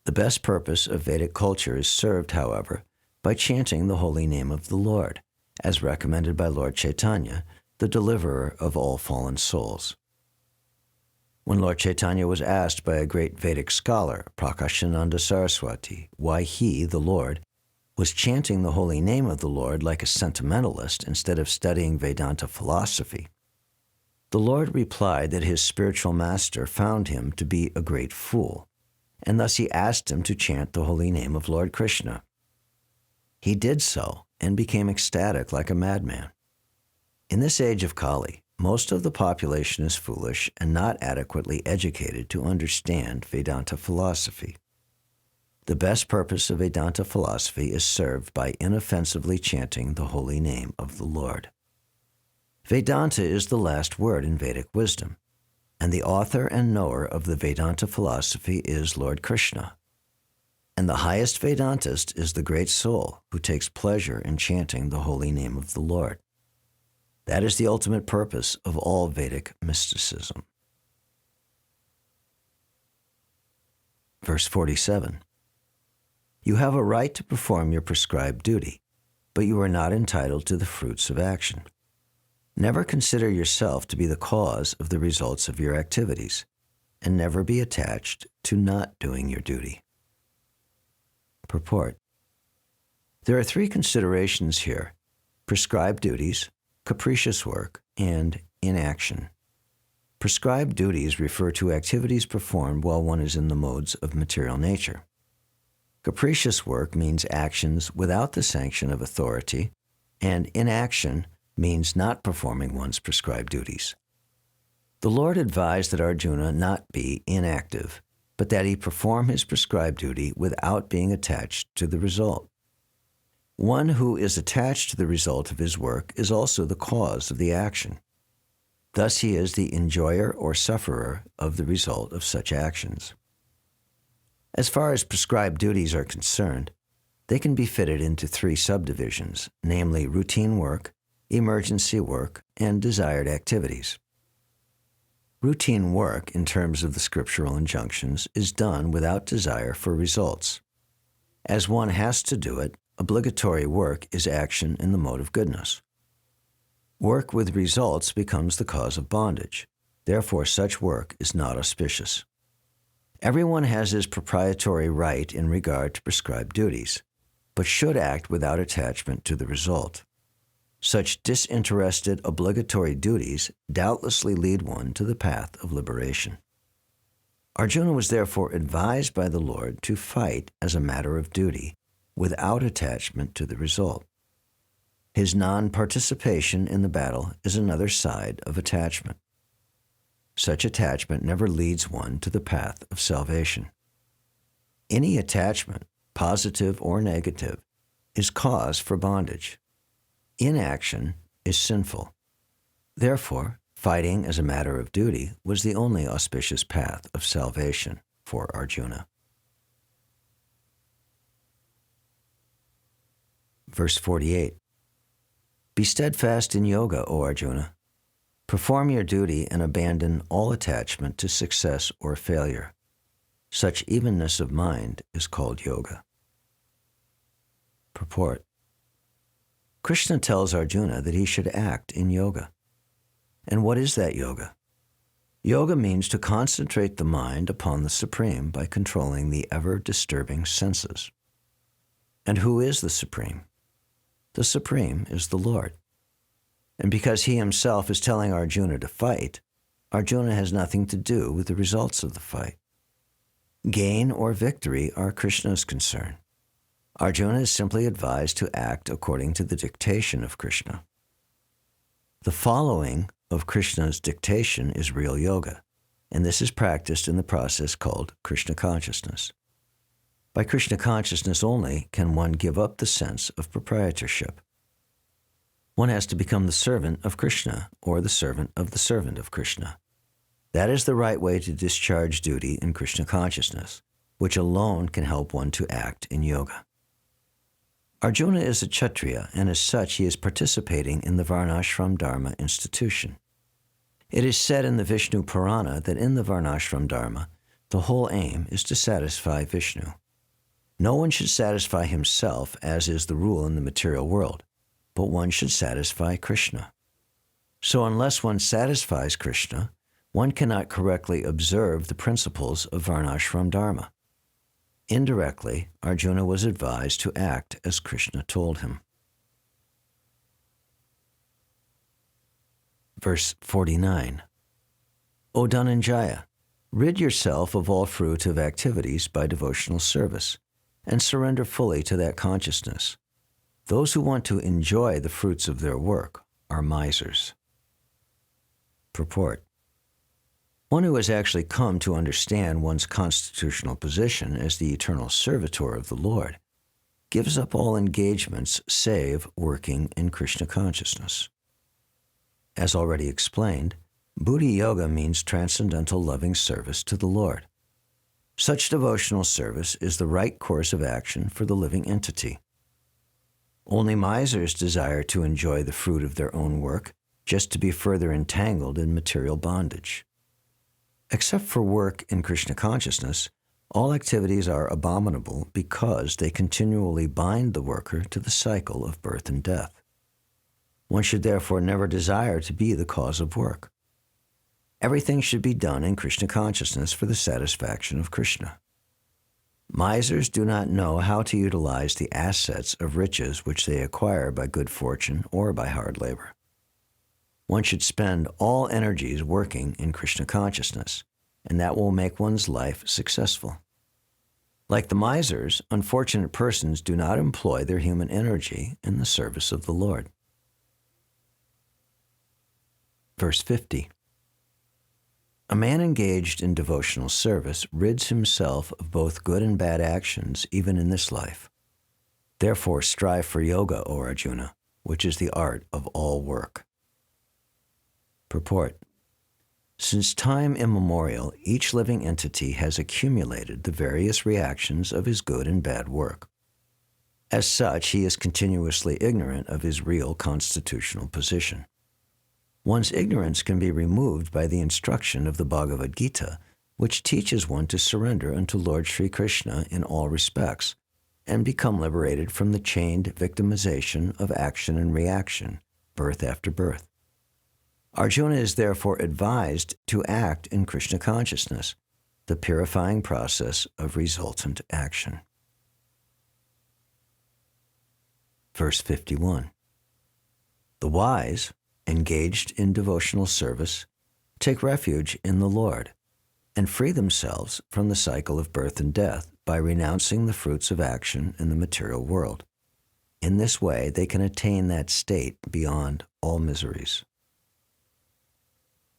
The best purpose of Vedic culture is served, however, by chanting the holy name of the Lord, as recommended by Lord Chaitanya, the deliverer of all fallen souls. When Lord Chaitanya was asked by a great Vedic scholar, Prakashananda Saraswati, why he, the Lord, was chanting the holy name of the Lord like a sentimentalist instead of studying Vedanta philosophy, the Lord replied that his spiritual master found him to be a great fool, and thus he asked him to chant the holy name of Lord Krishna. He did so and became ecstatic like a madman. In this age of Kali, most of the population is foolish and not adequately educated to understand Vedanta philosophy. The best purpose of Vedanta philosophy is served by inoffensively chanting the holy name of the Lord. Vedanta is the last word in Vedic wisdom, and the author and knower of the Vedanta philosophy is Lord Krishna. And the highest Vedantist is the great soul who takes pleasure in chanting the holy name of the Lord. That is the ultimate purpose of all Vedic mysticism. Verse 47. You have a right to perform your prescribed duty, but you are not entitled to the fruits of action. Never consider yourself to be the cause of the results of your activities, and never be attached to not doing your duty. Purport. There are three considerations here: prescribed duties, capricious work, and inaction. Prescribed duties refer to activities performed while one is in the modes of material nature. Capricious work means actions without the sanction of authority, and inaction means not performing one's prescribed duties. The Lord advised that Arjuna not be inactive, but that he perform his prescribed duty without being attached to the result. One who is attached to the result of his work is also the cause of the action. Thus he is the enjoyer or sufferer of the result of such actions. As far as prescribed duties are concerned, they can be fitted into three subdivisions, namely routine work, emergency work, and desired activities. Routine work, in terms of the scriptural injunctions, is done without desire for results. As one has to do it, obligatory work is action in the mode of goodness. Work with results becomes the cause of bondage. Therefore, such work is not auspicious. Everyone has his proprietary right in regard to prescribed duties, but should act without attachment to the result. Such disinterested obligatory duties doubtlessly lead one to the path of liberation. Arjuna was therefore advised by the Lord to fight as a matter of duty, without attachment to the result. His non-participation in the battle is another side of attachment. Such attachment never leads one to the path of salvation. Any attachment, positive or negative, is cause for bondage. Inaction is sinful. Therefore, fighting as a matter of duty was the only auspicious path of salvation for Arjuna. Verse 48. Be steadfast in yoga, O Arjuna. Perform your duty and abandon all attachment to success or failure. Such evenness of mind is called yoga. Purport. Krishna tells Arjuna that he should act in yoga. And what is that yoga? Yoga means to concentrate the mind upon the Supreme by controlling the ever-disturbing senses. And who is the Supreme? The Supreme is the Lord. And because he himself is telling Arjuna to fight, Arjuna has nothing to do with the results of the fight. Gain or victory are Krishna's concern. Arjuna is simply advised to act according to the dictation of Krishna. The following of Krishna's dictation is real yoga, and this is practiced in the process called Krishna consciousness. By Krishna consciousness only can one give up the sense of proprietorship. One has to become the servant of Krishna, or the servant of Krishna. That is the right way to discharge duty in Krishna consciousness, which alone can help one to act in yoga. Arjuna is a Kshatriya, and as such he is participating in the Varnashram Dharma institution. It is said in the Vishnu Purana that in the Varnashram Dharma, the whole aim is to satisfy Vishnu. No one should satisfy himself, as is the rule in the material world, but one should satisfy Krishna. So unless one satisfies Krishna, one cannot correctly observe the principles of Varnashram Dharma. Indirectly, Arjuna was advised to act as Krishna told him. Verse 49. O Dhananjaya, rid yourself of all fruitive activities by devotional service, and surrender fully to that consciousness. Those who want to enjoy the fruits of their work are misers. Purport. One who has actually come to understand one's constitutional position as the eternal servitor of the Lord gives up all engagements save working in Krishna consciousness. As already explained, Buddhi Yoga means transcendental loving service to the Lord. Such devotional service is the right course of action for the living entity. Only misers desire to enjoy the fruit of their own work just to be further entangled in material bondage. Except for work in Krishna consciousness, all activities are abominable because they continually bind the worker to the cycle of birth and death. One should therefore never desire to be the cause of work. Everything should be done in Krishna consciousness for the satisfaction of Krishna. Misers do not know how to utilize the assets of riches which they acquire by good fortune or by hard labor. One should spend all energies working in Krishna consciousness, and that will make one's life successful. Like the misers, unfortunate persons do not employ their human energy in the service of the Lord. Verse 50. A man engaged in devotional service rids himself of both good and bad actions even in this life. Therefore strive for yoga, O Arjuna, which is the art of all work. Purport. Since time immemorial, each living entity has accumulated the various reactions of his good and bad work. As such, he is continuously ignorant of his real constitutional position. One's ignorance can be removed by the instruction of the Bhagavad Gita, which teaches one to surrender unto Lord Sri Krishna in all respects and become liberated from the chained victimization of action and reaction, birth after birth. Arjuna is therefore advised to act in Krishna consciousness, the purifying process of resultant action. Verse 51. The wise, engaged in devotional service, take refuge in the Lord and free themselves from the cycle of birth and death by renouncing the fruits of action in the material world. In this way, they can attain that state beyond all miseries.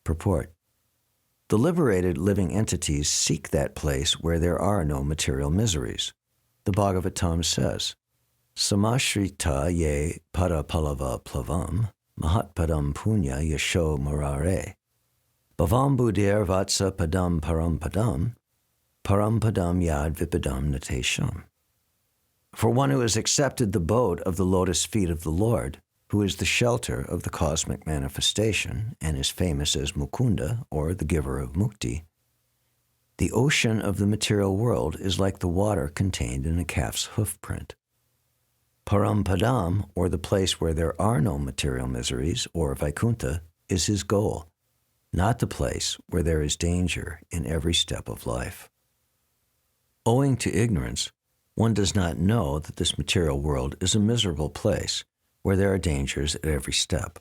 Purport. The liberated living entities seek that place where there are no material miseries. The Bhagavatam says, Samashrita ye parapalava plavam mahatpadam punya yasho murare bhavam buddhir vatsa padam param padam yad vipadam natesham. For one who has accepted the boat of the lotus feet of the Lord, who is the shelter of the cosmic manifestation and is famous as Mukunda, or the giver of mukti, the ocean of the material world is like the water contained in a calf's hoofprint. Parampadam, or the place where there are no material miseries, or Vaikuntha, is his goal, not the place where there is danger in every step of life. Owing to ignorance, one does not know that this material world is a miserable place where there are dangers at every step.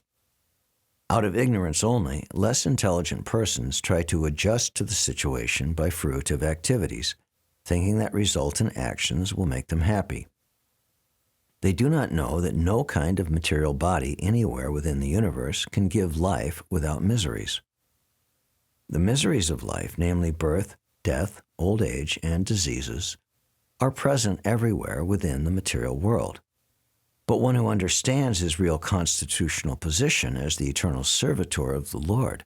Out of ignorance only, less intelligent persons try to adjust to the situation by fruitive activities, thinking that resultant actions will make them happy. They do not know that no kind of material body anywhere within the universe can give life without miseries. The miseries of life, namely birth, death, old age, and diseases, are present everywhere within the material world. But one who understands his real constitutional position as the eternal servitor of the Lord,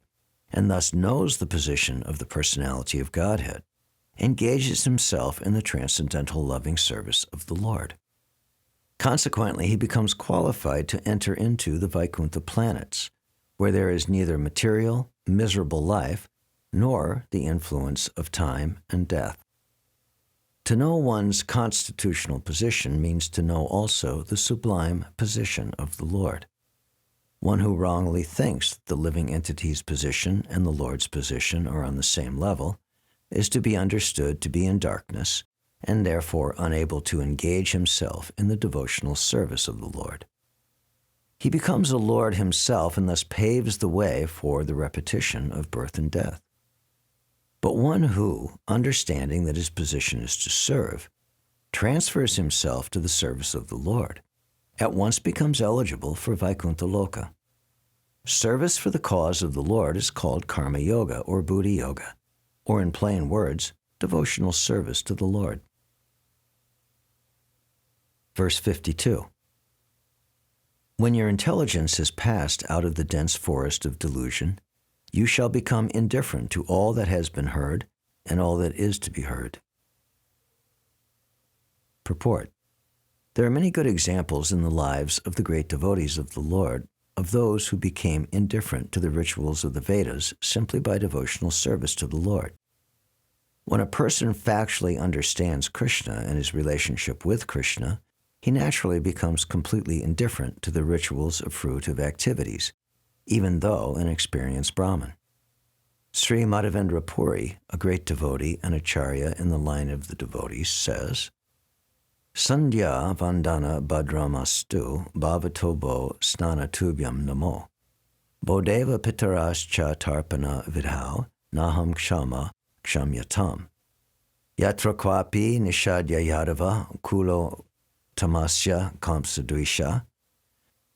and thus knows the position of the personality of Godhead, engages himself in the transcendental loving service of the Lord. Consequently, he becomes qualified to enter into the Vaikuntha planets, where there is neither material, miserable life, nor the influence of time and death. To know one's constitutional position means to know also the sublime position of the Lord. One who wrongly thinks that the living entity's position and the Lord's position are on the same level is to be understood to be in darkness and therefore unable to engage himself in the devotional service of the Lord. He becomes a Lord himself and thus paves the way for the repetition of birth and death. But one who, understanding that his position is to serve, transfers himself to the service of the Lord, at once becomes eligible for Vaikuntha Loka. Service for the cause of the Lord is called Karma Yoga or Buddhi Yoga, or in plain words, devotional service to the Lord. Verse 52. When your intelligence has passed out of the dense forest of delusion, you shall become indifferent to all that has been heard and all that is to be heard. Purport. There are many good examples in the lives of the great devotees of the Lord of those who became indifferent to the rituals of the Vedas simply by devotional service to the Lord. When a person factually understands Krishna and his relationship with Krishna, he naturally becomes completely indifferent to the rituals of fruitive activities, even though an experienced Brahmin. Sri Madhavendra Puri, a great devotee and acharya in the line of the devotees, says, Sandhya Vandana Bhadramastu Bhavatobo Snanatubhyam Namo Bodeva Pitarascha Tarpana Vidhau Naham Kshama Kshamyatam Yatra Kwapi Nishadya Yadava Kulo Tamasya Kamsadvisha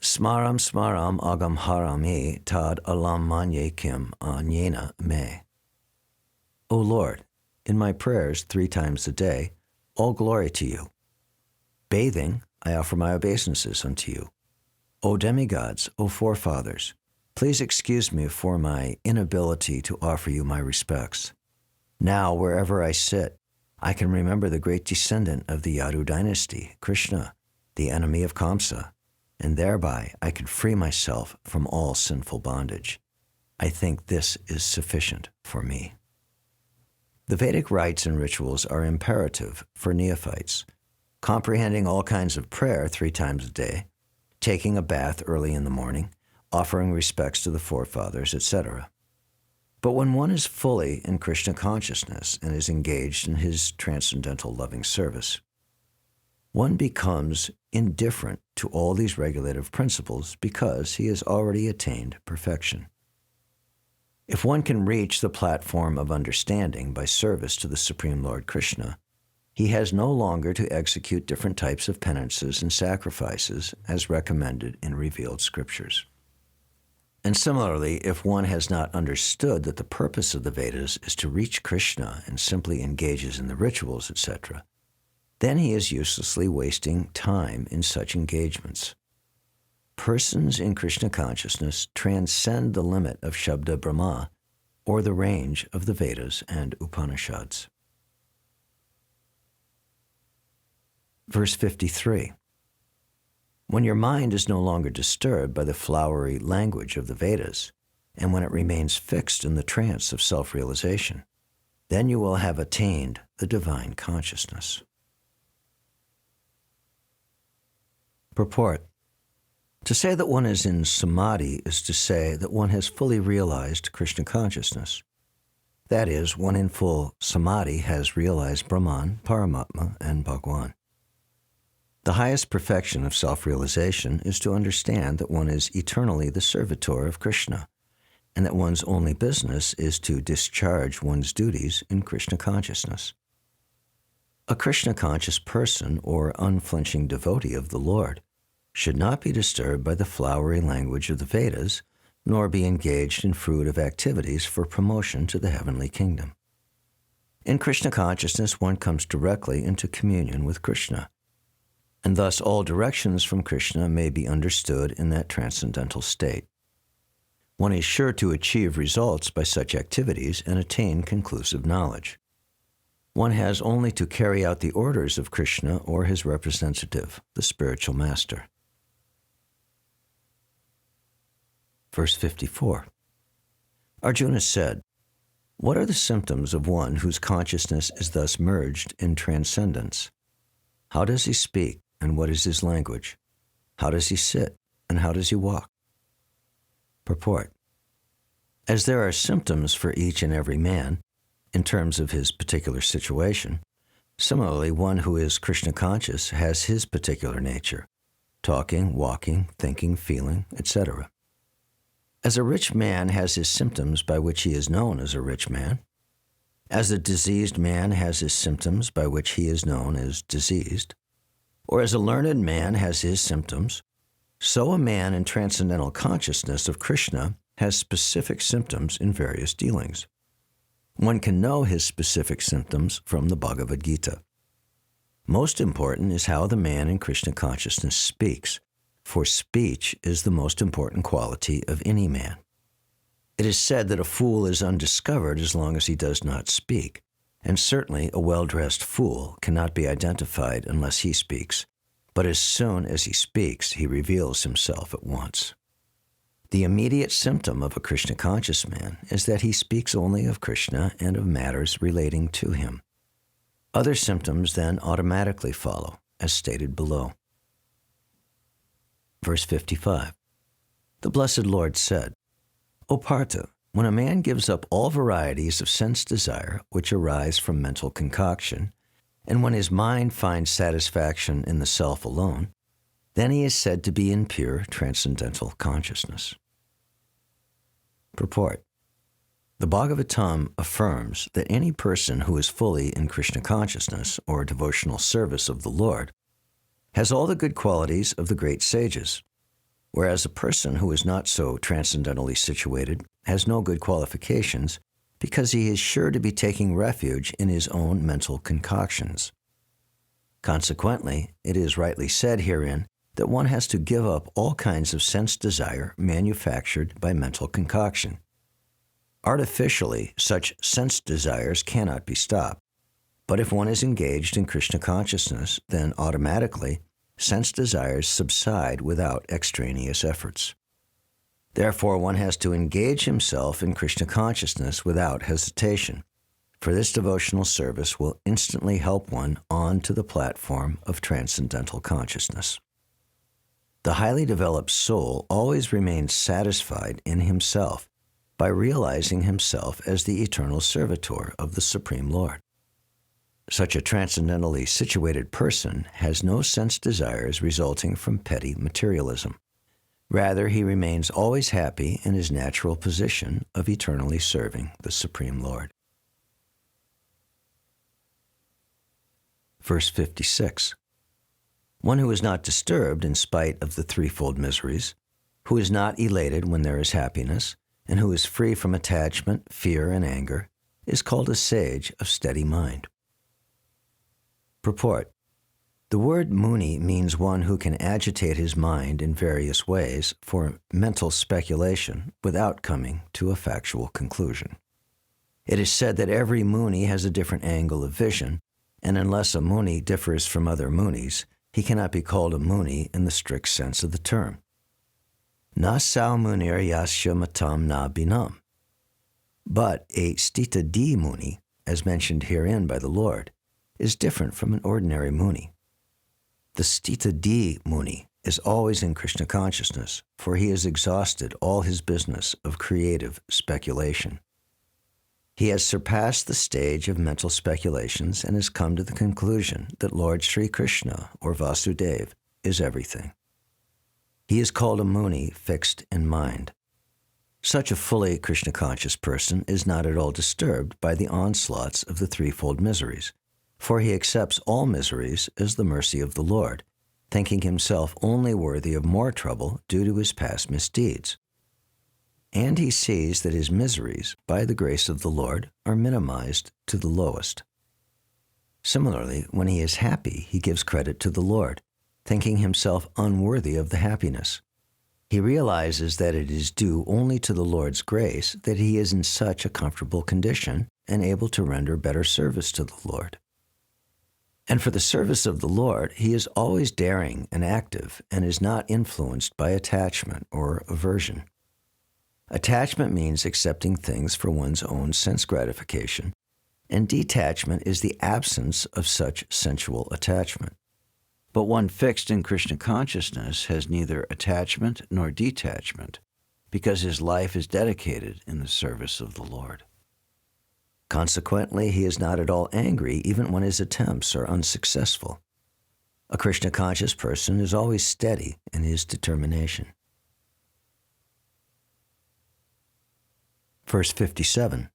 Smaram Smaram Agam Harami Tad Alam Manye Kim Anyena Me. O Lord, in my prayers 3 times a day, all glory to you. Bathing, I offer my obeisances unto you. O demigods, O forefathers, please excuse me for my inability to offer you my respects. Now, wherever I sit, I can remember the great descendant of the Yadu dynasty, Krishna, the enemy of Kamsa, and thereby I can free myself from all sinful bondage. I think this is sufficient for me. The Vedic rites and rituals are imperative for neophytes, comprehending all kinds of prayer 3 times a day, taking a bath early in the morning, offering respects to the forefathers, etc. But when one is fully in Krishna consciousness and is engaged in his transcendental loving service, one becomes indifferent to all these regulative principles because he has already attained perfection. If one can reach the platform of understanding by service to the Supreme Lord Krishna, he has no longer to execute different types of penances and sacrifices as recommended in revealed scriptures. And similarly, if one has not understood that the purpose of the Vedas is to reach Krishna and simply engages in the rituals, etc., then he is uselessly wasting time in such engagements. Persons in Krishna consciousness transcend the limit of Shabda Brahma, or the range of the Vedas and Upanishads. Verse 53. When your mind is no longer disturbed by the flowery language of the Vedas, and when it remains fixed in the trance of self-realization, then you will have attained the divine consciousness. Purport. To say that one is in samadhi is to say that one has fully realized Krishna consciousness. That is, one in full samadhi has realized Brahman, Paramatma, and Bhagwan. The highest perfection of self-realization is to understand that one is eternally the servitor of Krishna, and that one's only business is to discharge one's duties in Krishna consciousness. A Krishna-conscious person or unflinching devotee of the Lord should not be disturbed by the flowery language of the Vedas, nor be engaged in fruitive activities for promotion to the heavenly kingdom. In Krishna consciousness, one comes directly into communion with Krishna, and thus all directions from Krishna may be understood in that transcendental state. One is sure to achieve results by such activities and attain conclusive knowledge. One has only to carry out the orders of Krishna or his representative, the spiritual master. Verse 54. Arjuna said, "What are the symptoms of one whose consciousness is thus merged in transcendence? How does he speak, and what is his language? How does he sit, and how does he walk?" Purport. As there are symptoms for each and every man, in terms of his particular situation, Similarly, one who is Krishna conscious has his particular nature: talking, walking, thinking, feeling, etc. As a rich man has his symptoms by which he is known as a rich man, as a diseased man has his symptoms by which he is known as diseased, or as a learned man has his symptoms, so a man in transcendental consciousness of Krishna has specific symptoms in various dealings. One can know his specific symptoms from the Bhagavad Gita. Most important is how the man in Krishna consciousness speaks, for speech is the most important quality of any man. It is said that a fool is undiscovered as long as he does not speak, and certainly a well-dressed fool cannot be identified unless he speaks, but as soon as he speaks, he reveals himself at once. The immediate symptom of a Krishna-conscious man is that he speaks only of Krishna and of matters relating to him. Other symptoms then automatically follow, as stated below. Verse 55. The Blessed Lord said, O Partha, when a man gives up all varieties of sense desire which arise from mental concoction, and when his mind finds satisfaction in the self alone, then he is said to be in pure transcendental consciousness. Purport. The Bhagavatam affirms that any person who is fully in Krishna consciousness or devotional service of the Lord has all the good qualities of the great sages, whereas a person who is not so transcendentally situated has no good qualifications because he is sure to be taking refuge in his own mental concoctions. Consequently, it is rightly said herein that one has to give up all kinds of sense desire manufactured by mental concoction. Artificially, such sense desires cannot be stopped, but if one is engaged in Krishna consciousness, then automatically sense desires subside without extraneous efforts. Therefore, one has to engage himself in Krishna consciousness without hesitation, for this devotional service will instantly help one on to the platform of transcendental consciousness. The highly developed soul always remains satisfied in himself by realizing himself as the eternal servitor of the Supreme Lord. Such a transcendentally situated person has no sense desires resulting from petty materialism. Rather, he remains always happy in his natural position of eternally serving the Supreme Lord. Verse 56. One who is not disturbed in spite of the threefold miseries, who is not elated when there is happiness, and who is free from attachment, fear, and anger, is called a sage of steady mind. Purport. The word muni means one who can agitate his mind in various ways for mental speculation without coming to a factual conclusion. It is said that every muni has a different angle of vision, and unless a muni differs from other munis, he cannot be called a muni in the strict sense of the term. Na sao munir yasya matam na binam. But a stita di muni, as mentioned herein by the Lord, is different from an ordinary muni. The stita di muni is always in Krishna consciousness, for he has exhausted all his business of creative speculation. He has surpassed the stage of mental speculations and has come to the conclusion that Lord Sri Krishna, or Vasudeva, is everything. He is called a muni fixed in mind. Such a fully Krishna-conscious person is not at all disturbed by the onslaughts of the threefold miseries, for he accepts all miseries as the mercy of the Lord, thinking himself only worthy of more trouble due to his past misdeeds. And he sees that his miseries, by the grace of the Lord, are minimized to the lowest. Similarly, when he is happy, he gives credit to the Lord, thinking himself unworthy of the happiness. He realizes that it is due only to the Lord's grace that he is in such a comfortable condition and able to render better service to the Lord. And for the service of the Lord, he is always daring and active and is not influenced by attachment or aversion. Attachment means accepting things for one's own sense gratification, and detachment is the absence of such sensual attachment. But one fixed in Krishna consciousness has neither attachment nor detachment, because his life is dedicated in the service of the Lord. Consequently, he is not at all angry even when his attempts are unsuccessful. A Krishna-conscious person is always steady in his determination. Verse 57.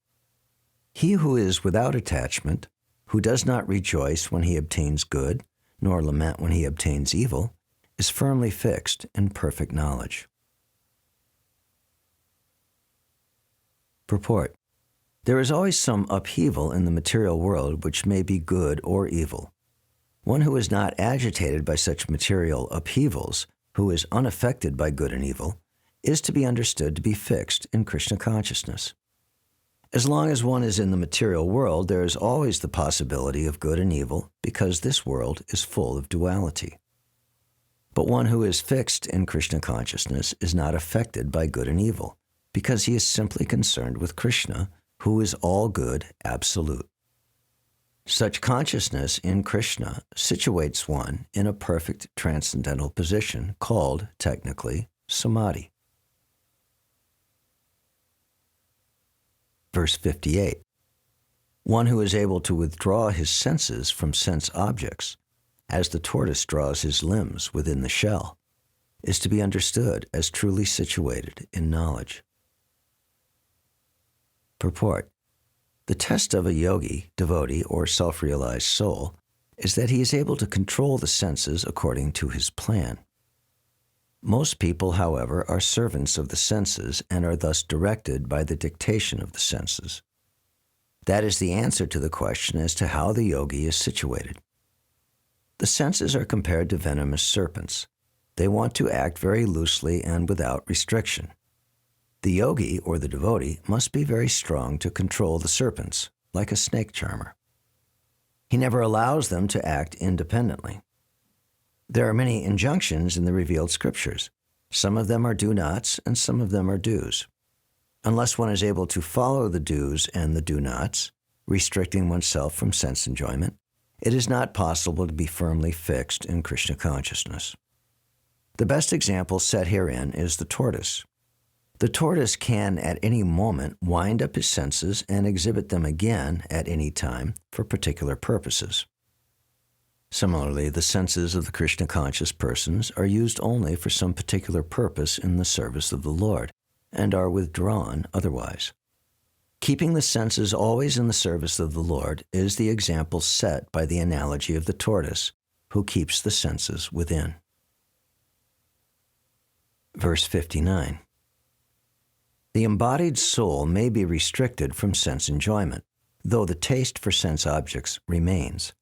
He who is without attachment, who does not rejoice when he obtains good, nor lament when he obtains evil, is firmly fixed in perfect knowledge. Purport. There is always some upheaval in the material world which may be good or evil. One who is not agitated by such material upheavals, who is unaffected by good and evil, is to be understood to be fixed in Krishna consciousness. As long as one is in the material world, there is always the possibility of good and evil because this world is full of duality. But one who is fixed in Krishna consciousness is not affected by good and evil because he is simply concerned with Krishna, who is all good, absolute. Such consciousness in Krishna situates one in a perfect transcendental position called, technically, samadhi. Verse 58. One who is able to withdraw his senses from sense objects, as the tortoise draws his limbs within the shell, is to be understood as truly situated in knowledge. Purport. The test of a yogi, devotee, or self-realized soul is that he is able to control the senses according to his plan. Most people, however, are servants of the senses and are thus directed by the dictation of the senses. That is the answer to the question as to how the yogi is situated. The senses are compared to venomous serpents. They want to act very loosely and without restriction. The yogi, or the devotee, must be very strong to control the serpents, like a snake charmer. He never allows them to act independently. There are many injunctions in the revealed scriptures. Some of them are do-nots, and some of them are do's. Unless one is able to follow the do's and the do-nots, restricting oneself from sense enjoyment, it is not possible to be firmly fixed in Krishna consciousness. The best example set herein is the tortoise. The tortoise can at any moment wind up his senses and exhibit them again at any time for particular purposes. Similarly, the senses of the Krishna-conscious persons are used only for some particular purpose in the service of the Lord, and are withdrawn otherwise. Keeping the senses always in the service of the Lord is the example set by the analogy of the tortoise, who keeps the senses within. Verse 59. The embodied soul may be restricted from sense enjoyment, though the taste for sense objects remains.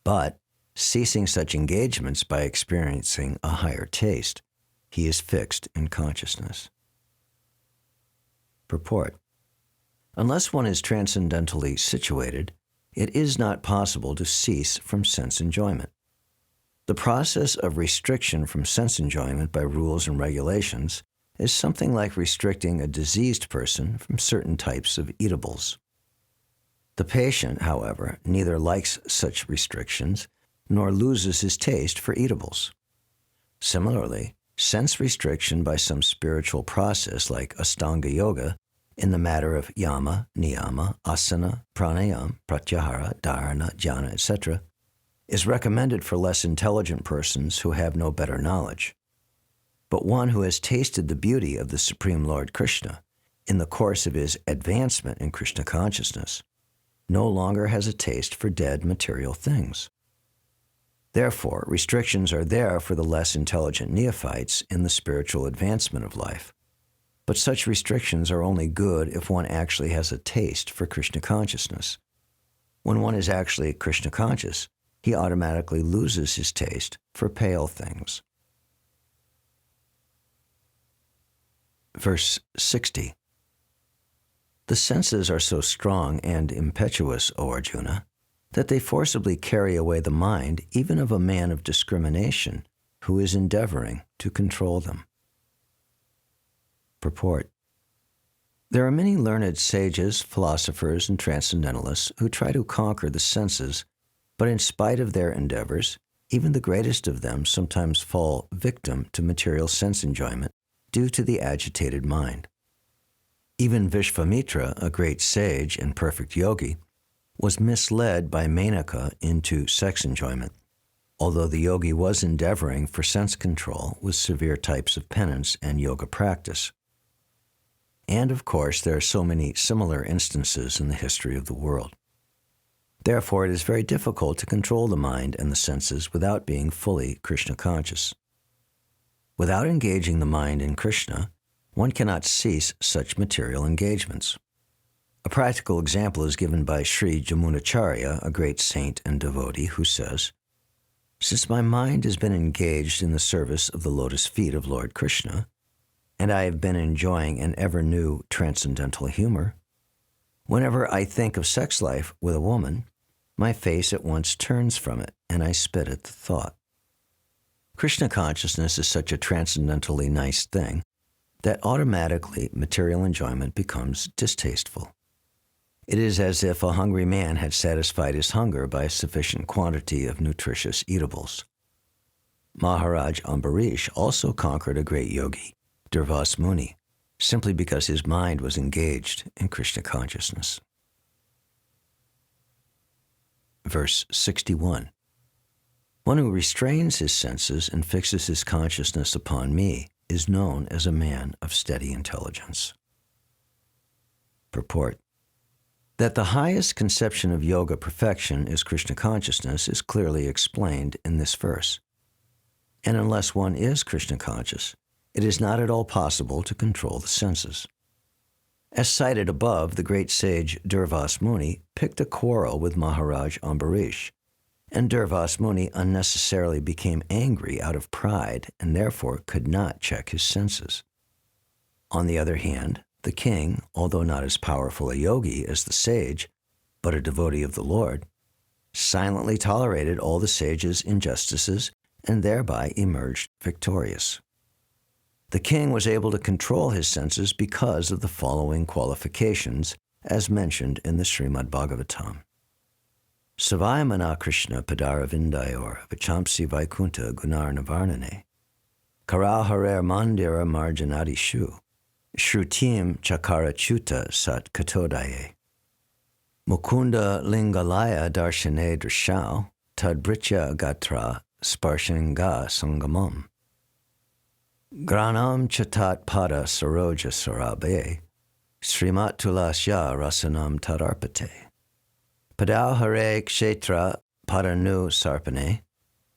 But, ceasing such engagements by experiencing a higher taste, he is fixed in consciousness. Purport. Unless one is transcendentally situated, it is not possible to cease from sense enjoyment. The process of restriction from sense enjoyment by rules and regulations is something like restricting a diseased person from certain types of eatables. The patient, however, neither likes such restrictions nor loses his taste for eatables. Similarly, sense restriction by some spiritual process like Astanga Yoga in the matter of yama, niyama, asana, pranayama, pratyahara, dharana, jhana, etc., is recommended for less intelligent persons who have no better knowledge. But one who has tasted the beauty of the Supreme Lord Krishna in the course of his advancement in Krishna consciousness no longer has a taste for dead material things. Therefore, restrictions are there for the less intelligent neophytes in the spiritual advancement of life. But such restrictions are only good if one actually has a taste for Krishna consciousness. When one is actually Krishna conscious, he automatically loses his taste for pale things. Verse 60. The senses are so strong and impetuous, O Arjuna, that they forcibly carry away the mind even of a man of discrimination who is endeavoring to control them. Purport. There are many learned sages, philosophers, and transcendentalists who try to conquer the senses, but in spite of their endeavors, even the greatest of them sometimes fall victim to material sense enjoyment due to the agitated mind. Even Vishvamitra, a great sage and perfect yogi, was misled by Menaka into sex enjoyment, although the yogi was endeavoring for sense control with severe types of penance and yoga practice. And of course, there are so many similar instances in the history of the world. Therefore, it is very difficult to control the mind and the senses without being fully Krishna conscious. Without engaging the mind in Krishna, one cannot cease such material engagements. A practical example is given by Sri Jamunacharya, a great saint and devotee, who says, "Since my mind has been engaged in the service of the lotus feet of Lord Krishna, and I have been enjoying an ever-new transcendental humor, whenever I think of sex life with a woman, my face at once turns from it, and I spit at the thought." Krishna consciousness is such a transcendentally nice thing that automatically material enjoyment becomes distasteful. It is as if a hungry man had satisfied his hunger by a sufficient quantity of nutritious eatables. Maharaj Ambarish also conquered a great yogi, Durvas Muni, simply because his mind was engaged in Krishna consciousness. Verse 61. One who restrains his senses and fixes his consciousness upon me is known as a man of steady intelligence. Purport. That the highest conception of yoga perfection is Krishna consciousness is clearly explained in this verse. And unless one is Krishna conscious, it is not at all possible to control the senses. As cited above, the great sage Durvas Muni picked a quarrel with Maharaj Ambarish, and Durvas Muni unnecessarily became angry out of pride and therefore could not check his senses. On the other hand, the king, although not as powerful a yogi as the sage, but a devotee of the Lord, silently tolerated all the sage's injustices and thereby emerged victorious. The king was able to control his senses because of the following qualifications, as mentioned in the Srimad Bhagavatam. Savayamana Krishna Padaravindayor Vachamsi Vaikunta Gunarnavarnane Karaharer Mandira Marjanadishu Shrutim Chakarachuta Sat Katodaye Mukunda Lingalaya Darshane Drishau Tadbritya Gatra Sparshanga Sangamam Granam Chatat Pada Saroja Sarabe Srimat Tulasya Rasanam Tadarpate Padau Hare Kshetra Padanu Sarpane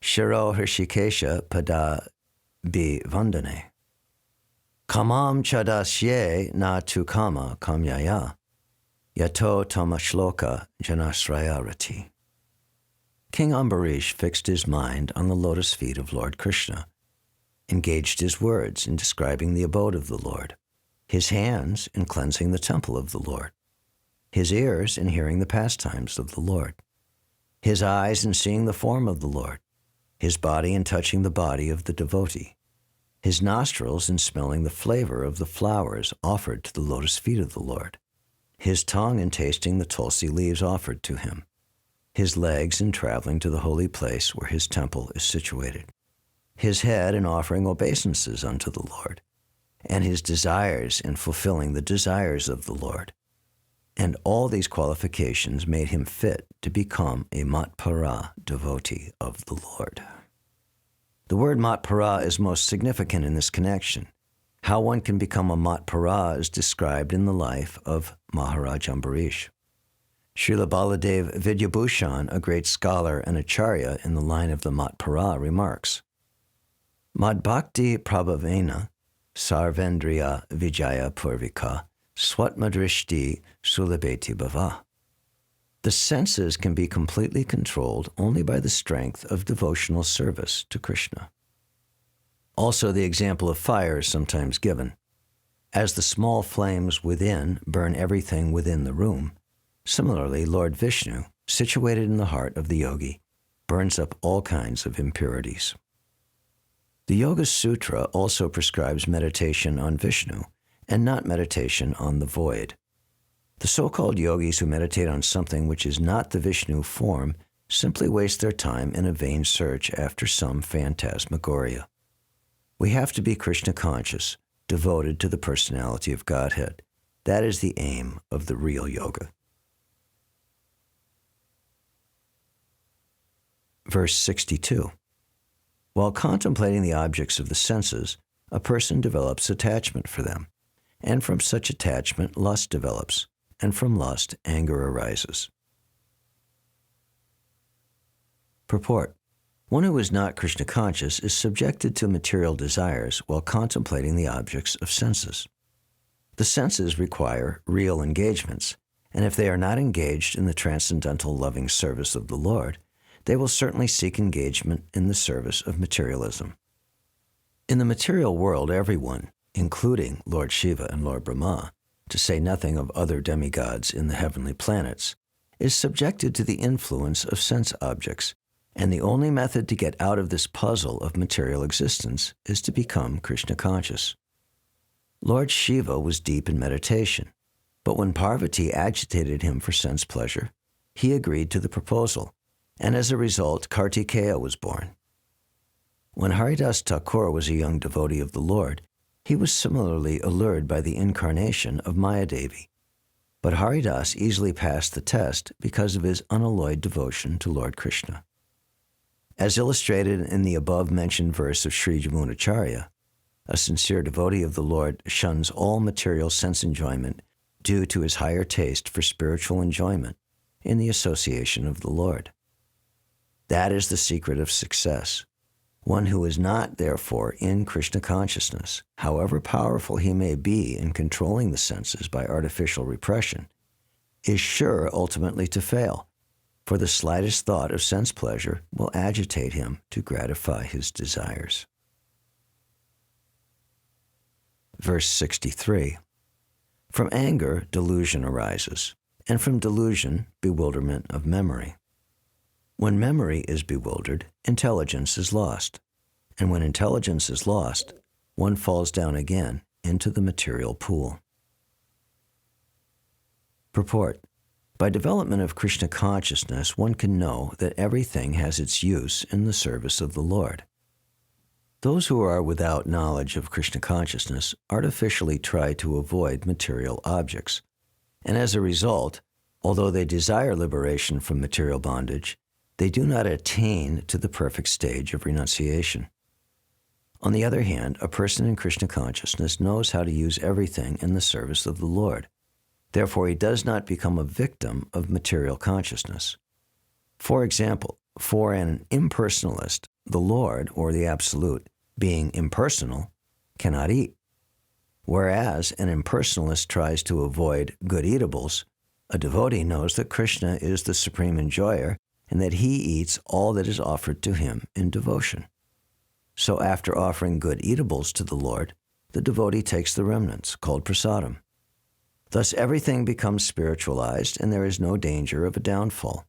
Shiro Hirshikesha Pada Bi Vandane Kamam Chadasye Na Tu Kama Kamyaya Yato Tamashloka Janasrayarati. King Ambarish fixed his mind on the lotus feet of Lord Krishna, engaged his words in describing the abode of the Lord, his hands in cleansing the temple of the Lord, his ears in hearing the pastimes of the Lord, his eyes in seeing the form of the Lord, his body in touching the body of the devotee, his nostrils in smelling the flavor of the flowers offered to the lotus feet of the Lord, his tongue in tasting the tulsi leaves offered to him, his legs in traveling to the holy place where his temple is situated, his head in offering obeisances unto the Lord, and his desires in fulfilling the desires of the Lord. And all these qualifications made him fit to become a Matpara devotee of the Lord. The word Matpara is most significant in this connection. How one can become a Matpara is described in the life of Maharaj Ambarish. Srila Baladev Vidyabhushan, a great scholar and acharya in the line of the Matpara, remarks, Madbhakti prabhavena sarvendriya vijaya purvika swatmadrishti sulabeti bhava. The senses can be completely controlled only by the strength of devotional service to Krishna. Also, the example of fire is sometimes given. As the small flames within burn everything within the room, similarly, Lord Vishnu, situated in the heart of the yogi, burns up all kinds of impurities. The Yoga Sutra also prescribes meditation on Vishnu and not meditation on the void. The so-called yogis who meditate on something which is not the Vishnu form simply waste their time in a vain search after some phantasmagoria. We have to be Krishna conscious, devoted to the personality of Godhead, That is the aim of the real yoga. Verse 62. While contemplating the objects of the senses, a person develops attachment for them, and from such attachment lust develops, and from lust anger arises. Purport. One who is not Krishna conscious is subjected to material desires while contemplating the objects of senses. The senses require real engagements, and if they are not engaged in the transcendental loving service of the Lord, they will certainly seek engagement in the service of materialism. In the material world, everyone, including Lord Shiva and Lord Brahma, to say nothing of other demigods in the heavenly planets, is subjected to the influence of sense objects, and the only method to get out of this puzzle of material existence is to become Krishna conscious. Lord Shiva was deep in meditation, but when Parvati agitated him for sense pleasure, he agreed to the proposal, and as a result, Kartikeya was born. When Haridas Thakur was a young devotee of the Lord, he was similarly allured by the incarnation of Mayadevi. But Haridas easily passed the test because of his unalloyed devotion to Lord Krishna. As illustrated in the above-mentioned verse of Sri Jamunacharya, a sincere devotee of the Lord shuns all material sense enjoyment due to his higher taste for spiritual enjoyment in the association of the Lord. That is the secret of success. One who is not, therefore, in Krishna consciousness, however powerful he may be in controlling the senses by artificial repression, is sure ultimately to fail, for the slightest thought of sense pleasure will agitate him to gratify his desires. Verse 63. From anger, delusion arises, and from delusion, bewilderment of memory. When memory is bewildered, intelligence is lost, and when intelligence is lost, one falls down again into the material pool. Purport. By development of Krishna consciousness, one can know that everything has its use in the service of the Lord. Those who are without knowledge of Krishna consciousness artificially try to avoid material objects, and as a result, although they desire liberation from material bondage, they do not attain to the perfect stage of renunciation. On the other hand, a person in Krishna consciousness knows how to use everything in the service of the Lord. Therefore, he does not become a victim of material consciousness. For example, for an impersonalist, the Lord, or the Absolute, being impersonal, cannot eat. Whereas an impersonalist tries to avoid good eatables, a devotee knows that Krishna is the supreme enjoyer and that he eats all that is offered to him in devotion. So after offering good eatables to the Lord, the devotee takes the remnants, called prasadam. Thus everything becomes spiritualized and there is no danger of a downfall.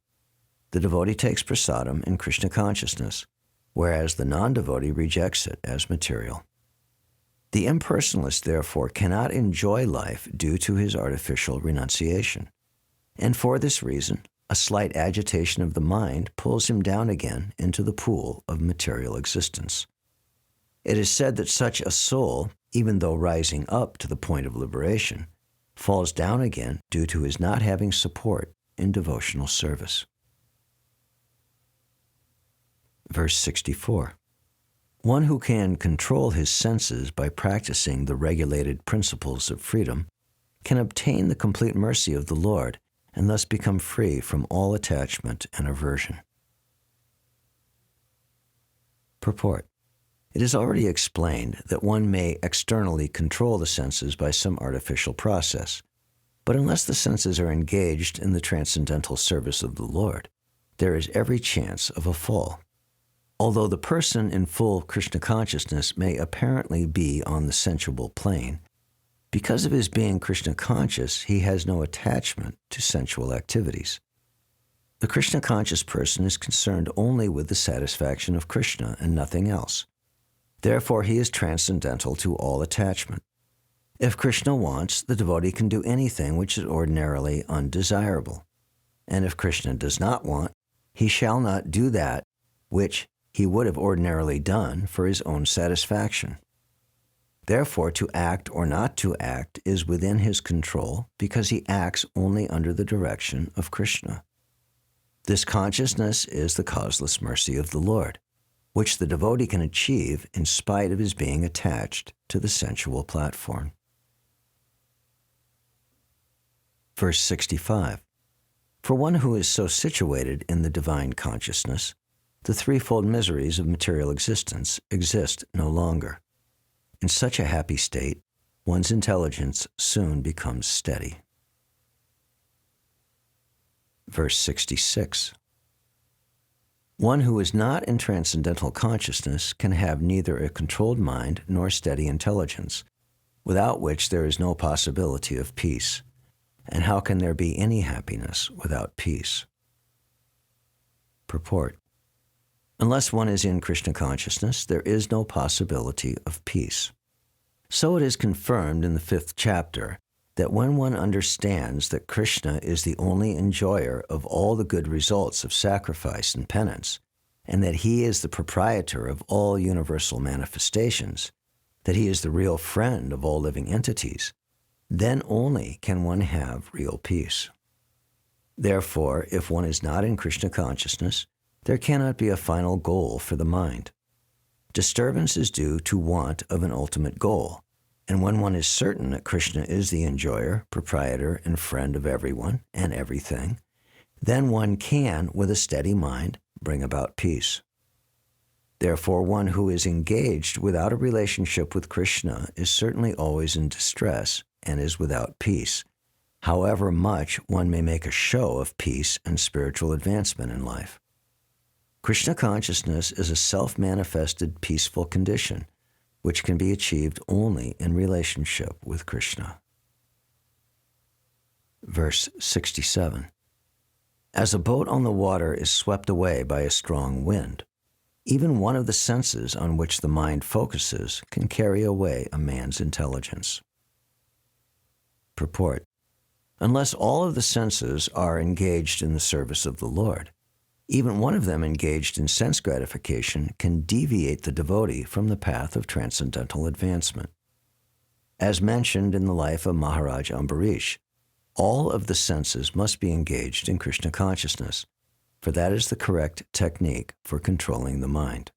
The devotee takes prasadam in Krishna consciousness, whereas the non-devotee rejects it as material. The impersonalist, therefore, cannot enjoy life due to his artificial renunciation. And for this reason, a slight agitation of the mind pulls him down again into the pool of material existence. It is said that such a soul, even though rising up to the point of liberation, falls down again due to his not having support in devotional service. Verse 64. One who can control his senses by practicing the regulated principles of freedom can obtain the complete mercy of the Lord and thus become free from all attachment and aversion. Purport. It is already explained that one may externally control the senses by some artificial process, but unless the senses are engaged in the transcendental service of the Lord, there is every chance of a fall. Although the person in full Krishna consciousness may apparently be on the sensual plane, because of his being Krishna conscious, he has no attachment to sensual activities. The Krishna conscious person is concerned only with the satisfaction of Krishna and nothing else. Therefore, he is transcendental to all attachment. If Krishna wants, the devotee can do anything which is ordinarily undesirable. And if Krishna does not want, he shall not do that which he would have ordinarily done for his own satisfaction. Therefore, to act or not to act is within his control because he acts only under the direction of Krishna. This consciousness is the causeless mercy of the Lord, which the devotee can achieve in spite of his being attached to the sensual platform. Verse 65. For one who is so situated in the divine consciousness, the threefold miseries of material existence exist no longer. In such a happy state, one's intelligence soon becomes steady. Verse 66. One who is not in transcendental consciousness can have neither a controlled mind nor steady intelligence, without which there is no possibility of peace. And how can there be any happiness without peace? Purport. Unless one is in Krishna consciousness, there is no possibility of peace. So it is confirmed in the 5th chapter that when one understands that Krishna is the only enjoyer of all the good results of sacrifice and penance, and that he is the proprietor of all universal manifestations, that he is the real friend of all living entities, then only can one have real peace. Therefore, if one is not in Krishna consciousness, there cannot be a final goal for the mind. Disturbance is due to want of an ultimate goal, and when one is certain that Krishna is the enjoyer, proprietor, and friend of everyone and everything, then one can, with a steady mind, bring about peace. Therefore, one who is engaged without a relationship with Krishna is certainly always in distress and is without peace, however much one may make a show of peace and spiritual advancement in life. Krishna consciousness is a self-manifested peaceful condition, which can be achieved only in relationship with Krishna. Verse 67. As a boat on the water is swept away by a strong wind, even one of the senses on which the mind focuses can carry away a man's intelligence. Purport. Unless all of the senses are engaged in the service of the Lord, even one of them engaged in sense gratification can deviate the devotee from the path of transcendental advancement. As mentioned in the life of Maharaj Ambarish, all of the senses must be engaged in Krishna consciousness, for that is the correct technique for controlling the mind.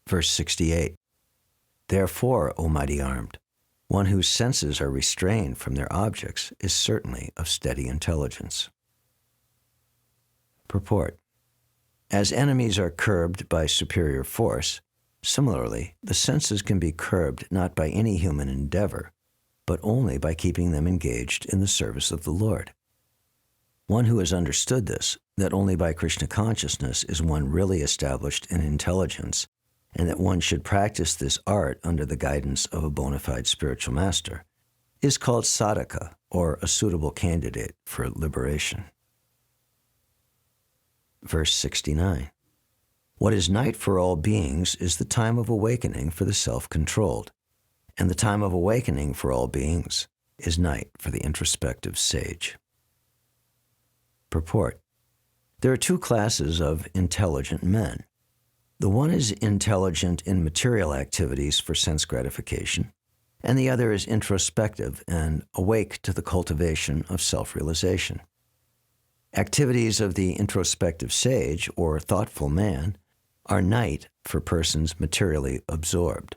Verse 68. Therefore, O mighty armed, one whose senses are restrained from their objects is certainly of steady intelligence. Purport. As enemies are curbed by superior force, similarly, the senses can be curbed not by any human endeavor, but only by keeping them engaged in the service of the Lord. One who has understood this, that only by Krishna consciousness is one really established in intelligence, and that one should practice this art under the guidance of a bona fide spiritual master, is called sadhaka, or a suitable candidate for liberation. Verse 69. What is night for all beings is the time of awakening for the self-controlled, and the time of awakening for all beings is night for the introspective sage. Purport. There are two classes of intelligent men. The one is intelligent in material activities for sense gratification, and the other is introspective and awake to the cultivation of self-realization. Activities of the introspective sage, or thoughtful man, are night for persons materially absorbed.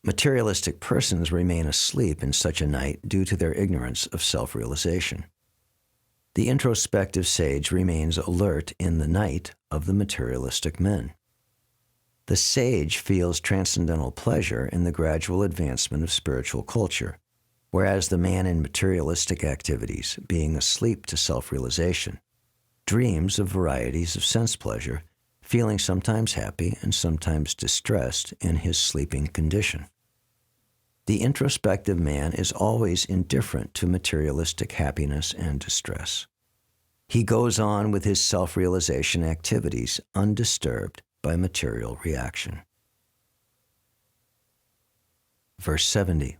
Materialistic persons remain asleep in such a night due to their ignorance of self-realization. The introspective sage remains alert in the night of the materialistic men. The sage feels transcendental pleasure in the gradual advancement of spiritual culture, whereas the man in materialistic activities, being asleep to self-realization, dreams of varieties of sense pleasure, feeling sometimes happy and sometimes distressed in his sleeping condition. The introspective man is always indifferent to materialistic happiness and distress. He goes on with his self-realization activities undisturbed by material reaction. Verse 70.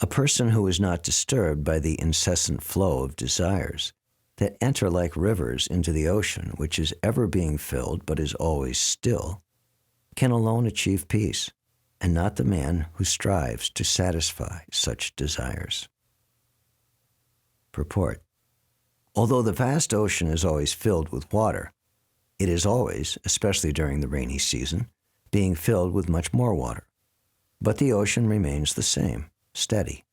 A person who is not disturbed by the incessant flow of desires that enter like rivers into the ocean, which is ever being filled but is always still, can alone achieve peace, and not the man who strives to satisfy such desires. Purport. Although the vast ocean is always filled with water, it is always, especially during the rainy season, being filled with much more water. But the ocean remains the same, steady.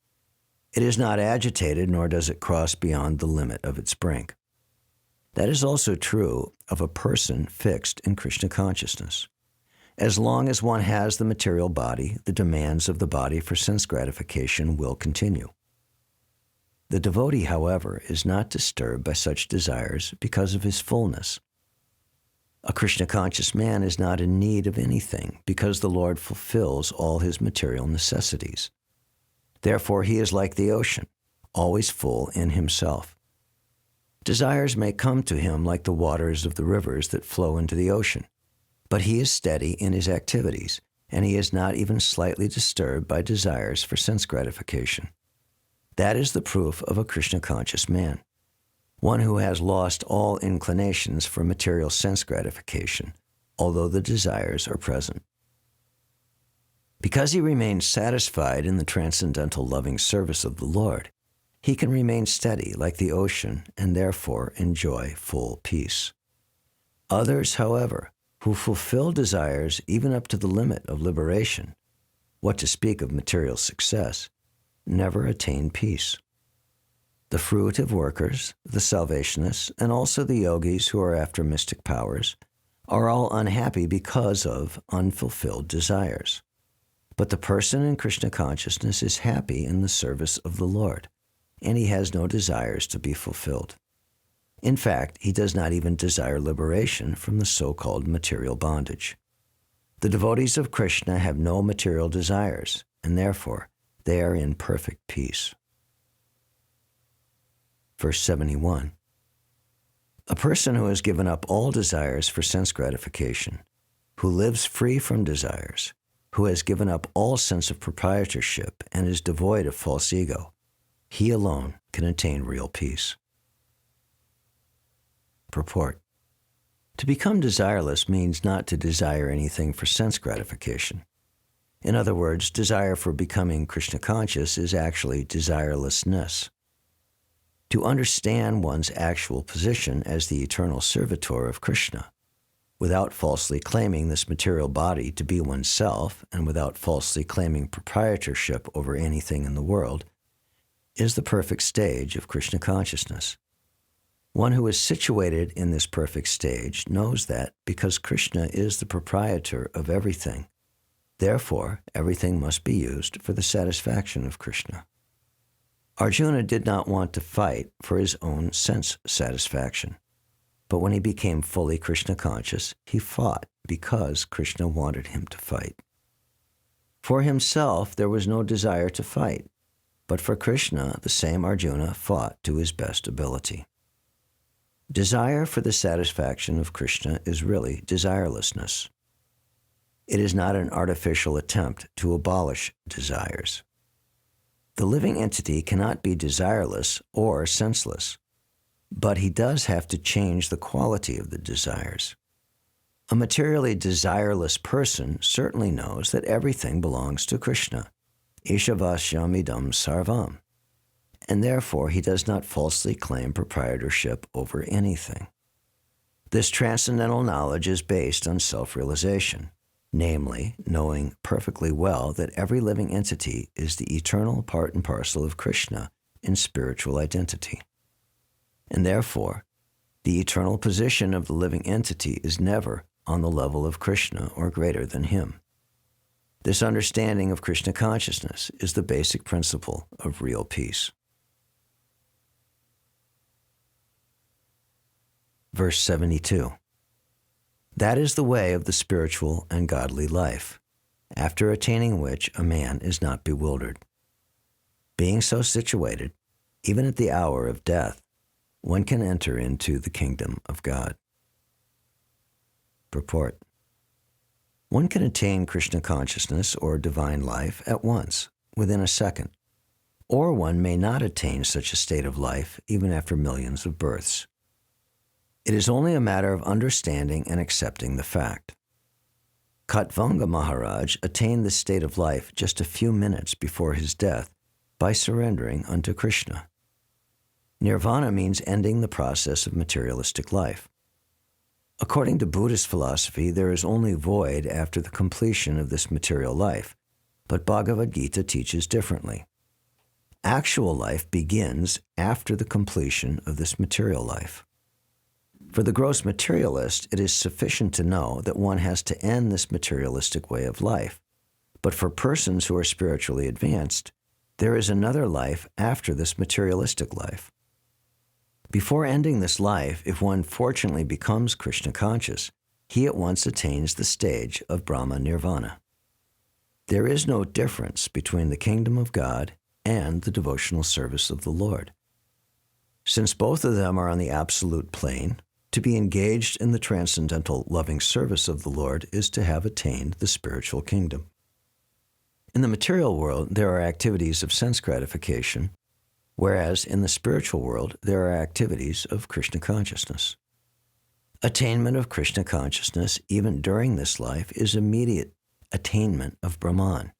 It is not agitated, nor does it cross beyond the limit of its brink. That is also true of a person fixed in Krishna consciousness. As long as one has the material body, the demands of the body for sense gratification will continue. The devotee, however, is not disturbed by such desires because of his fullness. A Krishna-conscious man is not in need of anything because the Lord fulfills all his material necessities. Therefore, he is like the ocean, always full in himself. Desires may come to him like the waters of the rivers that flow into the ocean, but he is steady in his activities, and he is not even slightly disturbed by desires for sense gratification. That is the proof of a Krishna-conscious man, one who has lost all inclinations for material sense gratification, although the desires are present. Because he remains satisfied in the transcendental loving service of the Lord, he can remain steady like the ocean and therefore enjoy full peace. Others, however, who fulfill desires even up to the limit of liberation, what to speak of material success, never attain peace. The fruitive workers, the salvationists, and also the yogis who are after mystic powers are all unhappy because of unfulfilled desires. But the person in Krishna consciousness is happy in the service of the Lord, and he has no desires to be fulfilled. In fact, he does not even desire liberation from the so-called material bondage. The devotees of Krishna have no material desires, and therefore they are in perfect peace. Verse 71. A person who has given up all desires for sense gratification, who lives free from desires, who has given up all sense of proprietorship and is devoid of false ego, he alone can attain real peace. Purport. To become desireless means not to desire anything for sense gratification. In other words, desire for becoming Krishna conscious is actually desirelessness. To understand one's actual position as the eternal servitor of Krishna, without falsely claiming this material body to be oneself and without falsely claiming proprietorship over anything in the world, is the perfect stage of Krishna consciousness. One who is situated in this perfect stage knows that because Krishna is the proprietor of everything, therefore everything must be used for the satisfaction of Krishna. Arjuna did not want to fight for his own sense satisfaction, but when he became fully Krishna conscious, he fought because Krishna wanted him to fight. For himself, there was no desire to fight, but for Krishna, the same Arjuna fought to his best ability. Desire for the satisfaction of Krishna is really desirelessness. It is not an artificial attempt to abolish desires. The living entity cannot be desireless or senseless, but he does have to change the quality of the desires. A materially desireless person certainly knows that everything belongs to Krishna, Ishavashyamidam sarvam, and therefore he does not falsely claim proprietorship over anything. This transcendental knowledge is based on self-realization, namely, knowing perfectly well that every living entity is the eternal part and parcel of Krishna in spiritual identity. And therefore, the eternal position of the living entity is never on the level of Krishna or greater than him. This understanding of Krishna consciousness is the basic principle of real peace. Verse 72. That is the way of the spiritual and godly life, after attaining which a man is not bewildered. Being so situated, even at the hour of death, one can enter into the kingdom of God. Purport. One can attain Krishna consciousness or divine life at once, within a second, or one may not attain such a state of life even after millions of births. It is only a matter of understanding and accepting the fact. Katvanga Maharaj attained this state of life just a few minutes before his death by surrendering unto Krishna. Nirvana means ending the process of materialistic life. According to Buddhist philosophy, there is only void after the completion of this material life, but Bhagavad Gita teaches differently. Actual life begins after the completion of this material life. For the gross materialist, it is sufficient to know that one has to end this materialistic way of life. But for persons who are spiritually advanced, there is another life after this materialistic life. Before ending this life, if one fortunately becomes Krishna conscious, he at once attains the stage of Brahma Nirvana. There is no difference between the kingdom of God and the devotional service of the Lord. Since both of them are on the absolute plane, to be engaged in the transcendental loving service of the Lord is to have attained the spiritual kingdom. In the material world, there are activities of sense gratification, whereas in the spiritual world, there are activities of Krishna consciousness. Attainment of Krishna consciousness, even during this life, is immediate attainment of Brahman,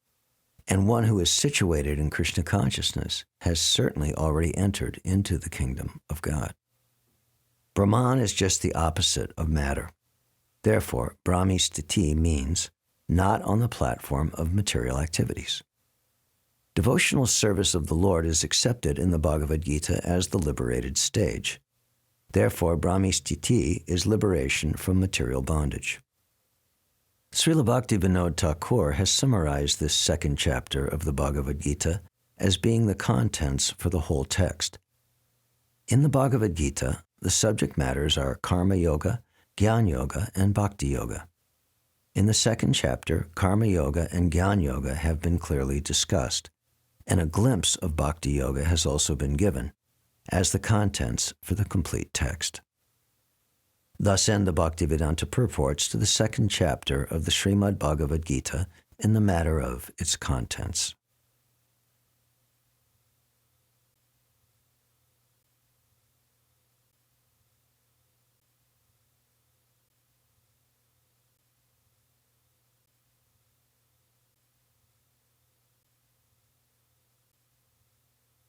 and one who is situated in Krishna consciousness has certainly already entered into the kingdom of God. Brahman is just the opposite of matter. Therefore, Brahmi Sthiti means not on the platform of material activities. Devotional service of the Lord is accepted in the Bhagavad Gita as the liberated stage. Therefore, Brahmi Sthiti is liberation from material bondage. Srila Bhaktivinoda Thakur has summarized this second chapter of the Bhagavad Gita as being the contents for the whole text. In the Bhagavad Gita, the subject matters are Karma Yoga, Jnana Yoga, and Bhakti Yoga. In the second chapter, Karma Yoga and Jnana Yoga have been clearly discussed, and a glimpse of Bhakti Yoga has also been given, as the contents for the complete text. Thus end the Bhaktivedanta purports to the second chapter of the Srimad Bhagavad Gita in the matter of its contents.